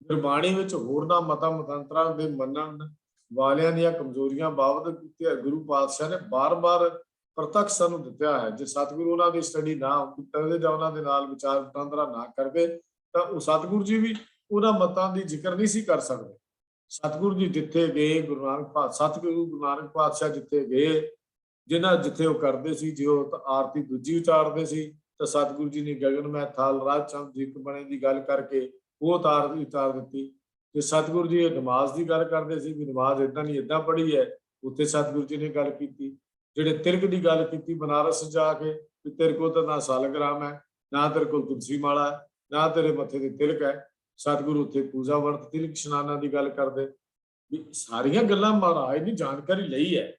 ਗੁਰਬਾਣੀ ਵਿੱਚ ਹੋਰਨਾਂ ਮਤਾਂ ਮਤਾਂਤਰਾਂ ਦੇ ਮੰਨਣ ਵਾਲਿਆਂ ਦੀਆਂ ਕਮਜ਼ੋਰੀਆਂ ਬਾਬਤ ਗੁਰੂ ਪਾਤਸ਼ਾਹ ਨੇ ਬਾਰ-ਬਾਰ ਪ੍ਰਤੱਖ ਸਾਨੂੰ ਦਿੱਤਾ ਹੈ। ਜੇ ਸਤਿਗੁਰੂ ਉਹਨਾਂ ਦੀ ਸਟੱਡੀ ਨਾ ਕਰਦੇ ਜਾਂ ਉਹਨਾਂ ਦੇ ਨਾਲ ਵਿਚਾਰ ਵਟਾਂਦਰਾ ਨਾ ਕਰਦੇ ਤਾਂ ਉਹ ਸਤਿਗੁਰੂ ਜੀ ਵੀ ਉਹਨਾਂ ਮਤਾਂ ਦੀ ਜ਼ਿਕਰ ਨਹੀਂ ਸੀ ਕਰ ਸਕਦੇ। ਸਤਿਗੁਰੂ ਜੀ ਜਿੱਥੇ ਗਏ, ਸਤਿਗੁਰੂ ਗੁਰੂ ਨਾਨਕ ਪਾਤਸ਼ਾਹ ਜਿੱਥੇ ਗਏ, ਜਿੱਥੇ ਉਹ ਕਰਦੇ ਸੀ, ਜੇ ਉਹ ਆਰਤੀ ਦੂਜੀ ਉਚਾਰਦੇ ਸੀ ਤਾਂ ਸਤਿਗੁਰੂ ਜੀ ਨੇ ਗਗਨ ਮੈਂ ਥਾਲ ਰਾਜ ਚੰਦ ਦੀਪ ਬਣੇ ਦੀ ਗੱਲ ਕਰਕੇ ਉਹ ਉਤਾਰ ਦਿੱਤੀ। ਤੇ ਸਤਿਗੁਰੂ ਜੀ ਨਮਾਜ਼ ਦੀ ਗੱਲ ਕਰਦੇ ਸੀ ਵੀ ਨਮਾਜ਼ ਏਦਾਂ ਨਹੀਂ ਏਦਾਂ ਪੜ੍ਹੀ ਹੈ, ਉੱਥੇ ਸਤਿਗੁਰੂ ਜੀ ਨੇ ਗੱਲ ਕੀਤੀ। ਜਿਹੜੇ ਤਿਲਕ ਦੀ ਗੱਲ ਕੀਤੀ ਬਨਾਰਸ ਜਾ ਕੇ, ਵੀ ਤੇਰੇ ਕੋਲ ਤਾਂ ਨਾ ਸਾਲਗ੍ਰਾਮ ਹੈ, ਨਾ ਤੇਰੇ ਕੋਲ ਤੁਲਸੀ ਮਾਲਾ, ਨਾ ਤੇਰੇ ਮੱਥੇ ਤੇ ਤਿਲਕ ਹੈ। ਸਤਿਗੁਰੂ ਉੱਥੇ ਪੂਜਾ ਵਰਤ ਤਿਲਕ ਇਸ਼ਨਾਨਾਂ ਦੀ ਗੱਲ ਕਰਦੇ। ਵੀ ਸਾਰੀਆਂ ਗੱਲਾਂ ਮਹਾਰਾਜ ਨੇ ਜਾਣਕਾਰੀ ਲਈ ਹੈ।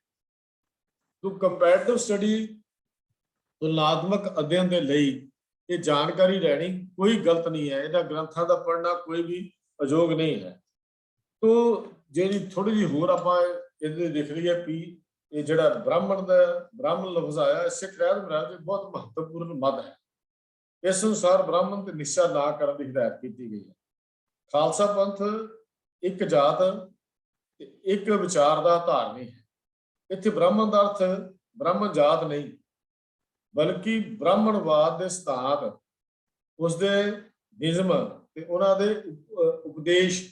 ਤੂੰ ਕੰਪੈਰੀਟਿਵ ਸਟੱਡੀ, ਤੁਲਨਾਤਮਕ ਅਧਿਐਨ ਦੇ ਲਈ ਇਹ ਜਾਣਕਾਰੀ ਲੈਣੀ ਕੋਈ ਗਲਤ ਨਹੀਂ ਹੈ। ਇਹਨਾਂ ਗ੍ਰੰਥਾਂ ਦਾ ਪੜ੍ਹਨਾ ਕੋਈ ਵੀ ਅਯੋਗ ਨਹੀਂ ਹੈ। ਤੋ ਜਿਹੜੀ ਥੋੜੀ ਜਿਹੀ ਹੋਰ ਆਪਾਂ ਇਹਦੇ ਦੇਖ ਲਈਏ ਵੀ ਇਹ ਜਿਹੜਾ ਬ੍ਰਾਹਮਣ ਲਫ਼ਜ਼ ਆਇਆ, ਸਿੱਖ ਰਹਿਤ ਮਹਾਰਾਜ ਦੇ ਬਹੁਤ ਮਹੱਤਵਪੂਰਨ ਮੱਦ ਹੈ। ਇਸ ਅਨੁਸਾਰ ਬ੍ਰਾਹਮਣ ਤੇ ਨਿਸ਼ਚਾ ਨਾ ਕਰਨ ਦੀ ਹਿਦਾਇਤ ਕੀਤੀ ਗਈ ਹੈ। ਖਾਲਸਾ ਪੰਥ ਇੱਕ ਜਾਤ ਤੇ ਇੱਕ ਵਿਚਾਰ ਦਾ ਆਧਾਰ ਨਹੀਂ ਹੈ। ਇੱਥੇ ਬ੍ਰਾਹਮਣ ਦਾ ਅਰਥ ਬ੍ਰਾਹਮਣ ਜਾਤ ਨਹੀਂ, ਬਲਕਿ ਬ੍ਰਾਹਮਣਵਾਦ ਦੇ ਸਿਧਾਂਤ, ਉਸਦੇ ਨਿਯਮ ਤੇ ਉਹਨਾਂ ਦੇ ਉਪਦੇਸ਼,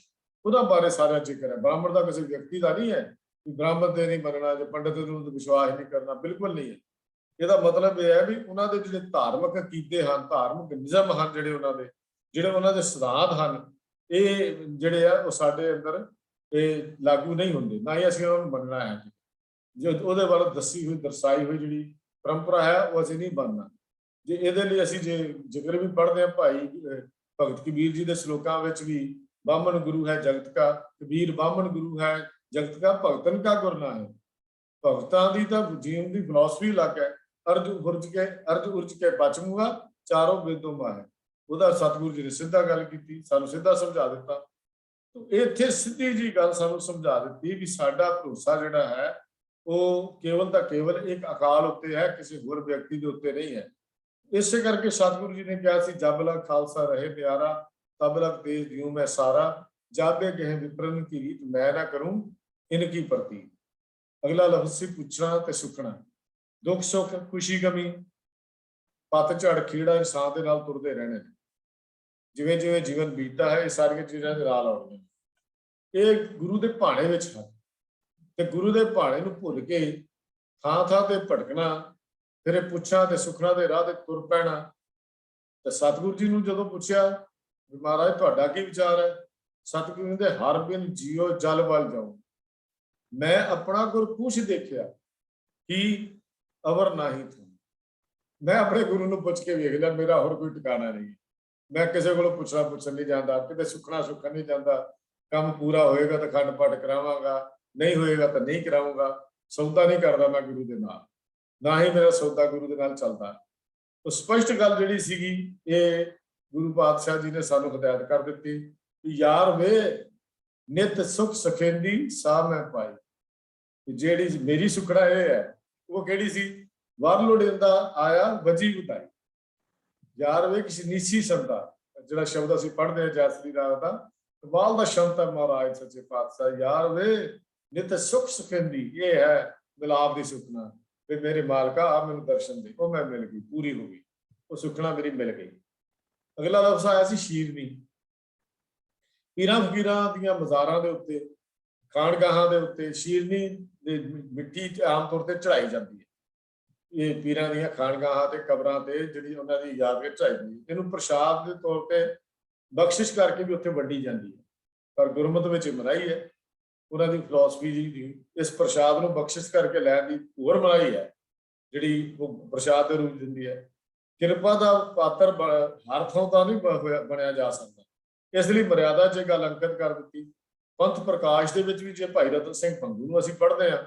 ਉਹਨਾਂ ਬਾਰੇ ਸਾਰਾ ਜ਼ਿਕਰ ਹੈ। ਬ੍ਰਾਹਮਣ ਦਾ ਕਿਸੇ ਵਿਅਕਤੀ ਦਾ ਨਹੀਂ ਹੈ ਕਿ ਬ੍ਰਾਹਮਣ ਤੇ ਨਹੀਂ ਮੰਨਣਾ ਜਾਂ ਪੰਡਤ ਨੂੰ ਵਿਸ਼ਵਾਸ ਨਹੀਂ ਕਰਨਾ, ਬਿਲਕੁਲ ਨਹੀਂ ਹੈ। ਇਹਦਾ ਮਤਲਬ ਇਹ ਹੈ ਵੀ ਉਹਨਾਂ ਦੇ ਜਿਹੜੇ ਧਾਰਮਿਕ ਅਕੀਦੇ ਹਨ, ਧਾਰਮਿਕ ਨਿਯਮ ਹਨ, ਜਿਹੜੇ ਉਹਨਾਂ ਦੇ ਸਿਧਾਂਤ ਹਨ, ਇਹ ਜਿਹੜੇ ਆ ਉਹ ਸਾਡੇ ਅੰਦਰ ਇਹ ਲਾਗੂ ਨਹੀਂ ਹੁੰਦੇ, ਨਾ ਹੀ ਅਸੀਂ ਉਹਨਾਂ ਨੂੰ ਮੰਨਣਾ ਹੈ। ਜੋ ਉਹਦੇ ਬਾਰੇ ਦਰਸਾਈ ਹੋਈ ਜਿਹੜੀ ਪਰੰਪਰਾ ਹੈ ਉਹ ਅਸੀਂ ਨਹੀਂ ਮੰਨਣਾ। ਜੇ ਇਹਦੇ ਲਈ ਅਸੀਂ ਜੇ ਜ਼ਿਕਰ ਵੀ ਪੜ੍ਹਦੇ ਹਾਂ ਭਾਈ ਭਗਤ ਕਬੀਰ ਜੀ ਦੇ ਸ਼ਲੋਕਾਂ ਵਿੱਚ ਵੀ, ਬਾਹਮਣ ਗੁਰੂ ਹੈ ਜਗਤ ਕਾ, ਕਬੀਰ ਬਾਹਮਣ ਗੁਰੂ ਹੈ ਜਗਤ ਕਾ, ਭਗਤਨ ਕਾ ਗੁਰ ਨਾ ਹੈ। ਭਗਤਾਂ ਦੀ ਤਾਂ ਜੀਵਨ ਦੀ ਫਿਲਾਸਫੀ ਅਲੱਗ ਹੈ। ਅਰਜ ਉਰਜ ਕੇ ਬਚਮੂਗਾ ਚਾਰੋਂ ਵੇਦੋਂ ਮਾਹਿਰ, ਉਹਦਾ ਸਤਿਗੁਰੂ ਜੀ ਨੇ ਸਿੱਧਾ ਗੱਲ ਕੀਤੀ, ਸਾਨੂੰ ਸਿੱਧਾ ਸਮਝਾ ਦਿੱਤਾ। ਇੱਥੇ ਸਿੱਧੀ ਜੀ ਗੱਲ ਸਾਨੂੰ ਸਮਝਾ ਦਿੱਤੀ ਵੀ ਸਾਡਾ ਭਰੋਸਾ ਜਿਹੜਾ ਹੈ ਉਹ ਕੇਵਲ ਤਾਂ ਕੇਵਲ ਇੱਕ ਅਕਾਲ ਉੱਤੇ ਹੈ, ਕਿਸੇ ਹੋਰ ਵਿਅਕਤੀ ਦੇ ਉੱਤੇ ਨਹੀਂ ਹੈ। ਇਸੇ ਕਰਕੇ ਸਤਿਗੁਰੂ ਜੀ ਨੇ ਕਿਹਾ ਸੀ, ਜਬ ਲਗ ਖਾਲਸਾ ਰਹੇ ਪਿਆਰਾ, ਤਬ ਲਗ ਤੇਜ ਦਿਉ ਮੈਂ ਸਾਰਾ, ਜਾਬੇ ਕਹੇ ਵਿਪਰਨ ਕੀ ਰੀਤ ਮੈਂ ਨਾ ਕਰੂੰ ਇਨਕੀ ਪ੍ਰਤੀ। ਅਗਲਾ ਲਫ਼ਜ਼ ਸੀ ਪੁੱਛਣਾ ਤੇ ਸੁੱਕਣਾ, ਦੁੱਖ ਸੁੱਖ ਖੁਸ਼ੀ ਗਮੀ, ਪਤਝੜ ਖੀੜਾ ਇਨਸਾਨ ਦੇ ਨਾਲ ਤੁਰਦੇ ਰਹਿਣੇ ਨੇ। ਜਿਵੇਂ ਜਿਵੇਂ ਜੀਵਨ ਬੀਤਦਾ ਹੈ ਇਹ ਸਾਰੀਆਂ ਚੀਜ਼ਾਂ ਦੇ ਨਾਲ ਆਉਣੀਆਂ, ਇਹ ਗੁਰੂ ਦੇ ਭਾਣੇ ਵਿੱਚ ਹਨ। ਤੇ ਗੁਰੂ ਦੇ ਭਾਣੇ ਨੂੰ ਭੁੱਲ ਕੇ ਥਾਂ ਥਾਂ ਤੇ ਭਟਕਣਾ, ਫਿਰ ਇਹ ਪੁੱਛਾਂ ਤੇ ਸੁਖਣਾ ਦੇ ਰਾਹ ਤੇ ਤੁਰ ਪੈਣਾ। ਤੇ ਸਤਿਗੁਰੂ ਜੀ ਨੂੰ ਜਦੋਂ ਪੁੱਛਿਆ ਮਹਾਰਾਜ ਤੁਹਾਡਾ ਕੀ ਵਿਚਾਰ ਹੈ, ਸਤਿਗੁਰੂ ਕਹਿੰਦੇ ਹਰ ਬਿਨ ਜੀਓ ਜਲ ਵੱਲ ਜਾਓ, ਮੈਂ ਆਪਣਾ ਗੁਰ ਪੁੱਛ ਦੇਖਿਆ ਕਿ ਅਵਰ ਨਾਹੀ ਤੂੰ। ਮੈਂ ਆਪਣੇ ਗੁਰੂ ਨੂੰ ਪੁੱਛ ਕੇ ਵੇਖ ਲਿਆ, ਮੇਰਾ ਹੋਰ ਕੋਈ ਟਿਕਾਣਾ ਨਹੀਂ। ਮੈਂ ਕਿਸੇ ਕੋਲੋਂ ਪੁੱਛਣ ਨਹੀਂ ਜਾਂਦਾ, ਕਿਤੇ ਸੁੱਖਣਾ ਨਹੀਂ ਜਾਂਦਾ। ਕੰਮ ਪੂਰਾ ਹੋਏਗਾ ਤਾਂ ਅਖੰਡ ਪਾਠ ਕਰਾਵਾਂਗਾ, ਨਹੀਂ ਹੋਏਗਾ ਤਾਂ ਨਹੀਂ ਕਰਾਊਂਗਾ। ਸੌਦਾ ਨਹੀਂ ਕਰਦਾ ਮੈਂ ਗੁਰੂ ਦੇ ਨਾਲ, ਨਾ ਹੀ ਮੇਰਾ ਸੌਦਾ ਗੁਰੂ ਦੇ ਨਾਲ ਚੱਲਦਾ। ਉਹ ਸਪਸ਼ਟ ਗੱਲ ਜਿਹੜੀ ਸੀਗੀ ਇਹ ਗੁਰੂ ਪਾਤਸ਼ਾਹ ਜੀ ਨੇ ਸਾਨੂੰ ਹਦਾਇਤ ਕਰ ਦਿੱਤੀ ਕਿ ਯਾਰ ਵੇ ਨਿਤ ਸੁਖ ਸਖੇਂਦੀ ਸਾਹ ਮੈਂ ਪਾਈ। ਜਿਹੜੀ ਮੇਰੀ ਸੁਖੜਾ ਇਹ ਹੈ, ਉਹ ਕਿਹੜੀ ਸੀ? ਵਰ ਲੋੜੀਂਦਾ ਆਇਆ ਵਜੀ ਵਧਾਈ। ਯਾਰ ਵੇ ਕਿਸੇ ਨੀਸੀ ਸੰਤਾ, ਜਿਹੜਾ ਸ਼ਬਦ ਅਸੀਂ ਪੜ੍ਹਦੇ ਹਾਂ ਜੈਸਰੀ ਰਾਗ ਦਾ, ਕਮਾਲ ਦਾ ਸ਼ਬਦ ਹੈ ਮਹਾਰਾਜ ਸੱਚੇ ਪਾਤਸ਼ਾਹ। ਯਾਰ ਵੇ ਨਿਤ ਸੁਖ ਸਖੇਂਦੀ, ਇਹ ਹੈ ਮਿਲਾਪ ਦੀ ਸੁਖਨਾ ਵੀ ਮੇਰੇ ਮਾਲਕਾ ਆ ਮੈਨੂੰ ਦਰਸ਼ਨ ਦੇ। ਉਹ ਮੈਂ ਮਿਲ ਗਈ, ਪੂਰੀ ਹੋ ਗਈ, ਉਹ ਸੁਖਨਾ ਮੇਰੀ ਮਿਲ ਗਈ। ਅਗਲਾ ਲਫ਼ਜ਼ ਆਇਆ ਸੀ ਸ਼ੀਰਨੀ। ਪੀਰਾਂ ਫਕੀਰਾਂ ਦੀਆਂ ਮਜ਼ਾਰਾਂ ਦੇ ਉੱਤੇ, ਖਾਨਗਾਹਾਂ ਦੇ ਉੱਤੇ ਸ਼ੀਰਨੀ ਦੇ ਮਿੱਟੀ ਆਮ ਤੌਰ ਤੇ ਚੜਾਈ ਜਾਂਦੀ ਹੈ। ਇਹ ਪੀਰਾਂ ਦੀਆਂ ਖਾਨਗਾਹਾਂ ਤੇ ਕਬਰਾਂ ਤੇ ਜਿਹੜੀ ਉਹਨਾਂ ਦੀ ਯਾਦ ਵਿੱਚ ਚੜਾਈ ਜਾਂਦੀ ਹੈ। ਇਹਨੂੰ ਪ੍ਰਸ਼ਾਦ ਦੇ ਤੌਰ ਤੇ ਬਖਸ਼ਿਸ਼ ਕਰਕੇ ਵੀ ਉੱਥੇ ਵੰਡੀ ਜਾਂਦੀ ਹੈ, ਪਰ ਗੁਰਮਤਿ ਵਿੱਚ ਮਨਾਹੀ ਹੈ। ਉਹਨਾਂ ਦੀ ਫਿਲਾਸਫੀ ਦੀ ਇਸ ਪ੍ਰਸ਼ਾਦ ਨੂੰ ਬਖਸ਼ਿਸ਼ ਕਰਕੇ ਲੈਣ ਦੀ ਹੋਰ ਮਨਾਹੀ ਹੈ, ਜਿਹੜੀ ਉਹ ਪ੍ਰਸ਼ਾਦ ਦੇ ਰੂਪ ਦਿੰਦੀ ਹੈ। ਕਿਰਪਾ ਦਾ ਪਾਤਰ ਹਰ ਥਾਂ ਤਾਂ ਨਹੀਂ ਬਣਿਆ ਜਾ ਸਕਦਾ, ਇਸ ਲਈ ਮਰਿਆਦਾ 'ਚ ਗੱਲ ਅੰਕਿਤ ਕਰ ਦਿੱਤੀ। ਪੰਥ ਪ੍ਰਕਾਸ਼ ਦੇ ਵਿੱਚ ਵੀ ਜੇ ਭਾਈ ਰਤਨ ਸਿੰਘ ਭੰਗੂ ਨੂੰ ਅਸੀਂ ਪੜ੍ਹਦੇ ਹਾਂ,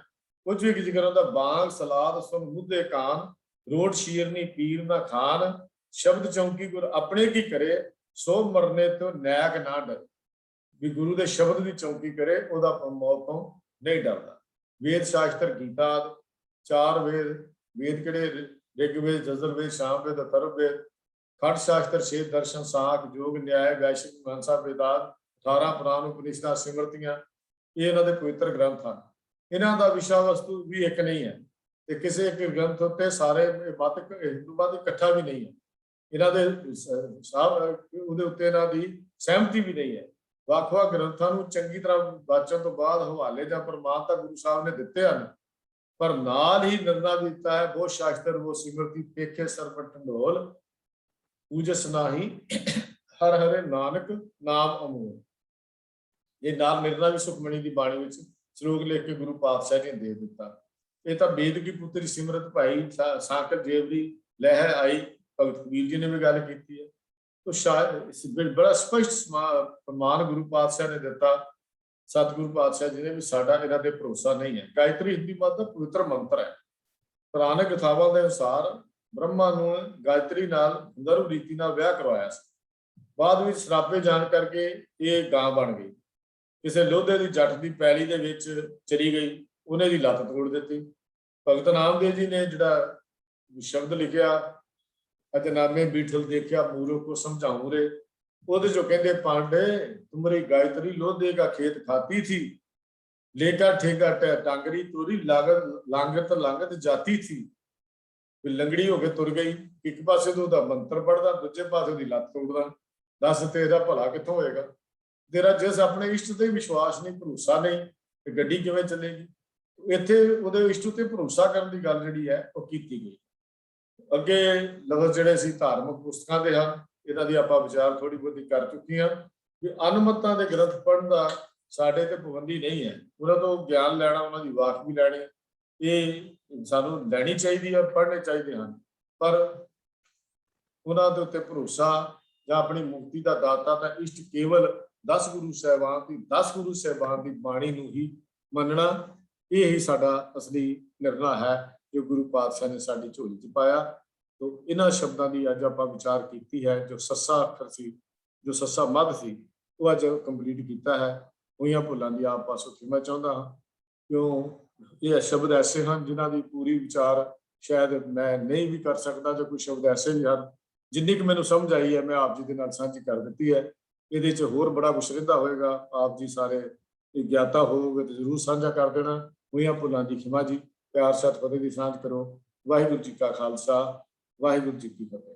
ਕੁਝ ਵੀ ਜ਼ਿਕਰ ਹੁੰਦਾ, ਬਾਗ ਸਲਾਦ ਸੁਨ ਮੁੱਦੇ ਕਾਨ, ਰੋਟ ਸ਼ੀਰਨੀ ਪੀਰ ਨਾ ਖਾਨ, ਸ਼ਬਦ ਚੌਂਕੀ ਗੁਰ ਆਪਣੇ ਕੀ ਕਰੇ, ਸੋ ਮਰਨੇ ਤੋਂ ਨੈਕ ਨਾ ਡਰ। ਵੀ ਗੁਰੂ ਦੇ ਸ਼ਬਦ ਦੀ ਚੌਂਕੀ ਕਰੇ, ਉਹਦਾ ਮੌਤ ਤੋਂ ਨਹੀਂ ਡਰਦਾ। ਵੇਦ ਸ਼ਾਸਤਰ ਗੀਤਾ, 4 ਵੇਦ, ਵੇਦ ਕਿਹੜੇ? ਰਿਗਵੇਦ, ਜਜ਼ੁਰਵੇਦ, ਸਾਮਵੇਦ, ਅਥਰਵਵੇਦ, ਖਟ ਸ਼ਾਸਤਰ, ਛੇ ਦਰਸ਼ਨ, ਸਾਖ, ਜੋਗ, ਨਿਆਏ, ਵੈਸ਼ਿਕ, ਮਨਸਾ, ਵੇਦਾਂਤ, 18 ਪੁਰਾਣ, ਉਪਨਿਸ਼ਦਾਂ, ਸਿਮਰਤੀਆਂ, ਇਹ ਇਹਨਾਂ ਦੇ ਪਵਿੱਤਰ ਗ੍ਰੰਥ ਹਨ। ਇਹਨਾਂ ਦਾ ਵਿਸ਼ਾ ਵਸਤੂ ਵੀ ਇੱਕ ਨਹੀਂ ਹੈ ਤੇ ਕਿਸੇ ਇੱਕ ਗ੍ਰੰਥ ਉੱਤੇ ਸਾਰੇ ਮਤ ਹਿੰਦੂ ਮਤ ਇਕੱਠਾ ਵੀ ਨਹੀਂ ਹੈ। ਇਹਨਾਂ ਦੇ ਉਹਦੇ ਉੱਤੇ ਇਹਨਾਂ ਦੀ ਸਹਿਮਤੀ ਵੀ ਨਹੀਂ ਹੈ। ਵੱਖ-ਵੱਖ ਗ੍ਰੰਥਾਂ ਨੂੰ ਚੰਗੀ ਤਰ੍ਹਾਂ ਵਾਚਣ ਤੋਂ ਬਾਅਦ ਹਵਾਲੇ ਜਾਂ ਪ੍ਰਮਾਣ ਤਾਂ ਗੁਰੂ ਸਾਹਿਬ ਨੇ ਦਿੱਤੇ ਹਨ, ਪਰ ਨਾਲ ਹੀ ਨਿਰਣਾ ਵੀ ਦਿੱਤਾ ਹੈ, ਬਹੁਤ ਸ਼ਾਸਤਰ ਉਹ ਸਿਮਰਤੀ ਪੇਖੇ ਸਰਬ ਢੰਡੋਲ, ਪੂਜਸ ਨਾਹੀ ਹਰ ਹਰੇ ਨਾਨਕ ਨਾਮ ਅਮੋਲ। ਇਹ ਨਾਲ ਨਿਰਣਾ ਵੀ ਸੁਖਮਣੀ ਦੀ ਬਾਣੀ ਵਿੱਚ ਸ਼ਲੋਕ ਲਿਖ ਕੇ ਗੁਰੂ ਪਾਤਸ਼ਾਹ ਜੀ ਨੇ ਦੇ ਦਿੱਤਾ। ਇਹ ਤਾਂ ਬੇਦ ਕੀ ਪੁੱਤਰੀ ਸਿਮਰਤ ਭਾਈ ਸਾਕਰ ਦੇਵ ਦੀ ਲਹਿਰ ਆਈ, ਭਗਤ ਕਬੀਰ ਜੀ ਨੇ ਵੀ ਗੱਲ ਕੀਤੀ ਹੈ। तो बड़ा स्पष्ट प्रमाण गुरु पातशाह ने दिता, सतगुरु पातशाह जी ने भी साडा इन्हां ते भरोसा नहीं है। गायत्री हिंदी मत का पवित्र मंत्र है। पुराने कथावां के अनुसार ब्रह्मा नूं गायत्री नाल गंधर्व रीति नाल विआह करवाया सी, बाद विच सरापे जान करके ये गां बन गई, किसी लोधे की जट की पैली दे विच चली गई, उन्हें दी लत्त तोड़ दी। भगत नामदेव जी ने जिहड़ा शब्द लिखिया अजनामे बीठल देखिया मूरो को समझाऊं रे, ਉਹਦੇ जो कहते पांडे तुम्हारी गायत्री लोधे का खेत खाती थी, लेकर ठेका टांगरी तोरी लागत लांगत लांगत जाती थी। लंगड़ी होके तुर गई, एक पासे तो ਉਹਦਾ ਮੰਤਰ ਪੜਦਾ, ਦੂਜੇ ਪਾਸੇ ਦੀ ਲੱਤ ਤੋੜਦਾ। ਦੱਸ ਤੇਰਾ ਭਲਾ ਕਿੱਥੋਂ ਹੋਏਗਾ? ਤੇਰਾ ਜਿਸ ਆਪਣੇ ਇਸ਼ਟ ਤੇ ਵਿਸ਼ਵਾਸ ਨਹੀਂ, ਭਰੋਸਾ ਨਹੀਂ, ਤੇ ਗੱਡੀ ਕਿਵੇਂ ਚੱਲੇਗੀ? ਇੱਥੇ ਉਹਦੇ ਇਸ਼ਟ ਤੇ ਭਰੋਸਾ ਕਰਨ ਦੀ ਗੱਲ ਜਿਹੜੀ ਹੈ ਉਹ ਕੀਤੀ ਗਈ। ਅੱਗੇ ਲਫ਼ਜ਼ ਜਿਹੜੇ ਸੀ ਧਾਰਮਿਕ ਪੁਸਤਕਾਂ ਦੇ ਹਨ, ਇਹਨਾਂ ਦੀ ਆਪਾਂ ਵਿਚਾਰ ਥੋੜੀ ਬਹੁਤੀ ਕਰ ਚੁੱਕੀ ਹਾਂ ਕਿ ਅਨਮਤਾਂ ਦੇ ਗ੍ਰੰਥ ਪੜ੍ਹਨ ਦਾ ਸਾਡੇ ਤੇ ਪਾਬੰਦੀ ਨਹੀਂ ਹੈ। ਉਹਨਾਂ ਤੋਂ ਗਿਆਨ ਲੈਣਾ, ਉਹਨਾਂ ਦੀ ਵਾਕਫੀ ਲੈਣੀ, ਇਹ ਸਾਨੂੰ ਲੈਣੀ ਚਾਹੀਦੀ ਹੈ, ਪੜ੍ਹਨੇ ਚਾਹੀਦੇ ਹਨ, ਪਰ ਉਹਨਾਂ ਦੇ ਉੱਤੇ ਭਰੋਸਾ ਜਾਂ ਆਪਣੀ ਮੁਕਤੀ ਦਾ ਦਾਤਾ ਤਾਂ ਇਸ਼ਟ ਕੇਵਲ 10 ਗੁਰੂ ਸਾਹਿਬਾਨ ਦੀ ਬਾਣੀ ਨੂੰ ਹੀ ਮੰਨਣਾ, ਇਹ ਹੀ ਸਾਡਾ ਅਸਲੀ ਨਿਰਣਾ ਹੈ ਜੋ ਗੁਰੂ ਪਾਤਸ਼ਾਹ ਨੇ ਸਾਡੀ ਝੋਲੀ 'ਚ ਪਾਇਆ। ਤੋ ਇਹਨਾਂ ਸ਼ਬਦਾਂ ਦੀ ਅੱਜ ਆਪਾਂ ਵਿਚਾਰ ਕੀਤੀ ਹੈ। ਜੋ ਸੱਸਾ ਅੱਖਰ ਸੀ, ਜੋ ਸੱਸਾ ਮੱਧ ਸੀ, ਉਹ ਅੱਜ ਕੰਪਲੀਟ ਕੀਤਾ ਹੈ। ਹੋਈਆਂ ਭੁੱਲਾਂ ਦੀ ਆਪ ਪਾਸੋਂ ਖਿਮਾ ਚਾਹੁੰਦਾ ਹਾਂ, ਕਿਉਂ ਇਹ ਸ਼ਬਦ ਐਸੇ ਹਨ ਜਿਨ੍ਹਾਂ ਦੀ ਪੂਰੀ ਵਿਚਾਰ ਸ਼ਾਇਦ ਮੈਂ ਨਹੀਂ ਵੀ ਕਰ ਸਕਦਾ, ਜਾਂ ਕੋਈ ਸ਼ਬਦ ਐਸੇ ਵੀ ਹਨ ਜਿੰਨੀ ਕੁ ਮੈਨੂੰ ਸਮਝ ਆਈ ਹੈ ਮੈਂ ਆਪ ਜੀ ਦੇ ਨਾਲ ਸਾਂਝੀ ਕਰ ਦਿੱਤੀ ਹੈ। ਇਹਦੇ 'ਚ ਹੋਰ ਬੜਾ ਕੁਛ ਰਹਿੰਦਾ ਹੋਏਗਾ, ਆਪ ਜੀ ਸਾਰੇ ਗਿਆਤਾ ਹੋਵੋਗੇ ਤਾਂ ਜ਼ਰੂਰ ਸਾਂਝਾ ਕਰ ਦੇਣਾ। ਹੋਈਆਂ ਭੁੱਲਾਂ ਦੀ ਖਿਮਾ ਜੀ, ਪਿਆਰ ਸਤਿ ਫਤਿਹ ਦੀ ਸਾਂਝ ਕਰੋ। ਵਾਹਿਗੁਰੂ ਜੀ ਕਾ ਖਾਲਸਾ, ਵਾਹਿਗੁਰੂ ਜੀ ਕੀ ਫਤਿਹ।